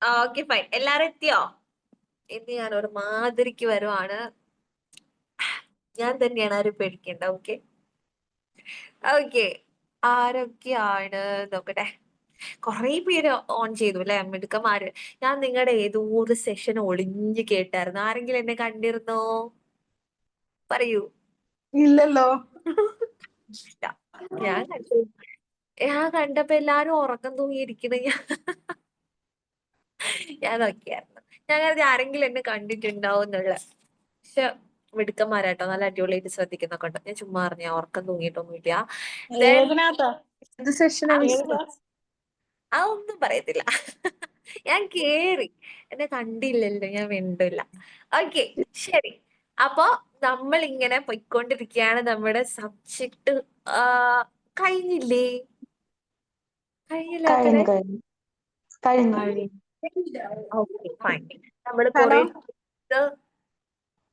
Okay fine. എല്ലാരും എത്തിയോ? ഇന്ന് ഞാൻ ഒരു മാതിരിക്ക് വരുവാണ്. ഞാൻ തന്നെയാണ്, ആരും പേടിക്കണ്ട. Okay okay. ആരൊക്കെയാണ് നോക്കട്ടെ. കൊറേ പേര് ഓൺ ചെയ്തു അല്ലെ, മിടുക്കന്മാര്. ഞാൻ നിങ്ങളുടെ ഏതോ ഒരു സെഷൻ ഒളിഞ്ഞു കേട്ടായിരുന്നു. ആരെങ്കിലും എന്നെ കണ്ടിരുന്നോ? പറയൂ. ഇല്ലല്ലോ. ഇല്ല. ഞാൻ കണ്ടു. ഞാൻ കണ്ടപ്പോ എല്ലാരും ഉറക്കം തൂങ്ങിയിരിക്കണ ഞാൻ നോക്കിയായിരുന്നു. ഞാൻ കരുതി ആരെങ്കിലും എന്നെ കണ്ടിട്ടുണ്ടാവും എന്നുള്ള. പക്ഷെ മിടുക്കന്മാരാട്ടോ, നല്ല അടിപൊളിയായിട്ട് ശ്രദ്ധിക്കുന്നൊക്കെ ഉണ്ട്. ഞാൻ ചുമ്മാ അറിഞ്ഞ ഉറക്കം തൂങ്ങിയിട്ടൊന്നുമില്ല. Then ഏതിനകത്താ? ഇത് സെഷനാ ഏത് ക്ലാസ്? ആ ഒന്നും പറയത്തില്ല. ഞാൻ കേറി, എന്നെ കണ്ടില്ലല്ലോ, ഞാൻ മിണ്ടില്ല. ഓക്കെ ശരി. അപ്പൊ നമ്മൾ ഇങ്ങനെ പൊയ്ക്കൊണ്ടിരിക്കുകയാണ്. നമ്മുടെ സബ്ജക്ട് കഴിഞ്ഞില്ലേ? കഴിഞ്ഞില്ലാത്തരെ കഴിഞ്ഞു. Okay fine. നമ്മള് ഹലോ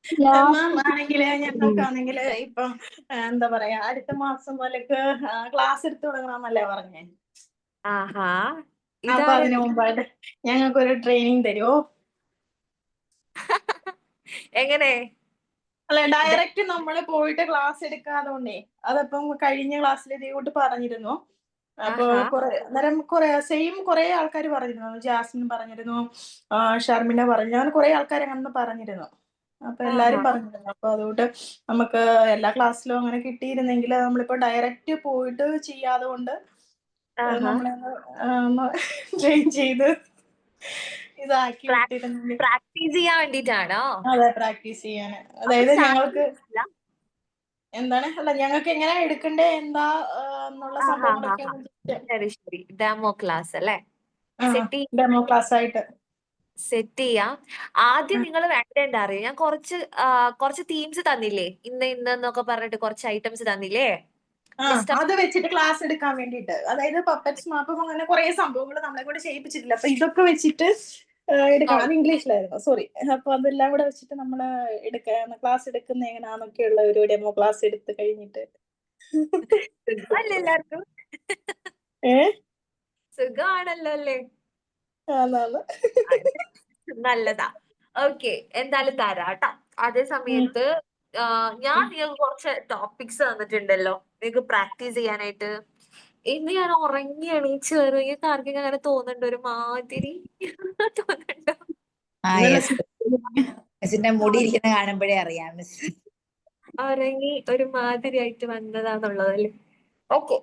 കൊറേ മാം ആണെങ്കില് ഞങ്ങൾക്കാണെങ്കില് ഇപ്പം എന്താ പറയാ, അടുത്ത മാസം മുതലേക്ക് ക്ലാസ് എടുത്തു തുടങ്ങണമെന്നല്ലേ പറഞ്ഞേ. ആഹാ അപ്പൊ ഇതാരാ? അതിനു മുമ്പായിട്ട് ഞങ്ങൾക്കൊരു ട്രെയിനിങ് തരുമോ? എങ്ങനെ? അല്ല, ഡയറക്റ്റ് നമ്മള് പോയിട്ട് ക്ലാസ് എടുക്കാതെ അതപ്പം കഴിഞ്ഞ ക്ലാസ്സിൽ ഇതേകൂട്ട് പറഞ്ഞിരുന്നു. അപ്പൊ കുറെ ആൾക്കാർ പറഞ്ഞിരുന്നു. ജാസ്മിൻ പറഞ്ഞിരുന്നു, ഷർമിന പറഞ്ഞു, അങ്ങനെ കുറെ ആൾക്കാർ അങ്ങനെ പറഞ്ഞിരുന്നു. അപ്പൊ എല്ലാരും പറഞ്ഞിരുന്നു. അപ്പൊ അതുകൊണ്ട് നമുക്ക് എല്ലാ ക്ലാസ്സിലും അങ്ങനെ കിട്ടിയിരുന്നെങ്കിൽ നമ്മളിപ്പോ ഡയറക്റ്റ് പോയിട്ട് ചെയ്യാതെ കൊണ്ട് നമ്മളെ ട്രെയിൻ ചെയ്ത് ഇതാക്കി വിട്ടിരുന്നെങ്കിൽ. പ്രാക്ടീസ് ചെയ്യാൻ വേണ്ടിട്ടാണോ? അതെ, പ്രാക്ടീസ് ചെയ്യാന്. അതായത് ഞങ്ങൾക്ക് എന്താണ്, അല്ല ഞങ്ങൾക്ക് എങ്ങനെ എടുക്കണ്ടേ എന്താ എന്നുള്ള സംഭവങ്ങളൊക്കെയാണ്. ശരി ശരി. ഡെമോ ക്ലാസ് അല്ലേ? ഡെമോ ക്ലാസ് ആയിട്ട് സെറ്റ് ചെയ്യാം. ആദ്യം നിങ്ങൾ വേണ്ട അറിയാം. ഞാൻ കുറച്ച് തീംസ് തന്നില്ലേ, ഇന്നൊക്കെ പറഞ്ഞിട്ട് കുറച്ച് ഐറ്റംസ് തന്നില്ലേ? അത് വെച്ചിട്ട് ക്ലാസ് എടുക്കാൻ വേണ്ടിട്ട്. അതായത് പപ്പറ്റ്സ് മാപ്പും അങ്ങനെ കുറെ സംഭവങ്ങൾ നമ്മളെ കൂടെ ചെയ്യിപ്പിച്ചിട്ടില്ല. അപ്പൊ ഇതൊക്കെ വെച്ചിട്ട് എടുക്കണം. അത് ഇംഗ്ലീഷിലായിരുന്നു, സോറി. അപ്പൊ അതെല്ലാം കൂടെ വെച്ചിട്ട് നമ്മള് ക്ലാസ് എടുക്കുന്ന എങ്ങനെയാന്നൊക്കെയുള്ള ഒരു ഡെമോ ക്ലാസ് എടുത്ത് കഴിഞ്ഞിട്ട് എല്ലാവർക്കും സുഖമാണല്ലോ അല്ലേ? നല്ലതാ. ഓക്കെ, എന്തായാലും തരാട്ടോ. അതേ സമയത്ത് ഞാൻ നിങ്ങൾക്ക് കുറച്ച് ടോപ്പിക്സ് തന്നിട്ടുണ്ടല്ലോ നിങ്ങൾക്ക് പ്രാക്ടീസ് ചെയ്യാനായിട്ട്. ഇന്ന് ഞാൻ ഉറങ്ങി എണീച്ച് വരും. എനിക്ക് ആർക്കെങ്കിലും അങ്ങനെ തോന്നുന്നുണ്ടോ? ഒരു മാതിരി തോന്നുന്നുണ്ടോ? മിസ്സിന്റെ മുടി ഇരിക്കുന്ന കാണുമ്പോഴേ അറിയാം മിസ് ഉറങ്ങി ഒരു മാതിരി ആയിട്ട് വന്നതാന്നുള്ളതല്ലേ? ഓക്കെ.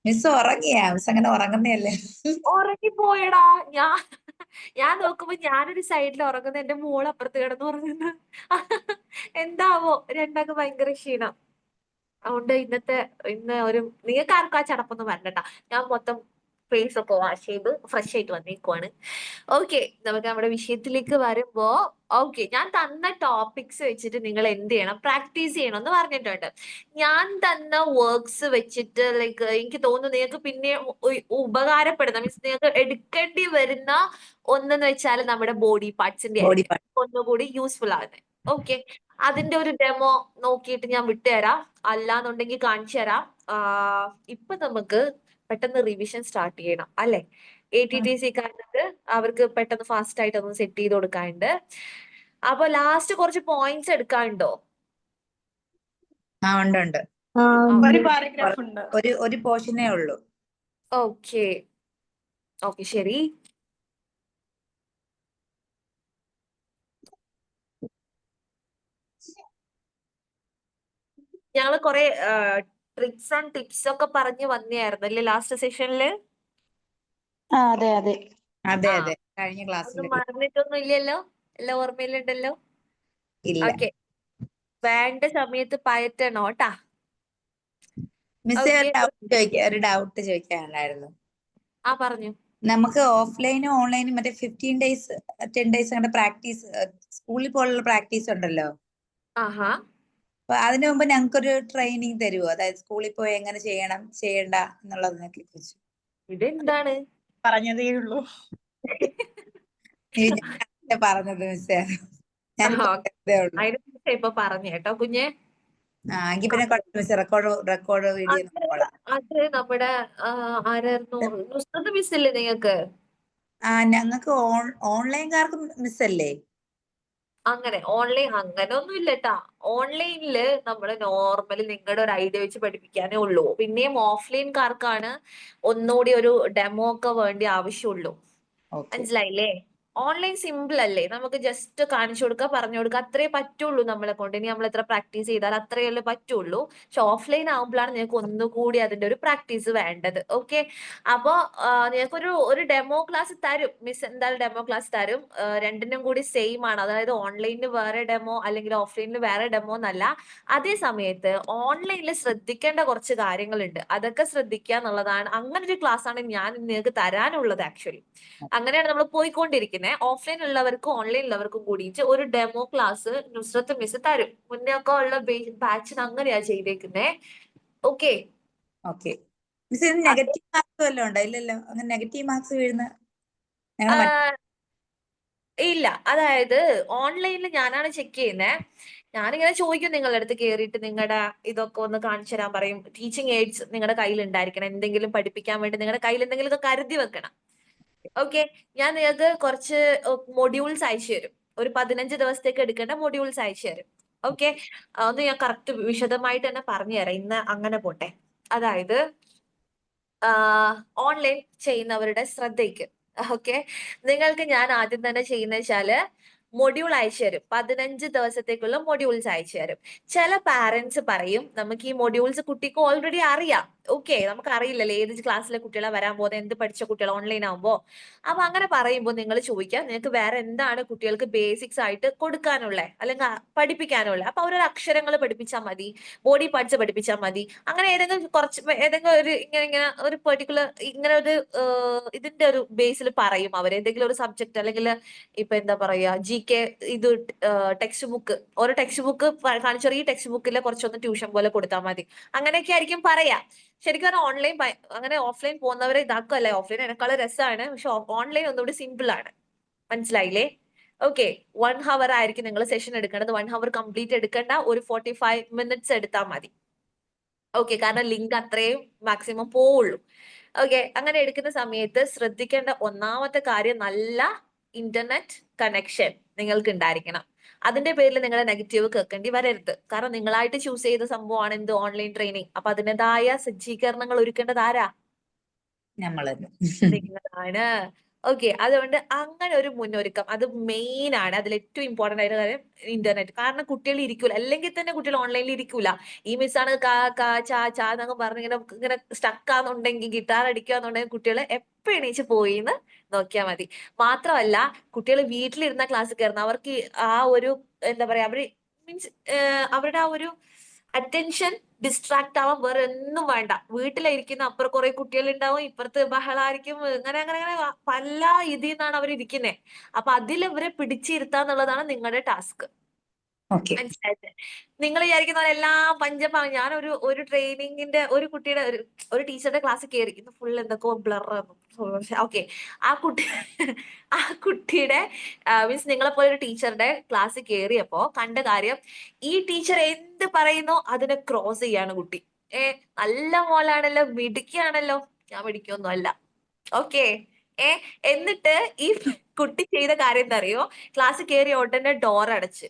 മിസ് ഉറങ്ങിയാ? മിസ് അങ്ങനെ ഉറങ്ങുന്നല്ലേ? ഉറങ്ങിപ്പോയടാ. ഞാൻ നോക്കുമ്പോ ഞാനൊരു സൈഡിൽ ഉറങ്ങുന്നു, എന്റെ മോൾ അപ്പുറത്ത് കിടന്ന് ഉറങ്ങുന്നു. എന്താവോ രണ്ടാൾക്ക് ഭയങ്കര ക്ഷീണം. അതുകൊണ്ട് ഇന്ന് നിങ്ങൾക്ക് ആർക്കും ആ ചടപ്പൊന്നും വരണ്ട. ഞാൻ മൊത്തം ഫേസ് ഒക്കെ വാഷ് ചെയ്ത് ഫ്രഷ് ആയിട്ട് വന്നേക്കുവാണ്. ഓക്കെ, നമുക്ക് നമ്മുടെ വിഷയത്തിലേക്ക് വരുമ്പോ, ഓക്കെ, ഞാൻ തന്ന ടോപ്പിക്സ് വെച്ചിട്ട് നിങ്ങൾ എന്ത് ചെയ്യണം? പ്രാക്ടീസ് ചെയ്യണം എന്ന് പറഞ്ഞിട്ടുണ്ട്. ഞാൻ തന്ന വർക്ക്സ് വെച്ചിട്ട് എനിക്ക് തോന്നുന്നു നിങ്ങൾക്ക് പിന്നെ ഉപകാരപ്പെടുന്ന, മീൻസ് നിങ്ങൾക്ക് എടുക്കേണ്ടി വരുന്ന ഒന്നെന്ന് വെച്ചാൽ നമ്മുടെ ബോഡി പാർട്സിന്റെ ആയിരിക്കും ഒന്നുകൂടി യൂസ്ഫുൾ ആകുന്നത്. ഓക്കെ, അതിന്റെ ഒരു ഡെമോ നോക്കിയിട്ട് ഞാൻ വിട്ടുതരാം. അല്ലാന്നുണ്ടെങ്കിൽ കാണിച്ചു തരാം. ഇപ്പൊ നമുക്ക് പെട്ടെന്ന് റിവിഷൻ സ്റ്റാർട്ട് ചെയ്യണം അല്ലെ? ATTC കാർക്ക് അവർക്ക് പെട്ടെന്ന് ഫാസ്റ്റ് ആയിട്ട് ഒന്ന് സെറ്റ് ചെയ്ത് കൊടുക്കാനുണ്ട്. അപ്പൊ ലാസ്റ്റ് കുറച്ച് പോയിന്റ്സ് എടുക്കാനുണ്ടോ? ഉണ്ട്. ഒരു പാരഗ്രാഫ് ഉണ്ട്. ഒരു പോർഷനേ ഉള്ളൂ. ഓക്കെ ഓക്കെ ശരി. ഞങ്ങള് കുറെ ട്രിക്സ് ആൻഡ് ടിപ്സ് ഒക്കെ പറഞ്ഞു വന്നായിരുന്നു അല്ലേ ലാസ്റ്റ് സെഷനില്? അതെ അതെ അതെ അതെ, കഴിഞ്ഞ ക്ലാസ്സിൽ ഒന്നും മറന്നിട്ടൊന്നും ഇല്ലല്ലോ? എല്ലാം ഓർമ്മയിലുണ്ടല്ലോ? ഇല്ല. ഓക്കെ, വേണ്ട സമയത്ത് പയറ്റണോ ട്ടാ. മിസ് ഒരു ഡൗട്ട് ചോദിക്കാനുണ്ടായിരുന്നു. പറഞ്ഞു. നമുക്ക് ഓഫ്ലൈനും ഓൺലൈനും മറ്റേ 15 days 10 days അങ്ങനെ പ്രാക്ടീസ്, സ്കൂളിൽ പോലുള്ള പ്രാക്ടീസ് ഉണ്ടല്ലോ. അപ്പൊ അതിനു മുമ്പ് ഞങ്ങൾക്കൊരു ട്രെയിനിങ് തരുമോ? അതായത് സ്കൂളിൽ പോയി എങ്ങനെ ചെയ്യണം ചെയ്യണ്ട എന്നുള്ളതിനൊക്കെ കുറിച്ച്. ഇതെന്താണ് പറഞ്ഞതേ ഉള്ളൂ. പറഞ്ഞത് മിസ്സേ, അതിനെ ഇപ്പൊ പറഞ്ഞു കേട്ടോ കുഞ്ഞെ. എങ്കിൽ പിന്നെ റെക്കോർഡ് വീഡിയോ അത് നമ്മുടെ ആരായിരുന്നു? നുസ്രത്ത് മിസ് ഇല്ലേ നിങ്ങൾക്ക്? ഞങ്ങൾക്ക് ഓൺലൈൻകാർക്ക് മിസ്സല്ലേ? അങ്ങനെ ഓൺലൈൻ അങ്ങനെ ഒന്നും ഇല്ല ട്ടാ. ഓൺലൈനില് നമ്മള് നോർമലി നിങ്ങളുടെ ഒരു ഐഡിയ വെച്ച് പഠിപ്പിക്കാനേ ഉള്ളൂ. പിന്നെയും ഓഫ്ലൈൻകാർക്കാണ് ഒന്നുകൂടി ഒരു ഡെമോ ഒക്കെ വേണ്ടി ആവശ്യമുള്ളൂ. ഓക്കെ. മനസ്സിലായില്ലേ? ഓൺലൈൻ സിമ്പിൾ അല്ലേ, നമുക്ക് ജസ്റ്റ് കാണിച്ചു കൊടുക്കുക, പറഞ്ഞു കൊടുക്കുക, അത്രേ പറ്റുള്ളൂ നമ്മളെ കൊണ്ട്. ഇനി നമ്മൾ എത്ര പ്രാക്ടീസ് ചെയ്താൽ അത്രയല്ലേ പറ്റുള്ളൂ. പക്ഷെ ഓഫ്ലൈൻ ആകുമ്പോഴാണ് നിങ്ങൾക്ക് ഒന്നുകൂടി അതിന്റെ ഒരു പ്രാക്ടീസ് വേണ്ടത്. ഓക്കെ, അപ്പോ നിങ്ങൾക്കൊരു ഒരു ഡെമോ ക്ലാസ് തരും മിസ്, എന്തായാലും ഡെമോ ക്ലാസ് തരും. രണ്ടിനും കൂടി സെയിം ആണ്, അതായത് ഓൺലൈനിൽ വേറെ ഡെമോ അല്ലെങ്കിൽ ഓഫ്ലൈനിൽ വേറെ ഡെമോ എന്നല്ല. അതേ സമയത്ത് ഓൺലൈനിൽ ശ്രദ്ധിക്കേണ്ട കുറച്ച് കാര്യങ്ങളുണ്ട്, അതൊക്കെ ശ്രദ്ധിക്കുക എന്നുള്ളതാണ്. അങ്ങനെ ഒരു ക്ലാസ് ആണ് ഞാൻ നിങ്ങൾക്ക് തരാനുള്ളത് ആക്ച്വലി. അങ്ങനെയാണ് നമ്മൾ പോയിക്കൊണ്ടിരിക്കുന്നത്. ഓഫ്ലൈൻ ഉള്ളവർക്കും ഓൺലൈൻ ഉള്ളവർക്കും കൂടിയിട്ട് ഒരു ഡെമോ ക്ലാസ് നുസ്രത്ത് മിസ് തരും. മുന്നേ ഒക്കെ ഉള്ള ബാച്ചിന് അങ്ങനെയാ ചെയ്തേക്കുന്നേ. ഓക്കെ, ഓക്കെ മിസ്, ഇത് നെഗറ്റീവ് മാർക്സ് വല്ലതും ഉണ്ടോ? ഇല്ലല്ലോ, അങ്ങനെ നെഗറ്റീവ് മാർക്സ് വീഴുന്ന ഞങ്ങൾ ഇല്ല. അതായത് ഓൺലൈനിൽ ഞാനാണ് ചെക്ക് ചെയ്യുന്നത്. ഞാനിങ്ങനെ ചോദിക്കും നിങ്ങളുടെ അടുത്ത് കയറിയിട്ട് നിങ്ങളുടെ ഇതൊക്കെ ഒന്ന് കാണിച്ചു തരാൻ പറയും. ടീച്ചിങ് എയ്ഡ്സ് നിങ്ങളുടെ കയ്യിൽ ഉണ്ടായിരിക്കണം, എന്തെങ്കിലും പഠിപ്പിക്കാൻ വേണ്ടി നിങ്ങളുടെ കയ്യിൽ എന്തെങ്കിലും ഒക്കെ കരുതി വെക്കണം. ഓക്കെ, ഞാൻ നിങ്ങൾക്ക് കുറച്ച് മൊഡ്യൂൾസ് അയച്ചു തരും. ഒരു 15 ദിവസത്തേക്ക് എടുക്കേണ്ട മൊഡ്യൂൾസ് അയച്ചു തരും. ഓക്കെ, ഒന്ന് ഞാൻ കറക്റ്റ് വിശദമായിട്ട് തന്നെ പറഞ്ഞു തരാം. ഇന്ന് അങ്ങനെ പോട്ടെ. അതായത് ഓൺലൈൻ ചെയ്യുന്നവരുടെ ശ്രദ്ധയ്ക്ക്, ഓക്കെ, നിങ്ങൾക്ക് ഞാൻ ആദ്യം തന്നെ ചെയ്യുന്ന വെച്ചാല് മൊഡ്യൂൾ അയച്ചു തരും. 15 ദിവസത്തേക്കുള്ള മൊഡ്യൂൾസ് അയച്ചു തരും. ചില പാരന്റ്സ് പറയും നമുക്ക് ഈ മൊഡ്യൂൾസ് കുട്ടിക്ക് ഓൾറെഡി അറിയാം. ഓക്കെ, നമുക്ക് അറിയില്ലല്ലോ ഏത് ക്ലാസ്സിലെ കുട്ടികളെ വരാൻ പോകുന്നത്, എന്ത് പഠിച്ച കുട്ടികൾ ഓൺലൈൻ ആകുമ്പോ. അപ്പൊ അങ്ങനെ പറയുമ്പോൾ നിങ്ങൾ ചോദിക്കാം നിങ്ങൾക്ക് വേറെ എന്താണ് കുട്ടികൾക്ക് ബേസിക്സ് ആയിട്ട് കൊടുക്കാനുള്ളത് അല്ലെങ്കിൽ പഠിപ്പിക്കാനുള്ളത്. അപ്പൊ അവരൊരു അക്ഷരങ്ങൾ പഠിപ്പിച്ചാൽ മതി, ബോഡി പാർട്സ് പഠിപ്പിച്ചാൽ മതി, അങ്ങനെ ഏതെങ്കിലും കുറച്ച് ഏതെങ്കിലും ഒരു ഇങ്ങനെ ഒരു പെർട്ടിക്കുലർ ഇങ്ങനെ ഒരു ഇതിന്റെ ഒരു ബേസിൽ പറയും അവർ. ഏതെങ്കിലും ഒരു സബ്ജക്ട് അല്ലെങ്കിൽ ഇപ്പൊ എന്താ പറയാ GK ഇത് ടെക്സ്റ്റ് ബുക്ക്, ഓരോ ടെക്സ്റ്റ് ബുക്ക് കാണിച്ചാൽ ഈ ടെക്സ്റ്റ് ബുക്കിലെ കുറച്ചൊന്ന് ട്യൂഷൻ പോലെ കൊടുത്താൽ മതി, അങ്ങനെയൊക്കെ ആയിരിക്കും പറയാ. ശരിക്കും പറഞ്ഞാൽ ഓൺലൈൻ അങ്ങനെ ഓഫ്ലൈൻ പോകുന്നവരെ ഇതാക്കല്ലേ, ഓഫ്ലൈൻ എന്നെക്കാളും രസമാണ്, പക്ഷെ ഓൺലൈൻ ഒന്നുകൂടി സിമ്പിൾ ആണ്. മനസ്സിലായില്ലേ? ഓക്കെ, 1 hour ആയിരിക്കും നിങ്ങൾ സെഷൻ എടുക്കേണ്ടത്. 1 hour കംപ്ലീറ്റ് എടുക്കേണ്ട, ഒരു 45 minutes എടുത്താൽ മതി. ഓക്കെ, കാരണം ലിങ്ക് അത്രയും മാക്സിമം പോവുള്ളൂ. ഓക്കെ, അങ്ങനെ എടുക്കുന്ന സമയത്ത് ശ്രദ്ധിക്കേണ്ട ഒന്നാമത്തെ കാര്യം നല്ല ഇന്റർനെറ്റ് കണക്ഷൻ നിങ്ങൾക്ക് ഉണ്ടായിരിക്കണം. അതിന്റെ പേരിൽ നിങ്ങളെ നെഗറ്റീവ് കേൾക്കേണ്ടി വരരുത്. കാരണം നിങ്ങളായിട്ട് ചൂസ് ചെയ്ത സംഭവമാണ് എന്ത്, ഓൺലൈൻ ട്രെയിനിങ്. അപ്പൊ അതിൻ്റെതായ സജ്ജീകരണങ്ങൾ ഒരുക്കേണ്ടത് ആരാ? നമ്മള് നിങ്ങളാണ്. ഓക്കെ, അതുകൊണ്ട് അങ്ങനെ ഒരു മുന്നൊരുക്കം അത് മെയിൻ ആണ്. അതിൽ ഏറ്റവും ഇമ്പോർട്ടന്റ് ആയിട്ട് കാര്യം ഇന്റർനെറ്റ്. കാരണം കുട്ടികൾ ഇരിക്കൂല, അല്ലെങ്കിൽ തന്നെ കുട്ടികൾ ഓൺലൈനിൽ ഇരിക്കൂല. ഈ മിസ്സാണ് കാ കാ ചാ ചാ എന്നൊക്കെ പറഞ്ഞ് ഇങ്ങനെ സ്റ്റക്ക് ആണെന്നുണ്ടെങ്കിൽ, ഗിറ്റാർ അടിക്കുകയെന്നുണ്ടെങ്കിൽ കുട്ടികൾ എപ്പോ എണീച്ച് പോയിന്ന് നോക്കിയാൽ മതി. മാത്രമല്ല, കുട്ടികൾ വീട്ടിലിരുന്ന ക്ലാസ് കയറുന്ന അവർക്ക് ആ ഒരു എന്താ പറയാ, അവര് മീൻസ് അവരുടെ ആ ഒരു അറ്റൻഷൻ ഡിസ്ട്രാക്ട് ആവാൻ വേറെ ഒന്നും വേണ്ട. വീട്ടിലിരിക്കുന്ന അപ്പുറം കുറെ കുട്ടികൾ ഉണ്ടാവും, ഇപ്പുറത്ത് ബഹളായിരിക്കും, അങ്ങനെ അങ്ങനെ അങ്ങനെ പല ഇതിൽ നിന്നാണ് അവർ ഇരിക്കുന്നത്. അപ്പൊ അതിൽ ഇവരെ പിടിച്ചിരുത്താന്നുള്ളതാണ് നിങ്ങളുടെ ടാസ്ക്. ഓക്കെ. മനസ്സിലായത്? നിങ്ങൾ വിചാരിക്കുന്ന പോലെ എല്ലാം പഞ്ചപാവം. ഞാൻ ഒരു ട്രെയിനിങ്ങിന്റെ ഒരു കുട്ടിയുടെ ഒരു ടീച്ചറുടെ ക്ലാസ് കയറി, ഇന്ന് ഫുൾ എന്തൊക്കെയോ ബ്ലർ. ഓക്കെ, ആ കുട്ടിയുടെ മീൻസ് നിങ്ങളെ പോലെ ഒരു ടീച്ചറുടെ ക്ലാസ് കയറിയപ്പോ കണ്ട കാര്യം, ഈ ടീച്ചർ എന്ത് പറയുന്നോ അതിനെ ക്രോസ് ചെയ്യാണ് കുട്ടി. നല്ല മോളാണല്ലോ, മിടുക്കിയാണല്ലോ. ഞാൻ മിടുക്കിയൊന്നും അല്ല. ഓക്കെ, ഏ എന്നിട്ട് ഈ കുട്ടി ചെയ്ത കാര്യം എന്താ അറിയോ? ക്ലാസ് കയറി ഉടനെ ഡോർ അടച്ച്.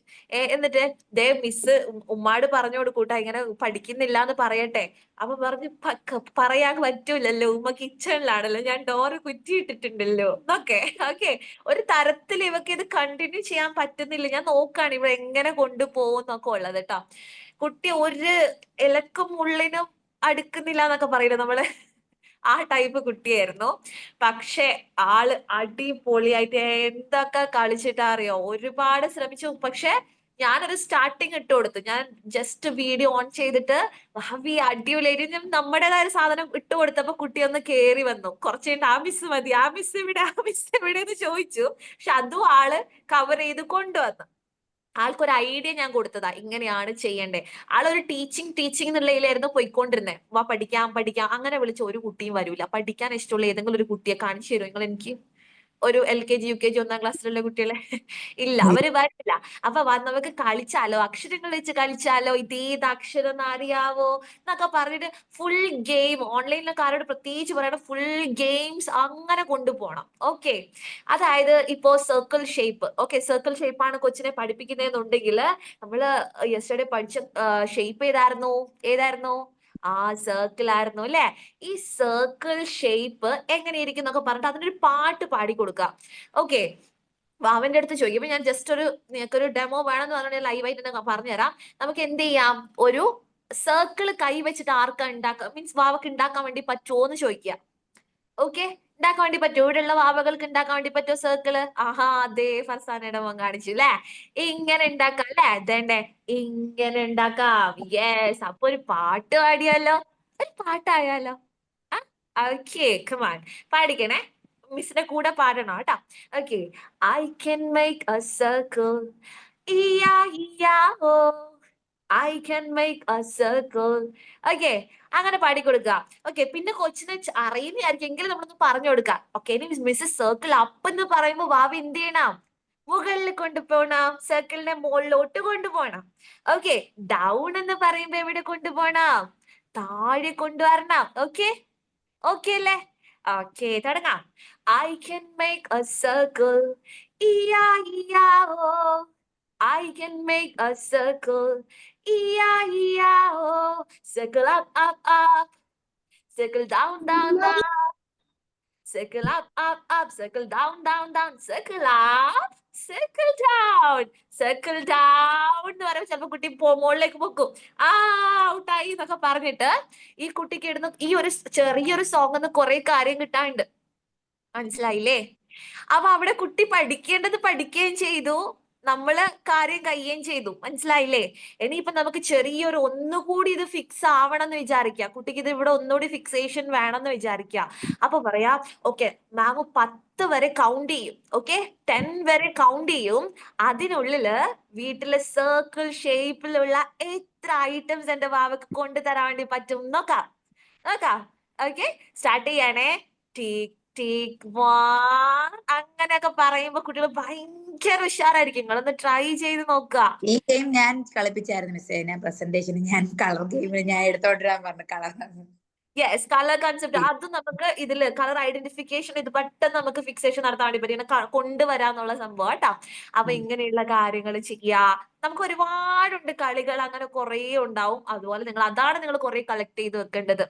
എന്നിട്ട് ദേ മിസ് ഉമ്മാട് പറഞ്ഞു കൊടുക്കൂട്ടാ ഇങ്ങനെ പഠിക്കുന്നില്ല എന്ന് പറയട്ടെ. അപ്പൊ പറഞ്ഞു പറയാൻ പറ്റൂലല്ലോ, ഉമ്മ കിച്ചണിലാണല്ലോ, ഞാൻ ഡോറ് കുറ്റിയിട്ടിട്ടുണ്ടല്ലോ എന്നൊക്കെ. ഓക്കെ, ഒരു തരത്തിൽ ഇവക്ക് ഇത് കണ്ടിന്യൂ ചെയ്യാൻ പറ്റുന്നില്ല. ഞാൻ നോക്കാണ് ഇവ എങ്ങനെ കൊണ്ടുപോകുന്നൊക്കെ ഉള്ളത് കേട്ടോ. കുട്ടി ഒരു ഇലക്കും ഉള്ളിനും അടുക്കുന്നില്ല എന്നൊക്കെ പറയില്ല നമ്മള്, ആ ടൈപ്പ് കുട്ടിയായിരുന്നു. പക്ഷെ ആള് അടിപൊളിയായിട്ട് എന്തൊക്കെ കളിച്ചിട്ടാ അറിയോ, ഒരുപാട് ശ്രമിച്ചു. പക്ഷെ ഞാനൊരു സ്റ്റാർട്ടിങ് ഇട്ട് കൊടുത്തു. ഞാൻ ജസ്റ്റ് വീഡിയോ ഓൺ ചെയ്തിട്ട് ഭാവി അടിപൊളിയായിട്ട് ഞാൻ നമ്മുടേതായ ഒരു സാധനം ഇട്ട് കൊടുത്തപ്പോ കുട്ടി ഒന്ന് കേറി വന്നു. കുറച്ച് കഴിഞ്ഞിട്ട് ആ മിസ് മതി, ആ മിസ് ഇവിടെ, ആ മിസ് എവിടെ എന്ന് ചോദിച്ചു. പക്ഷെ അതും ആള് കവർ ചെയ്ത് കൊണ്ടുവന്നു. ആൾക്കൊരു ഐഡിയ ഞാൻ കൊടുത്തതാ, ഇങ്ങനെയാണ് ചെയ്യേണ്ടത്. ആളൊരു ടീച്ചിങ് എന്നുള്ളതിലായിരുന്നു പോയിക്കൊണ്ടിരുന്നത്. വാ പഠിക്കാം പഠിക്കാം, അങ്ങനെ വിളിച്ച ഒരു കുട്ടിയും വരൂല. പഠിക്കാൻ ഇഷ്ടമുള്ള ഏതെങ്കിലും ഒരു കുട്ടിയെ കാണിച്ചു തരുമോ നിങ്ങൾ എനിക്ക്? ഒരു LKG UKG 1ാം ക്ലാസ്സിലുള്ള കുട്ടികളെ ഇല്ല, അവര് വരില്ല. അപ്പൊ നമുക്ക് കളിച്ചാലോ, അക്ഷരങ്ങൾ വെച്ച് കളിച്ചാലോ, ഇതേത് അക്ഷരം എന്ന് അറിയാവോ എന്നൊക്കെ പറഞ്ഞിട്ട് ഫുൾ ഗെയിം, ഓൺലൈനിലൊക്കെ ആരോട് പ്രത്യേകിച്ച് പറയണം, ഫുൾ ഗെയിംസ് അങ്ങനെ കൊണ്ടുപോകണം. ഓക്കെ, അതായത് ഇപ്പോ circle shape. Okay, circle shape ആണ് കൊച്ചിനെ പഠിപ്പിക്കുന്നതെന്നുണ്ടെങ്കിൽ നമ്മള് യെസ്റ്റർഡേ പഠിച്ച ഷേപ്പ് ഏതായിരുന്നു? സർക്കിൾ ആയിരുന്നു അല്ലെ. ഈ സർക്കിൾ ഷേപ്പ് എങ്ങനെയിരിക്കും എന്നൊക്കെ പറഞ്ഞിട്ട് അതിനൊരു പാട്ട് പാടി കൊടുക്കാം. ഓക്കെ, വാവന്റെ അടുത്ത് ചോദിക്കും. ഇപ്പൊ ഞാൻ ജസ്റ്റ് നിങ്ങൾക്കൊരു ഡെമോ വേണമെന്ന് പറഞ്ഞാൽ ലൈവായിട്ട് തന്നെ പറഞ്ഞുതരാം. നമുക്ക് എന്ത് ചെയ്യാം, ഒരു സർക്കിൾ കൈ വെച്ചിട്ട് ആർക്കാ ഉണ്ടാക്കാം, മീൻസ് വാവക്ക് ഉണ്ടാക്കാൻ വേണ്ടി പറ്റുമോ എന്ന് ചോദിക്കുക. ഓക്കെ, ഉണ്ടാക്കാൻ വേണ്ടി പറ്റുമോ? ഇവിടെയുള്ള വാവകൾക്ക് ഉണ്ടാക്കാൻ വേണ്ടി പറ്റുമോ സർക്കിള്? ആഹാ, അതേ ഫർസാനയുടെ മോൻ കാണിച്ചു അല്ലെ. ഇങ്ങനെ ഉണ്ടാക്കാം അല്ലെ, അതേണ്ടേ ഇങ്ങനെ ഉണ്ടാക്കാം. യെസ്, അപ്പൊ ഒരു പാട്ട് പാടിയാലോ, ഒരു പാട്ടായാലോ? ഓക്കെ, കമാൻ, പാടിക്കണേ, മിസ്സിന്റെ കൂടെ പാടണം കേട്ടോ. Okay, I can make a circle, oh, I can make a circle. Okay, അങ്ങനെ പാടിക്കൊടുക്കുക. ഓക്കെ, പിന്നെ കൊച്ചിനെ അറിയുന്നതായിരിക്കും എങ്കിലും നമ്മളൊന്ന് പറഞ്ഞു കൊടുക്കാം. ഓക്കെ, ഇനി മിസ്സസ് സർക്കിൾ അപ്പ് എന്ന് പറയുമ്പോ വാവ എന്ത് ചെയ്യണം? മുകളിൽ കൊണ്ടുപോകണം, സർക്കിളിന്റെ മുകളിലോട്ട് കൊണ്ടുപോകണം. ഓക്കെ, ഡൗൺ എന്ന് പറയുമ്പോ എവിടെ കൊണ്ടുപോകണം? താഴെ കൊണ്ടുവരണം. ഓക്കെ, ഓക്കെ അല്ലേ? ഓക്കെ, തുടങ്ങാം. I can make a circle, oh, I can make a circle, E-I-E-I-O. Circle up, up, up. Circle down, down, down. Circle up, up, up. Circle down, down, down. Circle up, circle down. Circle down എന്ന് പറയുമ്പോൾ ചിലപ്പോൾ കുട്ടി മുകളിലേക്ക് പൊക്കും. ഔട്ടായി എന്നൊക്കെ പറഞ്ഞിട്ട് ഈ കുട്ടിക്ക് ഇടുന്ന ഈ ഒരു ചെറിയൊരു സോങ് കുറെ കാര്യം കിട്ടാനുണ്ട്. മനസ്സിലായില്ലേ? അപ്പൊ അവിടെ കുട്ടി പഠിക്കുകയും ചെയ്തു, നമ്മള് കാര്യം കഴിയുകയും ചെയ്തു. മനസ്സിലായില്ലേ? ഇനിയിപ്പൊ നമുക്ക് ചെറിയൊരു ഒന്നുകൂടി ഇത് ഫിക്സ് ആവണം എന്ന് വിചാരിക്കുക, കുട്ടിക്ക് ഇത് ഇവിടെ ഒന്നുകൂടി ഫിക്സേഷൻ വേണം എന്ന് വിചാരിക്കുക. അപ്പൊ പറയാ, ഓക്കെ മാം 10 വരെ കൗണ്ട് ചെയ്യും. ഓക്കെ, 10 വരെ കൗണ്ട് ചെയ്യും. അതിനുള്ളില് വീട്ടിലെ സർക്കിൾ ഷേപ്പിലുള്ള എത്ര ഐറ്റംസ് എന്റെ വാവക്ക് കൊണ്ടുതരാൻ വേണ്ടി പറ്റും നോക്കാം. ഓക്കെ, സ്റ്റാർട്ട് ചെയ്യണേ. അങ്ങനെയൊക്കെ പറയുമ്പോ കുട്ടികൾ ഭയങ്കര ഉഷാറായിരിക്കും. നിങ്ങളൊന്ന് ട്രൈ ചെയ്ത് നോക്കുക. ഈ ഗെയിം ഞാൻ കളിപ്പിച്ചായിരുന്നു മിസ്സേ, ഞാൻ പ്രസന്റേഷന് ഞാൻ കളർ ഗെയിമിൽ ഞാൻ എടുത്തോണ്ടിരാൻ പറഞ്ഞു കളർ. യെസ്, കളർ കൺസെപ്റ്റ് അത് നമുക്ക് ഇതില് കളർ ഐഡന്റിഫിക്കേഷൻ ഇത് പെട്ടെന്ന് നമുക്ക് ഫിക്സേഷൻ നടത്താൻ വേണ്ടി പറ്റും, ഇങ്ങനെ കൊണ്ടുവരാന്നുള്ള സംഭവം കേട്ടോ. അപ്പൊ ഇങ്ങനെയുള്ള കാര്യങ്ങൾ ചെയ്യാ. നമുക്ക് ഒരുപാടുണ്ട് കളികൾ, അങ്ങനെ കുറെ ഉണ്ടാവും. അതുപോലെ അതാണ് നിങ്ങൾ കുറെ കളക്ട് ചെയ്ത് വെക്കേണ്ടത്.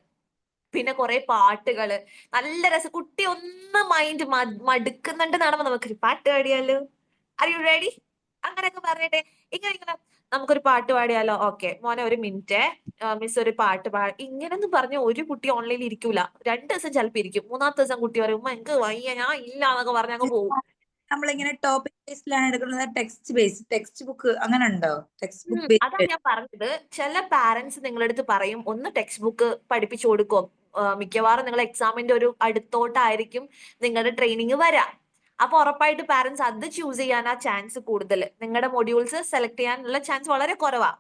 പിന്നെ കുറെ പാട്ടുകള്, നല്ല രസം. കുട്ടി ഒന്ന് മൈൻഡ് മടുക്കുന്നുണ്ടെന്നാണ് നമുക്കൊരു പാട്ട് പാടിയാലോ? Are you ready? അങ്ങനെയൊക്കെ പറഞ്ഞിട്ട് ഇങ്ങനെ നമുക്കൊരു പാട്ട് പാടിയാലോ? ഓക്കെ മോനെ, ഒരു മിനിറ്റ്, മിസ് ഒരു പാട്ട് ഇങ്ങനെയൊന്നും പറഞ്ഞ ഒരു കുട്ടി ഓൺലൈനിൽ ഇരിക്കൂല. 2 ദിവസം ചിലപ്പോ ഇരിക്കും, 3-ാമത്തെ ദിവസം കുട്ടി പറയും ഉമ്മ എനിക്ക് വയ്യ, ഞാൻ ഇല്ല എന്നൊക്കെ പറഞ്ഞ് അങ്ങ് പോകും. നമ്മളിങ്ങനെ ടോപ്പിക് ബേസിലാണ് എടുക്കുന്നത്, ടെക്സ്റ്റ് ബുക്ക് അങ്ങനെ ഉണ്ടോ? ടെക്സ്റ്റ് ബുക്ക് അതാണ് ഞാൻ പറഞ്ഞത്. ചില പാരന്റ്സ് നിങ്ങളടുത്ത് പറയും ഒന്ന് ടെക്സ്റ്റ് ബുക്ക് പഠിപ്പിച്ചു കൊടുക്കും. മിക്കവാറും നിങ്ങൾ എക്സാമിന്റെ ഒരു അടുത്തോട്ടായിരിക്കും നിങ്ങളുടെ ട്രെയിനിങ് വരാം. അപ്പൊ ഉറപ്പായിട്ട് പാരന്റ്സ് അത് ചൂസ് ചെയ്യാനാ ചാൻസ് കൂടുതൽ. നിങ്ങളുടെ മൊഡ്യൂൾസ് സെലക്ട് ചെയ്യാനുള്ള ചാൻസ് വളരെ കുറവാ.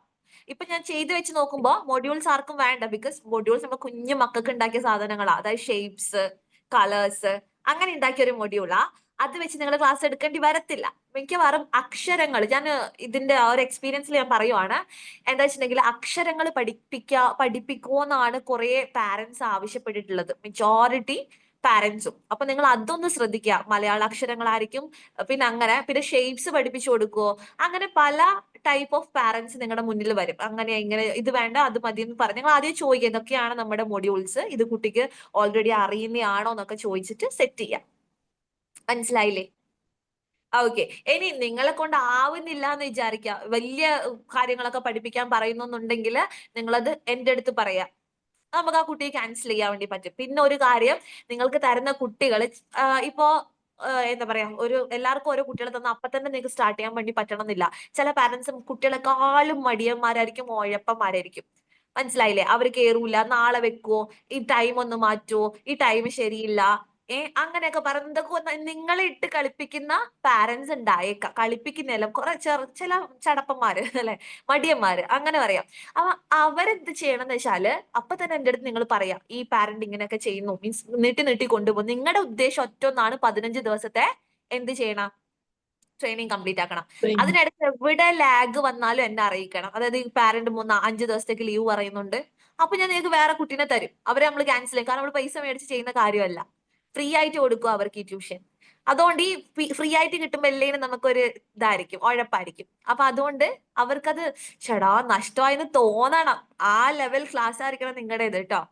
ഇപ്പൊ ഞാൻ ചെയ്തു വെച്ച് നോക്കുമ്പോ മൊഡ്യൂൾസ് ആർക്കും വേണ്ട. ബിക്കോസ് മൊഡ്യൂൾസ് നമ്മൾ കുഞ്ഞു മക്കൾക്ക് ഉണ്ടാക്കിയ സാധനങ്ങളാ. അതായത് ഷേപ്സ്, കളേഴ്സ് അങ്ങനെ ഉണ്ടാക്കിയ ഒരു മൊഡ്യൂളാ. അത് വെച്ച് നിങ്ങൾ ക്ലാസ് എടുക്കേണ്ടി വരത്തില്ല. മിക്കവാറും അക്ഷരങ്ങൾ, ഞാൻ ഇതിന്റെ ആ ഒരു എക്സ്പീരിയൻസിൽ ഞാൻ പറയുവാണ്. എന്താ വെച്ചിട്ടുണ്ടെങ്കിൽ അക്ഷരങ്ങൾ പഠിപ്പിക്കുമെന്നാണ് കുറെ പാരന്റ്സ് ആവശ്യപ്പെട്ടിട്ടുള്ളത്, മെജോറിറ്റി പാരന്റ്സും. അപ്പൊ നിങ്ങൾ അതൊന്ന് ശ്രദ്ധിക്കുക. മലയാള അക്ഷരങ്ങളായിരിക്കും, പിന്നെ ഷേപ്സ് പഠിപ്പിച്ചു കൊടുക്കുവോ, അങ്ങനെ പല ടൈപ്പ് ഓഫ് പാരന്റ്സ് നിങ്ങളുടെ മുന്നിൽ വരും. അങ്ങനെ ഇങ്ങനെ ഇത് വേണ്ട അത് മതി എന്ന് പറഞ്ഞ് നിങ്ങൾ ആദ്യം ചോദിക്കുക എന്തൊക്കെയാണ് നമ്മുടെ മൊഡ്യൂൾസ്, ഇത് കുട്ടിക്ക് ഓൾറെഡി അറിയുന്നതാണോ എന്നൊക്കെ ചോദിച്ചിട്ട് സെറ്റ് ചെയ്യാം. മനസ്സിലായില്ലേ? ഓക്കെ, ഇനി നിങ്ങളെ കൊണ്ട് ആവുന്നില്ല എന്ന് വിചാരിക്കുക, വലിയ കാര്യങ്ങളൊക്കെ പഠിപ്പിക്കാൻ പറയുന്നുണ്ടെങ്കിൽ നിങ്ങളത് എന്റെ അടുത്ത് പറയാം, നമുക്ക് ആ കുട്ടിയെ ക്യാൻസൽ ചെയ്യാൻ വേണ്ടി പറ്റും. പിന്നെ ഒരു കാര്യം, നിങ്ങൾക്ക് തരുന്ന കുട്ടികൾ ഇപ്പോ എന്താ പറയാ, എല്ലാവർക്കും ഓരോ കുട്ടികളെ തന്ന അപ്പൊ തന്നെ നിങ്ങൾക്ക് സ്റ്റാർട്ട് ചെയ്യാൻ വേണ്ടി പറ്റണമെന്നില്ല. ചില പാരന്റ്സും കുട്ടികളെക്കാളും മടിയന്മാരായിരിക്കും, ഉഴപ്പന്മാരായിരിക്കും. മനസ്സിലായില്ലേ? അവർ കേറൂല, നാളെ വെക്കുവോ, ഈ ടൈം ഒന്ന് മാറ്റുവോ, ഈ ടൈം ശരിയില്ല, അങ്ങനെയൊക്കെ പറഞ്ഞ് എന്തൊക്കെ നിങ്ങളെ ഇട്ട് കളിപ്പിക്കുന്ന പാരന്റ്സ് ഉണ്ടായേക്കാം. കളിപ്പിക്കുന്നതല്ല, ചില ചടപ്പന്മാര് അല്ലെ, മടിയന്മാര് അങ്ങനെ പറയാം. അപ്പൊ അവരെന്ത് ചെയ്യണമെന്ന് വെച്ചാല് അപ്പൊ തന്നെ എന്റെ അടുത്ത് നിങ്ങൾ പറയാം, ഈ പാരന്റ് ഇങ്ങനെയൊക്കെ ചെയ്യുന്നു, മീൻസ് നീട്ടി നീട്ടി കൊണ്ടുപോകും. നിങ്ങളുടെ ഉദ്ദേശം ഒറ്റൊന്നാണ്, 15 ദിവസത്തെ എന്ത് ചെയ്യണം, ട്രെയിനിങ് കംപ്ലീറ്റ് ആക്കണം. അതിനിടയ്ക്ക് എവിടെ ലാഗ് വന്നാലും എന്നെ അറിയിക്കണം. അതായത് ഈ പാരന്റ് 5 ദിവസത്തേക്ക് ലീവ് പറയുന്നുണ്ട്, അപ്പൊ ഞാൻ നിങ്ങൾക്ക് വേറെ കുട്ടീനെ തരും. അവരെ നമ്മൾ ക്യാൻസൽ ചെയ്യും. കാരണം നമ്മൾ പൈസ മേടിച്ച് ചെയ്യുന്ന കാര്യമല്ല, ഫ്രീ ആയിട്ട് കൊടുക്കുക അവർക്ക് ഈ ട്യൂഷൻ. അതുകൊണ്ട് ഈ ഫ്രീ ആയിട്ട് കിട്ടുമ്പോൾ എല്ലാം നമുക്കൊരു ഇതായിരിക്കും, ഉഴപ്പായിരിക്കും. അപ്പൊ അതുകൊണ്ട് അവർക്കത് ചേടാ നഷ്ടമായെന്ന് തോന്നണം. ആ ലെവൽ ക്ലാസ് ആയിരിക്കണം നിങ്ങളുടേത് കേട്ടോ.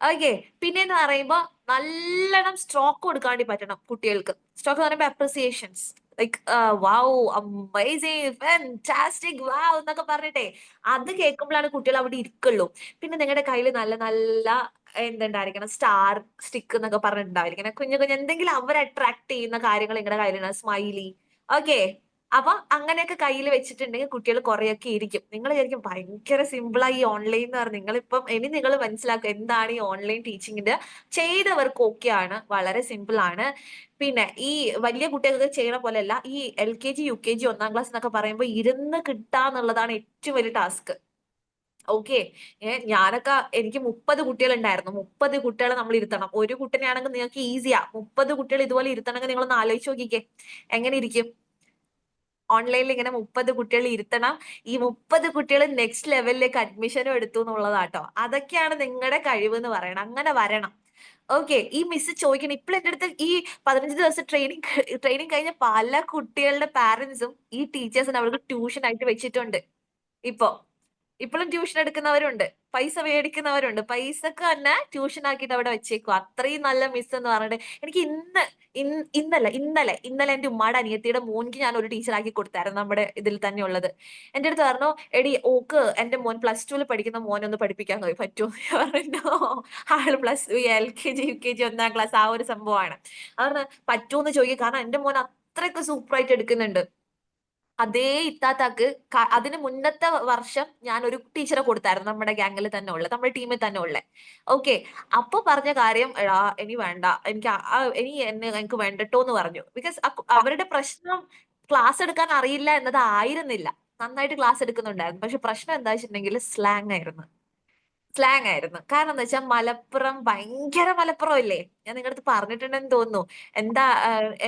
ഓക്കെ. പിന്നെന്ന് പറയുമ്പോ നല്ലോണം സ്ട്രോക്ക് കൊടുക്കാൻ വേണ്ടി പറ്റണം കുട്ടികൾക്ക്. സ്ട്രോക്ക് എന്ന് പറയുമ്പോൾ appreciations, like wow, amazing, fantastic, wow എന്നൊക്കെ പറഞ്ഞിട്ടേ അത് കേൾക്കുമ്പോഴാണ് കുട്ടികൾ അവിടെ ഇരിക്കുള്ളൂ. പിന്നെ നിങ്ങളുടെ കയ്യിൽ നല്ല നല്ല എന്തുണ്ടായിരിക്കണം, സ്റ്റാർ സ്റ്റിക്ക് എന്നൊക്കെ പറഞ്ഞിട്ടുണ്ടായിരിക്കണം, കുഞ്ഞു കുഞ്ഞു എന്തെങ്കിലും അവരെ അട്രാക്ട് ചെയ്യുന്ന കാര്യങ്ങൾ നിങ്ങളുടെ കയ്യിലുണ്ടാവും, സ്മൈലി. ഓക്കെ. അപ്പൊ അങ്ങനെയൊക്കെ കയ്യിൽ വെച്ചിട്ടുണ്ടെങ്കിൽ കുട്ടികൾ കുറെയൊക്കെ ഇരിക്കും. നിങ്ങൾ വിചാരിക്കും ഭയങ്കര സിമ്പിളാ ഈ ഓൺലൈൻ എന്ന് പറഞ്ഞ്. നിങ്ങളിപ്പം ഇനി നിങ്ങൾ മനസ്സിലാക്കുക എന്താണ് ഈ ഓൺലൈൻ ടീച്ചിങ്ങിന്റെ. ചെയ്തവർക്ക് ഓക്കെ ആണ്, വളരെ സിമ്പിൾ ആണ്. പിന്നെ ഈ വലിയ കുട്ടികൾക്ക് ചെയ്യണ പോലെയല്ല. ഈ LKG UKG 1ാം ക്ലാസ് എന്നൊക്കെ പറയുമ്പോൾ ഇരുന്ന് കിട്ടാന്നുള്ളതാണ് ഏറ്റവും വലിയ ടാസ്ക്. ഓക്കെ. ഞാനൊക്കെ എനിക്ക് 30 കുട്ടികൾ ഉണ്ടായിരുന്നു. 30 കുട്ടികളെ നമ്മൾ ഇരുത്തണം. ഒരു കുട്ടനെയാണെങ്കിൽ നിങ്ങൾക്ക് ഈസിയാ. 30 കുട്ടികൾ ഇതുപോലെ ഇരുത്തണമെങ്കിൽ നിങ്ങളൊന്ന് ആലോചിച്ച് നോക്കിക്കേ എങ്ങനെ ഇരിക്കും. ഓൺലൈനിൽ ഇങ്ങനെ 30 കുട്ടികൾ ഇരുത്തണം. ഈ 30 കുട്ടികൾ നെക്സ്റ്റ് ലെവലിലേക്ക് അഡ്മിഷനും എടുത്തു എന്നുള്ളതാട്ടോ. അതൊക്കെയാണ് നിങ്ങളുടെ കഴിവ് എന്ന് പറയണം. അങ്ങനെ വരണം. ഓക്കെ. ഈ മിസ് ചോദിക്കണം, ഇപ്പോൾ എന്റെ അടുത്ത് ഈ 15 ദിവസം ട്രെയിനിങ് കഴിഞ്ഞ പല കുട്ടികളുടെ പാരന്റ്സും ഈ ടീച്ചേഴ്സിന് അവർക്ക് ട്യൂഷൻ ആയിട്ട് വെച്ചിട്ടുണ്ട്. ഇപ്പോഴും ട്യൂഷൻ എടുക്കുന്നവരുണ്ട്, പൈസ മേടിക്കുന്നവരുണ്ട്. പൈസക്ക് തന്നെ ട്യൂഷൻ ആക്കിയിട്ട് അവിടെ വെച്ചേക്കും. അത്രയും നല്ല മിസ് എന്ന് പറഞ്ഞിട്ട് എനിക്ക് ഇന്നലെ എന്റെ ഉമ്മാടെ അനിയത്തിയുടെ മോൻക്ക് ഞാൻ ഒരു ടീച്ചറാക്കി കൊടുത്തായിരുന്നു, നമ്മുടെ ഇതിൽ തന്നെ ഉള്ളത്. എന്റെ അടുത്ത് പറഞ്ഞു, എടി ഓക്ക് എന്റെ മോൻ +2 പഠിക്കുന്ന മോനെ ഒന്ന് പഠിപ്പിക്കാൻ പറ്റുമോ പറഞ്ഞു. ആള് LKG UKG 1ാം ക്ലാസ് ആ ഒരു സംഭവമാണ്. അത് പറ്റൂന്ന് ചോദിക്കുക, കാരണം എന്റെ മോൻ അത്രയ്ക്ക് സൂപ്പറായിട്ട് എടുക്കുന്നുണ്ട്. അതേ ഇത്താത്താക്ക് അതിന് മുന്നത്തെ വർഷം ഞാൻ ഒരു ടീച്ചറെ കൊടുത്തായിരുന്നു, നമ്മുടെ ഗ്യാങ്ങിൽ തന്നെ ഉള്ള, നമ്മുടെ ടീമിൽ തന്നെ ഉള്ള. ഓക്കെ. അപ്പൊ പറഞ്ഞ കാര്യം, എടാ ഇനി വേണ്ട, എനിക്ക് വേണ്ടട്ടോ എന്ന് പറഞ്ഞു. ബിക്കോസ് അവരുടെ പ്രശ്നം ക്ലാസ് എടുക്കാൻ അറിയില്ല എന്നതായിരുന്നില്ല. നന്നായിട്ട് ക്ലാസ് എടുക്കുന്നുണ്ടായിരുന്നു. പക്ഷെ പ്രശ്നം എന്താ വെച്ചിട്ടുണ്ടെങ്കിൽ സ്ലാങ് ആയിരുന്നു. കാരണം എന്താ വെച്ചാൽ മലപ്പുറം, ഭയങ്കര മലപ്പുറം ഇല്ലേ. ഞാൻ നിങ്ങളുടെ അടുത്ത് പറഞ്ഞിട്ടുണ്ടെന്ന് തോന്നുന്നു. എന്താ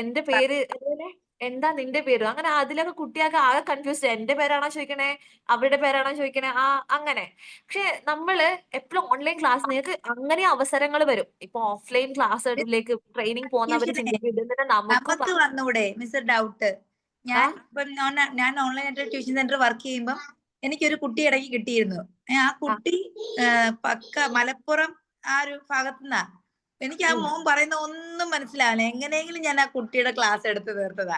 എന്റെ പേര്, അതുപോലെ എന്താ നിന്റെ പേര്, അങ്ങനെ അതിലൊക്കെ കുട്ടിയൊക്കെ ആകെ കൺഫ്യൂസ്. എന്റെ പേരാണോ ചോദിക്കണേ, അവരുടെ പേരാണോ ചോദിക്കണേ, അങ്ങനെ. പക്ഷെ നമ്മള് എപ്പോഴും ഓൺലൈൻ ക്ലാസ്, നിങ്ങൾക്ക് അങ്ങനെ അവസരങ്ങൾ വരും. ഇപ്പൊ ഓഫ്ലൈൻ ക്ലാസ്സിലേക്ക് ട്രെയിനിങ് പോകുന്നവർ ചിന്തിക്കും ഇതിന് നമുക്ക് നമുക്ക് വന്നൂടെ മിസ് ഡൗട്ട്. ഞാൻ ഓൺലൈനായിട്ട് ട്യൂഷൻ സെന്റർ വർക്ക് ചെയ്യുമ്പോൾ എനിക്കൊരു കുട്ടി ഇടയ്ക്ക് കിട്ടിയിരുന്നു. ആ കുട്ടി പക്ക മലപ്പുറം ആ ഒരു ഭാഗത്തുനിന്നാ. എനിക്ക് ആ മോൻ പറയുന്ന ഒന്നും മനസ്സിലാവില്ല. എങ്ങനെയെങ്കിലും ഞാൻ ആ കുട്ടിയുടെ ക്ലാസ് എടുത്ത് തീർത്തതാ.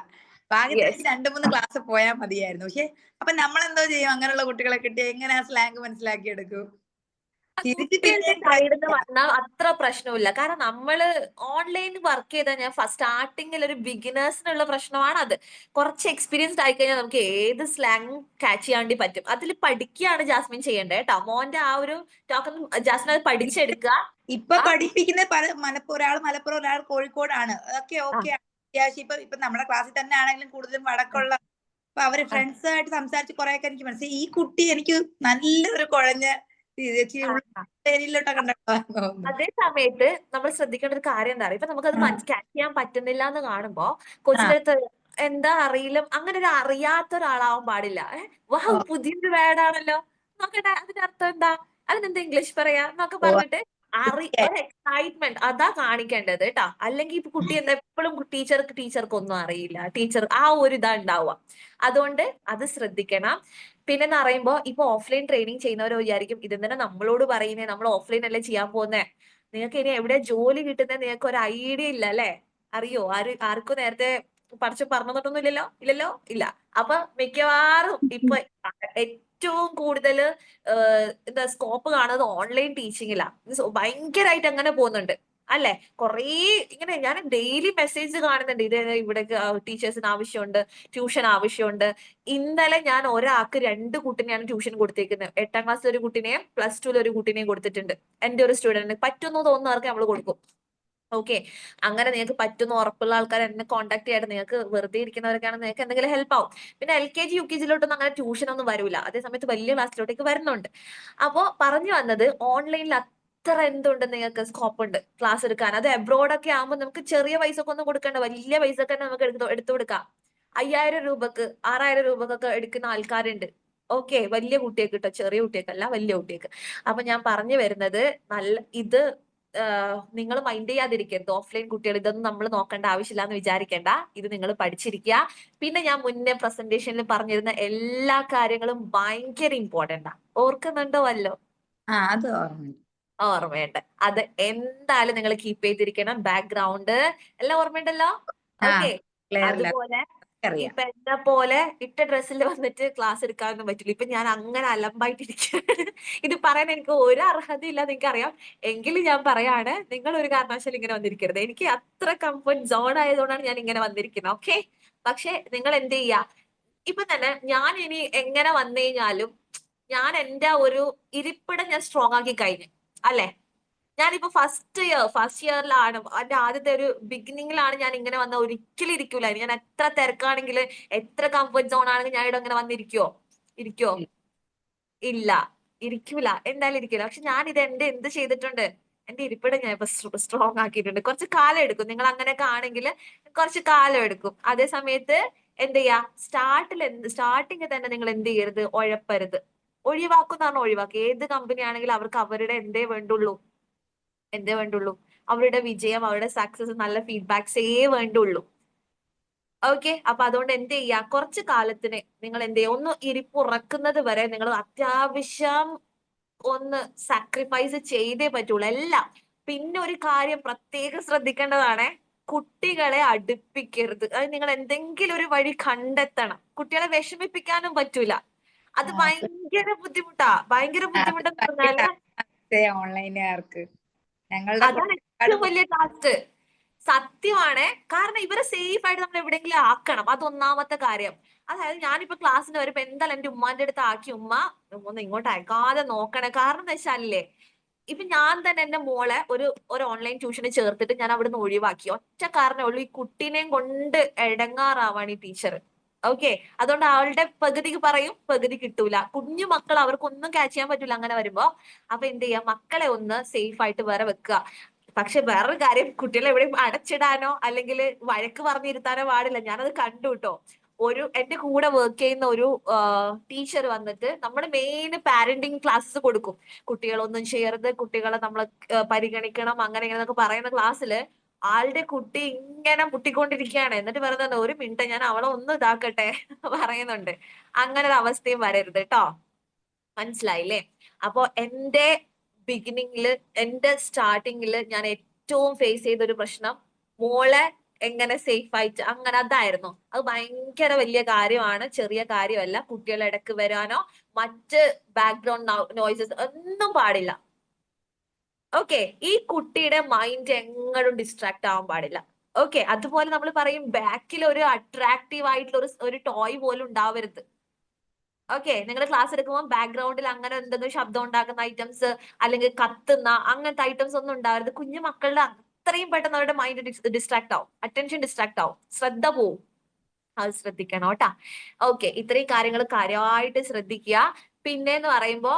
ഭാഗ്യത്തിന് 2-3 ക്ലാസ് പോയാൽ മതിയായിരുന്നു. പക്ഷെ അപ്പൊ നമ്മളെന്തോ ചെയ്യും, അങ്ങനെയുള്ള കുട്ടികളെ കിട്ടി എങ്ങനെ ആ സ്ലാങ് മനസ്സിലാക്കി എടുക്കും. കുട്ടികളുടെ സൈഡിൽ നിന്ന് വന്നാൽ അത്ര പ്രശ്നമില്ല. കാരണം നമ്മള് ഓൺലൈനിൽ വർക്ക് ചെയ്താൽ ഞാൻ സ്റ്റാർട്ടിങ്ങിൽ ഒരു ബിഗിനേഴ്സിനുള്ള പ്രശ്നമാണ് അത്. കുറച്ച് എക്സ്പീരിയൻസ്ഡ് ആയി കഴിഞ്ഞാൽ നമുക്ക് ഏത് സ്ലാങ് ക്യാച്ച് ചെയ്യാണ്ടി പറ്റും. അതിൽ പഠിക്കുകയാണ് ജാസ്മിൻ ചെയ്യേണ്ടത് കേട്ടോ. മോന്റെ ആ ഒരു ടോക്കൺ ജാസ്മിൻ അത് പഠിച്ചെടുക്കുക. ഇപ്പൊ പഠിപ്പിക്കുന്ന മലപ്പുറം, ഒരാൾ കോഴിക്കോടാണ്. അതൊക്കെ ഓക്കെ. അത്യാവശ്യം ഇപ്പൊ നമ്മുടെ ക്ലാസ്സിൽ തന്നെ ആണെങ്കിലും കൂടുതലും വടക്കുള്ള, അപ്പൊ അവര് ഫ്രണ്ട്സ് ആയിട്ട് സംസാരിച്ച് കുറെയൊക്കെ എനിക്ക് മനസ്സിലായി. ഈ കുട്ടി എനിക്ക് നല്ലൊരു കുഴഞ്ഞ അതേ സമയത്ത് നമ്മൾ ശ്രദ്ധിക്കേണ്ട ഒരു കാര്യം എന്താ പറയുക, ഇപ്പൊ നമുക്കത് ക്യാച്ച് ചെയ്യാൻ പറ്റുന്നില്ല എന്ന് കാണുമ്പോ കൊച്ചിന്റെ അടുത്ത് എന്താ അറിയില്ല, അങ്ങനെ ഒരു അറിയാത്ത ഒരാളാവാൻ പാടില്ല. വാഹ് പുതിയൊരു വേർഡാണല്ലോ, നോക്കട്ടെ അതിന്റെ അർത്ഥം എന്താ, അതിനെന്താ ഇംഗ്ലീഷ് പറയാ എന്നൊക്കെ പറഞ്ഞിട്ട് ഒരു എക്സൈറ്റ്മെന്റ് അതാ കാണിക്കേണ്ടത് കേട്ടാ. അല്ലെങ്കിൽ ഇപ്പൊ കുട്ടി എന്താ എപ്പോഴും ടീച്ചർക്ക് ഒന്നും അറിയില്ല, ടീച്ചർ ആ ഒരു ഇതാ ഉണ്ടാവുക. അതുകൊണ്ട് അത് ശ്രദ്ധിക്കണം. പിന്നെന്ന് പറയുമ്പോ ഇപ്പൊ ഓഫ്ലൈൻ ട്രെയിനിങ് ചെയ്യുന്നവർ വിചാരിക്കും ഇതെന്തിനാ നമ്മളോട് പറയുന്നേ, നമ്മൾ ഓഫ്ലൈൻ അല്ലേ ചെയ്യാൻ പോകുന്നേ, നിങ്ങൾക്ക് ഇനി എവിടെ ജോലി കിട്ടുന്നത് നിങ്ങൾക്ക് ഒരു ഐഡിയ ഇല്ല അല്ലെ. അറിയോ? ആർക്കും നേരത്തെ പറഞ്ഞിട്ടൊന്നും ഇല്ലല്ലോ. ഇല്ല. അപ്പൊ മിക്കവാറും ഇപ്പൊ ഏറ്റവും കൂടുതൽ എന്താ സ്കോപ്പ് കാണുന്നത് ഓൺലൈൻ ടീച്ചിങ്ങിലാ. ഭയങ്കരമായിട്ട് അങ്ങനെ പോകുന്നുണ്ട് അല്ലെ. കുറേ ഇങ്ങനെ ഞാൻ ഡെയിലി മെസ്സേജ് കാണുന്നുണ്ട്, ഇത് ഇവിടെ ടീച്ചേഴ്സിന് ആവശ്യമുണ്ട്, ട്യൂഷൻ ആവശ്യമുണ്ട്. ഇന്നലെ ഞാൻ ഒരാൾക്ക് 2 കുട്ടിനെയാണ് ട്യൂഷൻ കൊടുത്തേക്കുന്നത്. 8ാം ക്ലാസ്സിൽ ഒരു കുട്ടിനെയും +2 ഒരു കുട്ടിനെയും കൊടുത്തിട്ടുണ്ട്. എന്റെ ഒരു സ്റ്റുഡന്റിന് പറ്റുമെന്ന് തോന്നുന്നവർക്ക് നമ്മൾ കൊടുക്കും. ഓക്കെ, അങ്ങനെ നിങ്ങൾക്ക് പറ്റുന്ന ഉറപ്പുള്ള ആൾക്കാർ എന്നെ കോൺടാക്ട് ചെയ്യാതെ, നിങ്ങൾക്ക് വെറുതെ ഇരിക്കുന്നവരൊക്കെയാണ്, നിങ്ങൾക്ക് എന്തെങ്കിലും ഹെൽപ്പ് ആവും. പിന്നെ LKG UKG അങ്ങനെ ട്യൂഷൻ ഒന്നും വരൂല, അതേ സമയത്ത് വലിയ ക്ലാസ്സിലോട്ടേക്ക് വരുന്നുണ്ട്. അപ്പോ പറഞ്ഞു വന്നത്, ഓൺലൈനിൽ അത്ര എന്തുണ്ട്, നിങ്ങൾക്ക് സ്കോപ്പ് ഉണ്ട് ക്ലാസ് എടുക്കാൻ. അത് എബ്രോഡ് ഒക്കെ ആകുമ്പോൾ നമുക്ക് ചെറിയ പൈസ ഒക്കെ ഒന്നും കൊടുക്കണ്ട, വലിയ പൈസ ഒക്കെ നമുക്ക് എടുത്തു കൊടുക്കാം. 5000 രൂപക്ക് 6000 രൂപക്കൊക്കെ എടുക്കുന്ന ആൾക്കാരുണ്ട്. ഓക്കെ, വലിയ കുട്ടിയൊക്കെ കിട്ടോ, ചെറിയ കുട്ടിയൊക്കെയല്ല, വലിയ കുട്ടിയൊക്കെ. അപ്പൊ ഞാൻ പറഞ്ഞു വരുന്നത്, ഇത് നിങ്ങൾ മൈൻഡ് ചെയ്യാതിരിക്കരുത്. ഓഫ്ലൈൻ കുട്ടികൾ ഇതൊന്നും നമ്മൾ നോക്കേണ്ട ആവശ്യമില്ല എന്ന് വിചാരിക്കേണ്ട. ഇത് നിങ്ങൾ പഠിച്ചിരിക്കുക. പിന്നെ ഞാൻ മുന്നേ പ്രസന്റേഷനിൽ പറഞ്ഞിരുന്ന എല്ലാ കാര്യങ്ങളും ഭയങ്കര ഇമ്പോർട്ടന്റ് ആണ്. ഓർക്കുന്നുണ്ടോ വല്ലോ? അത് ഓർമ്മയുണ്ട്. ഓർമ്മയുണ്ട്. അത് എന്തായാലും നിങ്ങൾ കീപ്പ് ചെയ്തിരിക്കണം. ബാക്ക്ഗ്രൗണ്ട് എല്ലാം ഓർമ്മയുണ്ടല്ലോ? ഓക്കെ. അതുപോലെ അറിയാം. ഇപ്പൊ എന്നെ പോലെ ഇട്ട ഡ്രസ്സിൽ വന്നിട്ട് ക്ലാസ് എടുക്കാനൊന്നും പറ്റില്ല. ഇപ്പൊ ഞാൻ അങ്ങനെ അലമ്പായിട്ടിരിക്കുകയാണ്. ഇത് പറയാൻ എനിക്ക് ഒരു അർഹതയില്ല, നിങ്ങൾക്കറിയാം. എങ്കിലും ഞാൻ പറയാണ്, നിങ്ങൾ ഒരു കാരണവശാലും ഇങ്ങനെ വന്നിരിക്കരുത്. എനിക്ക് അത്ര കംഫർട്ട് സോൺ ആയതുകൊണ്ടാണ് ഞാൻ ഇങ്ങനെ വന്നിരിക്കുന്നത്. ഓക്കെ, പക്ഷെ നിങ്ങൾ എന്ത് ചെയ്യാ, ഇപ്പൊ തന്നെ ഞാൻ ഇനി എങ്ങനെ വന്നു കഴിഞ്ഞാലും ഞാൻ എന്റെ ഒരു ഇരിപ്പിടം ഞാൻ സ്ട്രോങ് ആക്കി കഴിഞ്ഞു അല്ലെ. ഞാനിപ്പോ ഫസ്റ്റ് ഇയറിലാണ്, എന്റെ ആദ്യത്തെ ഒരു ബിഗിനിങ്ങിലാണ് ഞാൻ ഇങ്ങനെ വന്ന. ഒരിക്കലും ഇരിക്കൂല. ഞാൻ എത്ര തിരക്കാണെങ്കിൽ, എത്ര കംഫർട്ട് സോൺ ആണെങ്കിൽ ഞാൻ ഇവിടെ ഇങ്ങനെ വന്നിരിക്കോ? ഇല്ല, ഇരിക്കൂല, എന്തായാലും ഇരിക്കില്ല. പക്ഷെ ഞാൻ ഇത് എന്ത് ചെയ്തിട്ടുണ്ട്, എന്റെ ഇരിപ്പിടം ഞാൻ ഇപ്പൊ സ്ട്രോങ് ആക്കിയിട്ടുണ്ട്. കുറച്ച് കാലം എടുക്കും. നിങ്ങൾ അങ്ങനെയൊക്കെ ആണെങ്കിൽ കുറച്ച് കാലം എടുക്കും. അതേ സമയത്ത് എന്ത് ചെയ്യാ, സ്റ്റാർട്ടിങ് തന്നെ നിങ്ങൾ എന്ത് ചെയ്യരുത്, ഉഴപ്പരുത്. ഒഴിവാക്കുന്നതാണ് ഒഴിവാക്കുക. ഏത് കമ്പനി ആണെങ്കിലും അവർക്ക് അവരുടെ എന്തേ വേണ്ടുള്ളൂ, അവരുടെ വിജയം, അവരുടെ സക്സസ്, നല്ല ഫീഡ്ബാക്സേ വേണ്ടുള്ളൂ. ഓക്കെ, അപ്പൊ അതുകൊണ്ട് എന്ത് ചെയ്യാ, കുറച്ച് കാലത്തിന് നിങ്ങൾ എന്ത് ചെയ്യാ, ഒന്ന് ഇരിപ്പുറക്കുന്നത് വരെ നിങ്ങൾ അത്യാവശ്യം ഒന്ന് സാക്രിഫൈസ് ചെയ്തേ പറ്റുള്ളൂ എല്ലാം. പിന്നെ ഒരു കാര്യം പ്രത്യേകം ശ്രദ്ധിക്കേണ്ടതാണ്, കുട്ടികളെ അടുപ്പിക്കരുത്. അത് നിങ്ങൾ എന്തെങ്കിലും ഒരു വഴി കണ്ടെത്തണം. കുട്ടികളെ വിഷമിപ്പിക്കാനും പറ്റൂല. അത് ഭയങ്കര ബുദ്ധിമുട്ടെന്ന് പറഞ്ഞാല് ഓൺലൈനുകാർക്ക് ഞങ്ങളുടെ അതാണ് ഏറ്റവും വലിയ ടാസ്ക്. സത്യമാണ്. കാരണം ഇവരെ സേഫ് ആയിട്ട് നമ്മൾ എവിടെയെങ്കിലും ആക്കണം. അതൊന്നാമത്തെ കാര്യം. അതായത് ഞാനിപ്പോ ക്ലാസ്സിന് വരുമ്പോ എന്തായാലും എന്റെ ഉമ്മാന്റെ അടുത്ത് ആക്കി, ഉമ്മ ഒന്ന് ഇങ്ങോട്ട് അയക്കാതെ നോക്കണേ. കാരണം എന്താ വെച്ചാലേ, ഇപ്പൊ ഞാൻ തന്നെ എന്റെ മോളെ ഒരു ഓൺലൈൻ ട്യൂഷന് ചേർത്തിട്ട് ഞാൻ അവിടുന്ന് ഒഴിവാക്കി. ഒറ്റ കാരണമേ ഉള്ളൂ, ഈ കുട്ടീനെയും കൊണ്ട് എടങ്ങാറാവാണ് ഈ ടീച്ചർ. ഓക്കെ, അതുകൊണ്ട് അവളുടെ പകുതിക്ക് പറയും, പകുതി കിട്ടൂല. കുഞ്ഞു മക്കൾ, അവർക്കൊന്നും ക്യാച്ച് ചെയ്യാൻ പറ്റൂല അങ്ങനെ വരുമ്പോ. അപ്പൊ എന്ത് ചെയ്യാ, മക്കളെ ഒന്ന് സേഫ് ആയിട്ട് വേറെ വെക്കുക. പക്ഷെ വേറൊരു കാര്യം, കുട്ടികളെ എവിടെയും അടച്ചിടാനോ അല്ലെങ്കിൽ വഴക്ക് പറഞ്ഞിരുത്താനോ പാടില്ല. ഞാനത് കണ്ടു കേട്ടോ. എന്റെ കൂടെ വർക്ക് ചെയ്യുന്ന ഒരു ടീച്ചർ വന്നിട്ട് നമ്മുടെ മെയിൻ പാരന്റിങ് ക്ലാസ്സസ് കൊടുക്കും. കുട്ടികളൊന്നും ചെയ്യരുത്, കുട്ടികളെ നമ്മൾ പരിഗണിക്കണം, അങ്ങനെ ഇങ്ങനെ പറയുന്ന ക്ലാസ്സില് ആളുടെ കുട്ടി ഇങ്ങനെ മുട്ടിക്കൊണ്ടിരിക്കുകയാണ്. എന്നിട്ട് പറയുന്നത്, ഒരു മിനിറ്റ് ഞാൻ അവളെ ഒന്ന് ഇതാക്കട്ടെ പറയുന്നുണ്ട്. അങ്ങനെ ഒരു അവസ്ഥയും വരരുത് കേട്ടോ. മനസ്സിലായില്ലേ? അപ്പൊ എന്റെ ബിഗിനിങ്ങില്, എന്റെ സ്റ്റാർട്ടിങ്ങില് ഞാൻ ഏറ്റവും ഫേസ് ചെയ്ത ഒരു പ്രശ്നം, മോളെ എങ്ങനെ സേഫ് ആയിട്ട്, അങ്ങനെ അതായിരുന്നു. അത് ഭയങ്കര വലിയ കാര്യമാണ്, ചെറിയ കാര്യമല്ല. കുട്ടികളെ ഇടക്ക് വരാനോ മറ്റ് ബാക്ക്ഗ്രൗണ്ട് നോയ്സസ് ഒന്നും പാടില്ല. ഓക്കെ, ഈ കുട്ടിയുടെ മൈൻഡ് എങ്ങോട്ടും ഡിസ്ട്രാക്ട് ആവാൻ പാടില്ല. ഓക്കെ, അതുപോലെ നമ്മൾ പറയും, ബാക്കിൽ ഒരു അട്രാക്റ്റീവ് ആയിട്ടുള്ള ഒരു ടോയ് പോലും ഉണ്ടാവരുത്. ഓക്കെ, നിങ്ങൾ ക്ലാസ് എടുക്കുമ്പോൾ ബാക്ക്ഗ്രൗണ്ടിൽ അങ്ങനെ എന്തെങ്കിലും ശബ്ദം ഉണ്ടാക്കുന്ന ഐറ്റംസ്, അല്ലെങ്കിൽ കത്തുന്ന അങ്ങനത്തെ ഐറ്റംസ് ഒന്നും ഉണ്ടാവരുത്. കുഞ്ഞു മക്കളുടെ അത്രയും പെട്ടെന്ന് അവരുടെ മൈൻഡ് ഡിസ്ട്രാക്ട് ആവും, അറ്റൻഷൻ ഡിസ്ട്രാക്ട് ആവും, ശ്രദ്ധ പോവും. അത് ശ്രദ്ധിക്കണം കേട്ടാ. ഓക്കെ, ഇത്രയും കാര്യങ്ങൾ കാര്യമായിട്ട് ശ്രദ്ധിക്കുക. പിന്നെന്ന് പറയുമ്പോ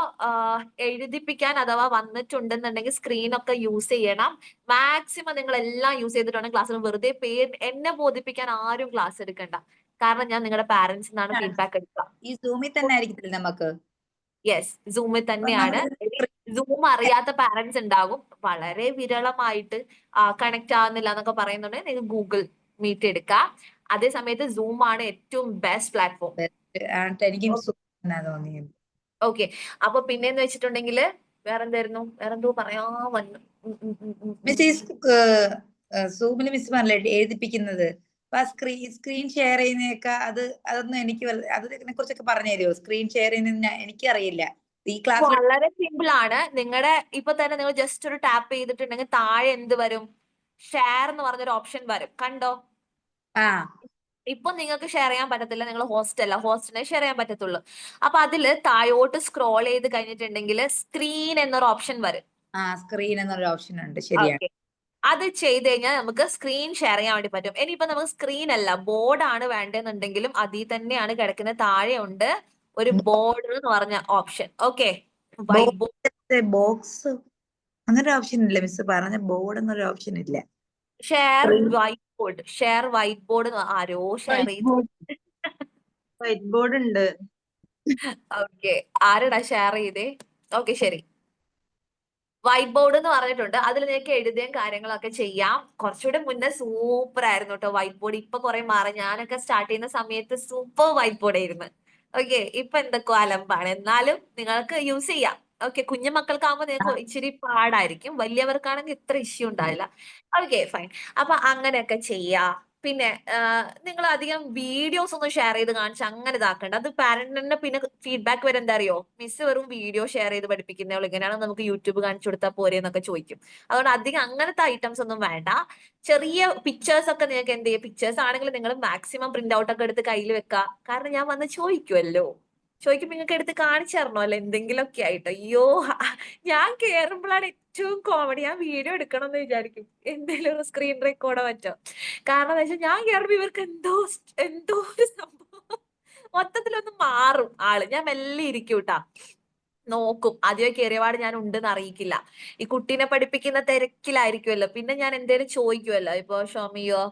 എഴുതിപ്പിക്കാൻ അഥവാ വന്നിട്ടുണ്ടെന്നുണ്ടെങ്കിൽ സ്ക്രീനൊക്കെ യൂസ് ചെയ്യണം. മാക്സിമം നിങ്ങൾ എല്ലാം യൂസ് ചെയ്തിട്ടാണ് ക്ലാസ്സിൽ. വെറുതെ എന്നെ ബോധിപ്പിക്കാൻ ആരും ക്ലാസ് എടുക്കണ്ട. കാരണം ഞാൻ നിങ്ങളുടെ പാരന്റ്സിൽ നിന്നാണ് ഫീഡ്ബാക്ക് എടുക്കുക. ഈ സൂമിൽ തന്നെ ആയിരിക്കത്തില്ല നമുക്ക്? യെസ്, സൂമിൽ തന്നെയാണ്. സൂം അറിയാത്ത പാരന്റ്സ് ഉണ്ടാകും, വളരെ വിരളമായിട്ട് കണക്ട് ആവുന്നില്ല എന്നൊക്കെ പറയുന്നുണ്ടെങ്കിൽ നിങ്ങൾ ഗൂഗിൾ മീറ്റ് എടുക്കുക. അതേ സമയത്ത് സൂം ആണ് ഏറ്റവും ബെസ്റ്റ് പ്ലാറ്റ്ഫോം. എനിക്കും തോന്നിയത്. ഓക്കെ, അപ്പൊ പിന്നെന്ന് വെച്ചിട്ടുണ്ടെങ്കിൽ വേറെന്തോ പറയാ വന്നു. സൂമിൽ മിസ് പറഞ്ഞില്ലേ എഴുതിപ്പിക്കുന്നത്, അപ്പൊ ആ സ്ക്രീൻ ഷെയർ ചെയ്യുന്നതൊക്കെ അതൊന്നും എനിക്ക് അതിനെ കുറിച്ചൊക്കെ പറഞ്ഞു തരുമോ? സ്ക്രീൻ ഷെയർ ചെയ്യുന്ന എനിക്കറിയില്ല. ഈ ക്ലാസ് വളരെ സിമ്പിൾ ആണ്. നിങ്ങളുടെ ഇപ്പൊ തന്നെ നിങ്ങൾ ജസ്റ്റ് ഒരു ടാപ്പ് ചെയ്തിട്ടുണ്ടെങ്കിൽ താഴെ എന്ത് വരും, ഷെയർ എന്ന് പറഞ്ഞൊരു ഓപ്ഷൻ വരും. കണ്ടോ? ഇപ്പൊ നിങ്ങൾക്ക് ഷെയർ ചെയ്യാൻ പറ്റത്തില്ല, നിങ്ങൾ ഹോസ്റ്റിനെ ഷെയർ ചെയ്യാൻ പറ്റത്തുള്ളൂ. അപ്പൊ അതില് താഴോട്ട് സ്ക്രോൾ ചെയ്ത് കഴിഞ്ഞിട്ടുണ്ടെങ്കിൽ സ്ക്രീൻ എന്നൊരു ഓപ്ഷൻ വരും. സ്ക്രീൻ എന്നൊരു ഓപ്ഷൻ ഉണ്ട്, ശരിയാണ്. അത് ചെയ്ത് കഴിഞ്ഞാൽ നമുക്ക് സ്ക്രീൻ ഷെയർ ചെയ്യാൻ വേണ്ടി പറ്റും. ഇനിയിപ്പോ നമുക്ക് സ്ക്രീൻ അല്ല ബോർഡാണ് വേണ്ടതെന്നുണ്ടെങ്കിലും അതിൽ തന്നെയാണ് കിടക്കുന്ന. താഴെ ഉണ്ട് ഒരു ബോർഡ് എന്ന് പറഞ്ഞ option. Okay, white board. Box അങ്ങനെ ഒരു ഓപ്ഷൻ ഇല്ല മിസ് പറഞ്ഞ ബോർഡ് എന്നൊരു ഓപ്ഷൻ ഇല്ല. Share white board, share white board ആരോ ഷെയർ ചെയ്തു. വൈറ്റ് ബോർഡ് ഉണ്ട്. ഓക്കെ, ആരടാ ഷെയർ ചെയ്തേ? ഓക്കെ ശരി, വൈറ്റ് ബോർഡ് എന്ന് പറഞ്ഞിട്ടുണ്ട്. അതിൽ നിങ്ങൾക്ക് എഴുതിയും കാര്യങ്ങളൊക്കെ ചെയ്യാം. കുറച്ചുകൂടെ മുന്നേ സൂപ്പർ ആയിരുന്നു കേട്ടോ വൈറ്റ് ബോർഡ്. ഇപ്പൊ കുറെ മാറി. ഞാനൊക്കെ സ്റ്റാർട്ട് ചെയ്യുന്ന സമയത്ത് സൂപ്പർ വൈറ്റ് ബോർഡ് ആയിരുന്നു. ഓക്കെ, ഇപ്പൊ എന്തൊക്കെ അലമ്പാണ്. എന്നാലും നിങ്ങൾക്ക് യൂസ് ചെയ്യാം. ഓക്കെ, കുഞ്ഞു മക്കൾക്കാകുമ്പോൾ നിങ്ങൾക്ക് ഇച്ചിരി പാടായിരിക്കും. വലിയവർക്കാണെങ്കിൽ ഇത്ര ഇഷ്യൂ ഉണ്ടാവില്ല. Okay fine. അപ്പൊ അങ്ങനെയൊക്കെ ചെയ്യാ. പിന്നെ നിങ്ങൾ അധികം വീഡിയോസ് ഒന്നും ഷെയർ ചെയ്ത് കാണിച്ച് അങ്ങനെ ഇതാക്കണ്ട. അത് പാരന്റിന്റെ പിന്നെ ഫീഡ്ബാക്ക് വരെ എന്താ അറിയോ, മിസ് വെറും വീഡിയോ ഷെയർ ചെയ്ത് പഠിപ്പിക്കുന്നവൾ ഇങ്ങനെയാണ്, നമുക്ക് യൂട്യൂബ് കാണിച്ചു കൊടുത്താൽ പോരെ എന്നൊക്കെ ചോദിക്കും. അതുകൊണ്ട് അധികം അങ്ങനത്തെ ഐറ്റംസ് ഒന്നും വേണ്ട. ചെറിയ പിക്ചേഴ്സ് ഒക്കെ നിങ്ങൾക്ക് എന്ത് ചെയ്യും, പിക്ചേഴ്സ് ആണെങ്കിൽ നിങ്ങൾ മാക്സിമം പ്രിന്റ് ഔട്ട് ഒക്കെ എടുത്ത് കയ്യിൽ വെക്കുക. കാരണം ഞാൻ വന്ന് ചോദിക്കുമല്ലോ, ചോദിക്കുമ്പോൾ നിങ്ങൾക്ക് എടുത്ത് കാണിച്ചു തരണമല്ലോ എന്തെങ്കിലുമൊക്കെ ആയിട്ട്. അയ്യോ, ഞാൻ കേറുമ്പോഴാണ് ഏറ്റവും കോമഡി. ഞാൻ വീഡിയോ എടുക്കണം എന്ന് വിചാരിക്കും, എന്തെങ്കിലും ഒരു സ്ക്രീൻ റെക്കോർഡോ പറ്റോ. കാരണം എന്താ വെച്ചാൽ ഞാൻ കേറുമ്പോ ഇവർക്ക് എന്തോ എന്തോ ഒരു സംഭവം മൊത്തത്തിലൊന്ന് മാറും ആള്. ഞാൻ മെല്ലെ ഇരിക്കൂട്ടാ, നോക്കും. ആദ്യമേ കയറിയപാട് ഞാൻ ഉണ്ടെന്ന് അറിയിക്കില്ല. ഈ കുട്ടീനെ പഠിപ്പിക്കുന്ന തിരക്കിലായിരിക്കുമല്ലോ. പിന്നെ ഞാൻ എന്തേലും ചോദിക്കുമല്ലോ, ഇപ്പൊ ഷോമിയോ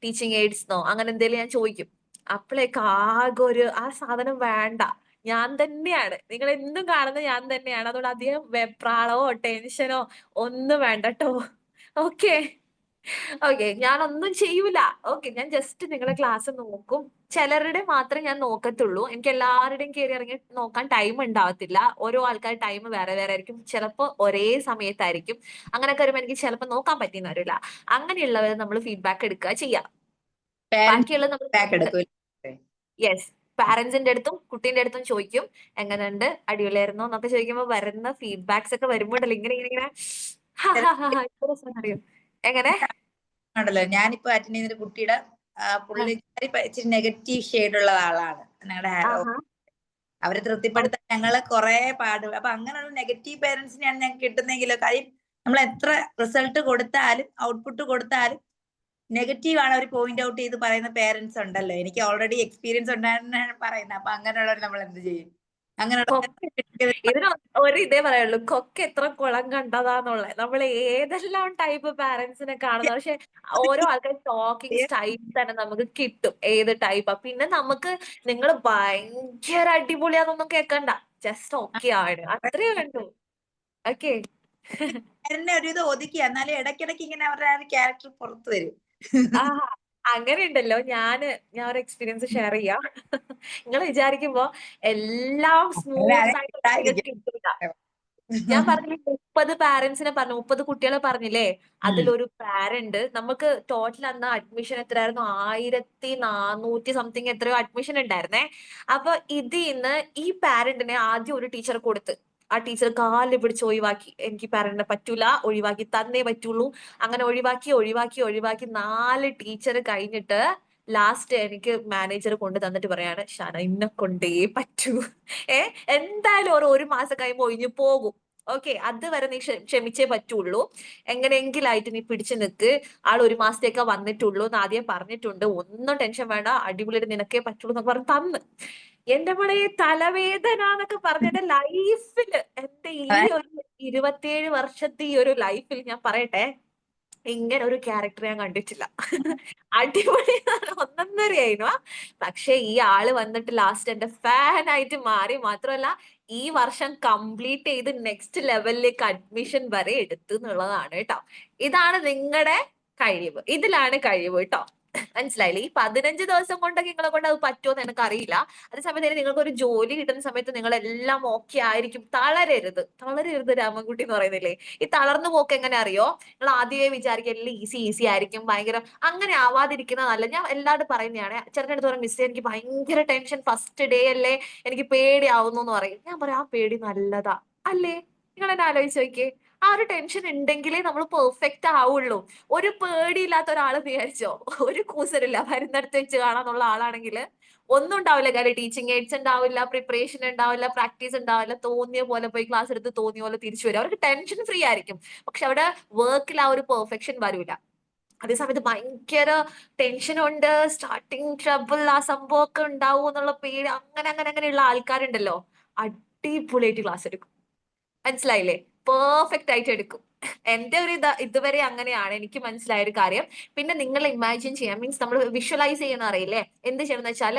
ടീച്ചിങ് എയ്ഡ്സ്ന്നോ അങ്ങനെ എന്തേലും ഞാൻ ചോദിക്കും. അപ്പോഴേക്ക് ആകെ ഒരു ആ സാധനം വേണ്ട. ഞാൻ തന്നെയാണ്, നിങ്ങൾ എന്തും കാണുന്നത് ഞാൻ തന്നെയാണ്. അതുകൊണ്ട് അധികം വെപ്രാളവോ ടെൻഷനോ ഒന്നും വേണ്ട ട്ടോ. ഓക്കെ ഓക്കെ, ഞാനൊന്നും ചെയ്യൂല. ഓക്കെ, ഞാൻ ജസ്റ്റ് നിങ്ങളെ ക്ലാസ് നോക്കും. ചിലരുടെ മാത്രമേ ഞാൻ നോക്കത്തുള്ളൂ. എനിക്ക് എല്ലാവരുടെയും കയറി ഇറങ്ങി നോക്കാൻ ടൈം ഉണ്ടാവത്തില്ല. ഓരോ ആൾക്കാർ ടൈം വേറെ വേറെ ആയിരിക്കും. ചിലപ്പോൾ ഒരേ സമയത്തായിരിക്കും. അങ്ങനെയൊക്കെ വരുമ്പോൾ എനിക്ക് ചിലപ്പോൾ നോക്കാൻ പറ്റിയെന്ന് വരില്ല. അങ്ങനെയുള്ളവർ നമ്മൾ ഫീഡ്ബാക്ക് എടുക്കുക ചെയ്യാം. ബാക്കിയുള്ളത് ബാക്ക് നമ്മൾ എടുക്കും. യെസ്, പാരന്റ്സിന്റെ അടുത്തും കുട്ടീന്റെ അടുത്തും ചോദിക്കും, എങ്ങനെയുണ്ട്, അടിപൊളിയായിരുന്നോ എന്നൊക്കെ ചോദിക്കുമ്പോൾ വരുന്ന ഫീഡ്ബാക്സ് ഒക്കെ വരുമ്പോഴല്ലോ ഇങ്ങനെ ഇങ്ങനെ ഇങ്ങനെ അറിയും. എങ്ങനെ ആണല്ലോ ഞാനിപ്പോ അറ്റൻഡ് ചെയ്യുന്ന ഒരു കുട്ടിയുടെ പുള്ളിക്കാരി ഇച്ചിരി നെഗറ്റീവ് ഷെയ്ഡ് ഉള്ള ആളാണ് ഞങ്ങളുടെ ആഹാ അവരെ തൃപ്തിപ്പെടുത്താൻ ഞങ്ങള് കുറെ പാടും. അപ്പൊ അങ്ങനെയുള്ള നെഗറ്റീവ് പേരൻസിനെയാണ് ഞങ്ങൾക്ക് കിട്ടുന്നെങ്കിലോ, കാര്യം നമ്മൾ എത്ര റിസൾട്ട് കൊടുത്താലും ഔട്ട്പുട്ട് കൊടുത്താലും നെഗറ്റീവ് ആണ് അവർ പോയിന്റ് ഔട്ട് ചെയ്ത് പറയുന്ന പേരൻസ് ഉണ്ടല്ലോ. എനിക്ക് ഓൾറെഡി എക്സ്പീരിയൻസ് ഉണ്ടായിരുന്നാണ് പറയുന്നത്. അപ്പൊ അങ്ങനെയുള്ളവർ നമ്മൾ എന്ത് ചെയ്യും? അങ്ങനെയുള്ള ഇതിന് ഒരു ഇതേ പറയുള്ളൂ, കൊക്ക് എത്ര കുളം കണ്ടതാന്നുള്ളത്. നമ്മൾ ഏതെല്ലാം ടൈപ്പ് പാരന്റ്സിനെ കാണുന്നത്. പക്ഷെ ഓരോ ആൾക്കാർ ടോക്കിംഗ് സ്റ്റൈൽ തന്നെ നമുക്ക് കിട്ടും ഏത് ടൈപ്പാ. പിന്നെ നമുക്ക് നിങ്ങൾ ഭയങ്കര അടിപൊളിയാന്നൊന്നും കേൾക്കണ്ട, ജസ്റ്റ് ഓക്കെ ആണ്, അത്രേ വേണ്ടു. ഓക്കെ ഒരു ഇത് ഒതുക്കി, എന്നാലും ഇടയ്ക്കിടയ്ക്ക് ഇങ്ങനെ അവരുടെ ആ ഒരു ക്യാരക്ടർ പുറത്തു വരും. ആ അങ്ങനെ ഉണ്ടല്ലോ. ഞാൻ ഒരു എക്സ്പീരിയൻസ് ഷെയർ ചെയ്യാം. നിങ്ങൾ വിചാരിക്കുമ്പോ എല്ലാം സ്മൂത്ത് ആയിട്ട് കിട്ടില്ല. ഞാൻ പറഞ്ഞില്ലേ 30 പാരന്റ്സിനെ പറഞ്ഞു, 30 കുട്ടികളെ പറഞ്ഞില്ലേ, അതിലൊരു പാരന്റ് നമുക്ക് ടോട്ടൽ അന്ന് അഡ്മിഷൻ എത്രയായിരുന്നു, 1400 സംതിങ് എത്രയോ അഡ്മിഷൻ ഉണ്ടായിരുന്നേ. അപ്പൊ ഇതിന്ന് ഈ പാരന്റിനെ ആദ്യം ഒരു ടീച്ചർ കൊടുത്ത്, ആ ടീച്ചർ കാലിൽ പിടിച്ച് ഒഴിവാക്കി. എനിക്ക് പാരന്റിനെ പറ്റൂല, ഒഴിവാക്കി തന്നേ പറ്റുള്ളൂ. അങ്ങനെ ഒഴിവാക്കി ഒഴിവാക്കി ഒഴിവാക്കി 4 ടീച്ചർ കഴിഞ്ഞിട്ട് ലാസ്റ്റ് എനിക്ക് മാനേജർ കൊണ്ട് തന്നിട്ട് പറയാണ്, ഷാന ഇന്നെ കൊണ്ടേ പറ്റൂ. എന്തായാലും ഒരു മാസം കഴിയുമ്പോൾ ഒഴിഞ്ഞു പോകും. ഓക്കെ, അതുവരെ നീ ക്ഷമിച്ചേ പറ്റുള്ളൂ. എങ്ങനെയെങ്കിലായിട്ട് നീ പിടിച്ചു നിൽക്ക്. ആൾ 1 മാസത്തേക്ക് വന്നിട്ടുള്ളൂ എന്ന് ആദ്യം പറഞ്ഞിട്ടുണ്ട്. ഒന്നും ടെൻഷൻ വേണ്ട, അടിപൊളിയായിട്ട് നിനക്കേ പറ്റുള്ളൂ എന്നൊക്കെ പറഞ്ഞ് തന്ന്. എന്റെ മോളെ തലവേദന എന്നൊക്കെ പറഞ്ഞ ലൈഫില്, എന്റെ ഈ ഒരു 27 വർഷത്തെ ഈ ഒരു ലൈഫിൽ ഞാൻ പറയട്ടെ, ഇങ്ങനെ ഒരു ക്യാരക്ടർ ഞാൻ കണ്ടിട്ടില്ല. അടിപൊളി ഒന്നൊന്നരയായിരുന്നു. പക്ഷെ ഈ ആള് വന്നിട്ട് ലാസ്റ്റ് എന്റെ ഫാൻ ആയിട്ട് മാറി. മാത്രമല്ല ഈ വർഷം കംപ്ലീറ്റ് ചെയ്ത് നെക്സ്റ്റ് ലെവലിലേക്ക് അഡ്മിഷൻ വരെ എടുത്തു എന്നുള്ളതാണ് കേട്ടോ. ഇതാണ് നിങ്ങളുടെ കഴിവ്, ഇതിലാണ് കഴിവ് കേട്ടോ. മനസ്സിലായില്ലേ? ഈ 15 ദിവസം കൊണ്ടൊക്കെ നിങ്ങളെ കൊണ്ട് അത് പറ്റുമോന്ന് എനിക്ക് അറിയില്ല. അതേസമയത്ത് നിങ്ങൾക്ക് ഒരു ജോലി കിട്ടുന്ന സമയത്ത് നിങ്ങൾ എല്ലാം ഓക്കെ ആയിരിക്കും. തളരരുത്, തളരരുത് രാമൻകുട്ടി എന്ന് പറയുന്നില്ലേ. ഈ തളർന്നു പോക്ക് എങ്ങനെ അറിയോ, നിങ്ങൾ ആദ്യമേ വിചാരിക്കുക എല്ലാം ഈസി ഈസി ആയിരിക്കും, ഭയങ്കര അങ്ങനെ ആവാതിരിക്കുന്നതല്ല. ഞാൻ എല്ലാവരും പറയുന്നതാണ്. ചെറുക്കടുത്ത് പറയും, മിസ്സേ എനിക്ക് ഭയങ്കര ടെൻഷൻ, ഫസ്റ്റ് ഡേ അല്ലേ, എനിക്ക് പേടിയാവുന്നു എന്ന് പറയും. ഞാൻ പറയാം, ആ പേടി നല്ലതാ അല്ലേ? നിങ്ങൾ എന്നെ ആലോചിച്ച് നോക്കിയേ. ആ ഒരു ടെൻഷൻ ഉണ്ടെങ്കിലേ നമ്മൾ പെർഫെക്റ്റ് ആവുള്ളൂ. ഒരു പേടിയില്ലാത്ത ഒരാൾ വിചാരിച്ചോ, ഒരു കൂസലില്ല വരുന്നിടത്ത് വെച്ച് കാണാന്നുള്ള ആളാണെങ്കിൽ ഒന്നും ഉണ്ടാവില്ല. കാര്യം ടീച്ചിങ് എയ്ഡ്സ് ഉണ്ടാവില്ല, പ്രിപ്പറേഷൻ ഉണ്ടാവില്ല, പ്രാക്ടീസ് ഉണ്ടാവില്ല. തോന്നിയ പോലെ പോയി ക്ലാസ് എടുത്ത് തോന്നിയ പോലെ തിരിച്ചു വരും. അവർക്ക് ടെൻഷൻ ഫ്രീ ആയിരിക്കും. പക്ഷെ അവിടെ വർക്കിൽ ആ ഒരു പെർഫെക്ഷൻ വരൂല. അതേസമയത്ത് ഭയങ്കര ടെൻഷനുണ്ട്, സ്റ്റാർട്ടിങ് ട്രബിൾ, ആ സംഭവമൊക്കെ ഉണ്ടാവും എന്നുള്ള പേടി, അങ്ങനെയുള്ള ആൾക്കാരുണ്ടല്ലോ, അടിപൊളിയായിട്ട് ക്ലാസ് എടുക്കും. മനസ്സിലായില്ലേ? പെർഫെക്റ്റ് ആയിട്ട് എടുക്കും. എന്റെ ഒരു ഇതുവരെ അങ്ങനെയാണ് എനിക്ക് മനസ്സിലായ ഒരു കാര്യം. പിന്നെ നിങ്ങൾ ഇമാജിൻ ചെയ്യാം, മീൻസ് നമ്മൾ വിഷ്വലൈസ് ചെയ്യുന്ന അറിയില്ലേ, എന്ത് ചെയ്യണം എന്ന് വെച്ചാൽ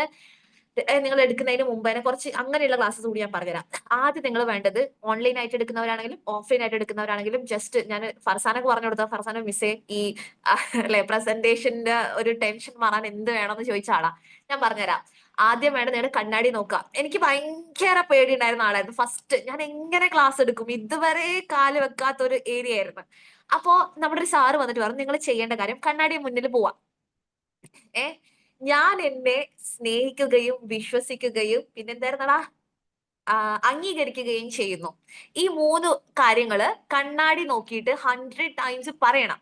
നിങ്ങൾ എടുക്കുന്നതിന് മുമ്പ് തന്നെ കുറച്ച് അങ്ങനെയുള്ള ക്ലാസ്സസ് കൂടി ഞാൻ പറഞ്ഞുതരാം. ആദ്യം നിങ്ങൾ വേണ്ടത് ഓൺലൈൻ ആയിട്ട് എടുക്കുന്നവരാണെങ്കിലും ഓഫ്ലൈൻ ആയിട്ട് എടുക്കുന്നവരാണെങ്കിലും ജസ്റ്റ് ഞാൻ ഫർസാനൊക്കെ പറഞ്ഞു കൊടുത്ത ഫർസാന മിസ്സേ ഈ അല്ലെ പ്രസന്റേഷന്റെ ഒരു ടെൻഷൻ മാറാൻ എന്ത് വേണമെന്ന് ചോദിച്ച ആളാ. ഞാൻ പറഞ്ഞുതരാം. ആദ്യം വേണം നിങ്ങൾ കണ്ണാടി നോക്കുക. എനിക്ക് ഭയങ്കര പേടി ഉണ്ടായിരുന്ന ആളായിരുന്നു ഫസ്റ്റ്. ഞാൻ എങ്ങനെ ക്ലാസ് എടുക്കും, ഇതുവരെ കാല് വെക്കാത്ത ഒരു ഏരിയ ആയിരുന്നു. അപ്പോ നമ്മുടെ ഒരു സാറ് വന്നിട്ട് പറഞ്ഞു, നിങ്ങൾ ചെയ്യേണ്ട കാര്യം കണ്ണാടി മുന്നിൽ പോവാ. ഞാൻ എന്നെ സ്നേഹിക്കുകയും വിശ്വസിക്കുകയും പിന്നെന്തായിരുന്നടാ അംഗീകരിക്കുകയും ചെയ്യുന്നു. ഈ 3 കാര്യങ്ങള് കണ്ണാടി നോക്കിയിട്ട് 100 ടൈംസ് പറയണം.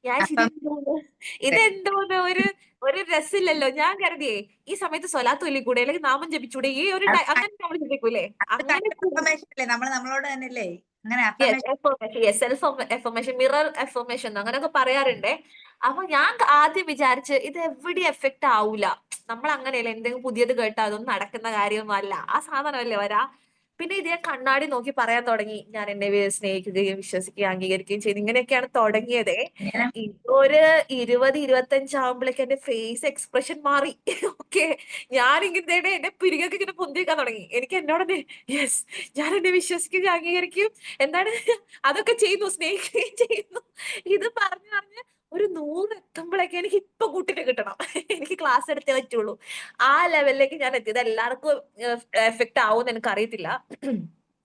ഞാൻ ഇതെന്തോന്ന് ഒരു രസമില്ലല്ലോ. ഞാൻ കരുതിയേ ഈ സമയത്ത് സ്വലാത്ത് ചൊല്ലിക്കൂടെ, അല്ലെങ്കിൽ നാമം ജപിച്ചൂടെ, ഈ ഒരു അങ്ങനെ നമ്മൾ ചിന്തിക്കൂലേ? അങ്ങനെ നമ്മളോട് തന്നെയല്ലേ അങ്ങനെ സെൽഫ് എഫർമേഷൻ, മിറർ എഫർമേഷൻ അങ്ങനെയൊക്കെ പറയാറുണ്ടേ. അപ്പൊ ഞാൻ ആദ്യം വിചാരിച്ച് ഇത് എവിടെ എഫക്ട് ആവൂല, നമ്മൾ അങ്ങനെയല്ല, എന്തെങ്കിലും പുതിയത് കേട്ടാ അതൊന്നും നടക്കുന്ന കാര്യമല്ല, ആ സാധനമല്ലേ വരാ. പിന്നെ ഇത് ഞാൻ കണ്ണാടി നോക്കി പറയാൻ തുടങ്ങി, ഞാൻ എന്നെ സ്നേഹിക്കുകയും വിശ്വസിക്കുകയും അംഗീകരിക്കുകയും ചെയ്തു. ഇങ്ങനെയൊക്കെയാണ് തുടങ്ങിയതേ. ഇപ്പൊ ഒരു 20-25 ആവുമ്പോഴേക്ക് എന്റെ ഫേസ് എക്സ്പ്രഷൻ മാറി. ഓക്കെ, ഞാൻ ഇങ്ങനെ എന്റെ പിരികൊക്കെ ഇങ്ങനെ പൊന്തിക്കാൻ തുടങ്ങി. എനിക്ക് എന്നോട് യെസ്, ഞാൻ എന്നെ വിശ്വസിക്കുകയും അംഗീകരിക്കുകയും എന്താണ് അതൊക്കെ ചെയ്യുന്നു, സ്നേഹിക്കുകയും ചെയ്യുന്നു. ഇത് പറഞ്ഞു പറഞ്ഞ് ഒരു 100 എത്തുമ്പോഴേക്ക് എനിക്ക് ഇപ്പൊ കൂട്ടിട്ട് കിട്ടണം, എനിക്ക് ക്ലാസ് എടുത്തേ പറ്റുള്ളൂ. ആ ലെവലിലേക്ക് ഞാൻ എത്തിയത്. എല്ലാവർക്കും എഫക്ട് ആവുമെന്ന് എനിക്ക് അറിയത്തില്ല,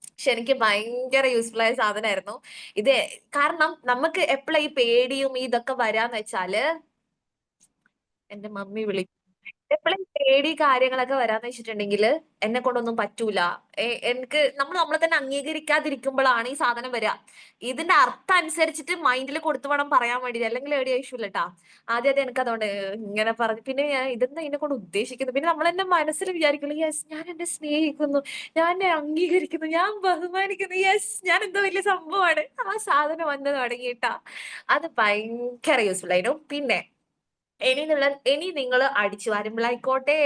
പക്ഷെ എനിക്ക് ഭയങ്കര യൂസ്ഫുൾ ആയ സാധനമായിരുന്നു ഇത്. കാരണം നമുക്ക് എപ്പോഴാ ഈ പേടിയും ഇതൊക്കെ വരാന്ന് വെച്ചാല്, എന്റെ മമ്മി എപ്പോഴും പേടി കാര്യങ്ങളൊക്കെ വരാന്ന് വെച്ചിട്ടുണ്ടെങ്കിൽ എന്നെ കൊണ്ടൊന്നും പറ്റൂല. എനിക്ക് നമ്മളെ തന്നെ അംഗീകരിക്കാതിരിക്കുമ്പോഴാണ് ഈ സാധനം വരിക. ഇതിന്റെ അർത്ഥം അനുസരിച്ചിട്ട് മൈൻഡിൽ കൊടുത്തു വേണം പറയാൻ വേണ്ടി, അല്ലെങ്കിൽ എവിടെ ആവശ്യമില്ല കേട്ടാ. ആദ്യം എനിക്ക് അതുകൊണ്ട് ഇങ്ങനെ പറഞ്ഞു. പിന്നെ ഞാൻ ഇതെന്താ ഇതിനെ കൊണ്ട് ഉദ്ദേശിക്കുന്നത്, പിന്നെ നമ്മൾ എന്നെ മനസ്സിൽ വിചാരിക്കുന്നു, യെസ് ഞാൻ എന്നെ സ്നേഹിക്കുന്നു, ഞാൻ എന്നെ അംഗീകരിക്കുന്നു, ഞാൻ ബഹുമാനിക്കുന്നു, യെസ് ഞാൻ എന്തോ വലിയ സംഭവമാണ്. ആ സാധനം വന്ന് തുടങ്ങിയിട്ടാ. അത് ഭയങ്കര യൂസ്ഫുൾ ആയിരുന്നു. പിന്നെ ഇനി നിങ്ങൾ അടിച്ചു വരുമ്പോഴായിക്കോട്ടെ,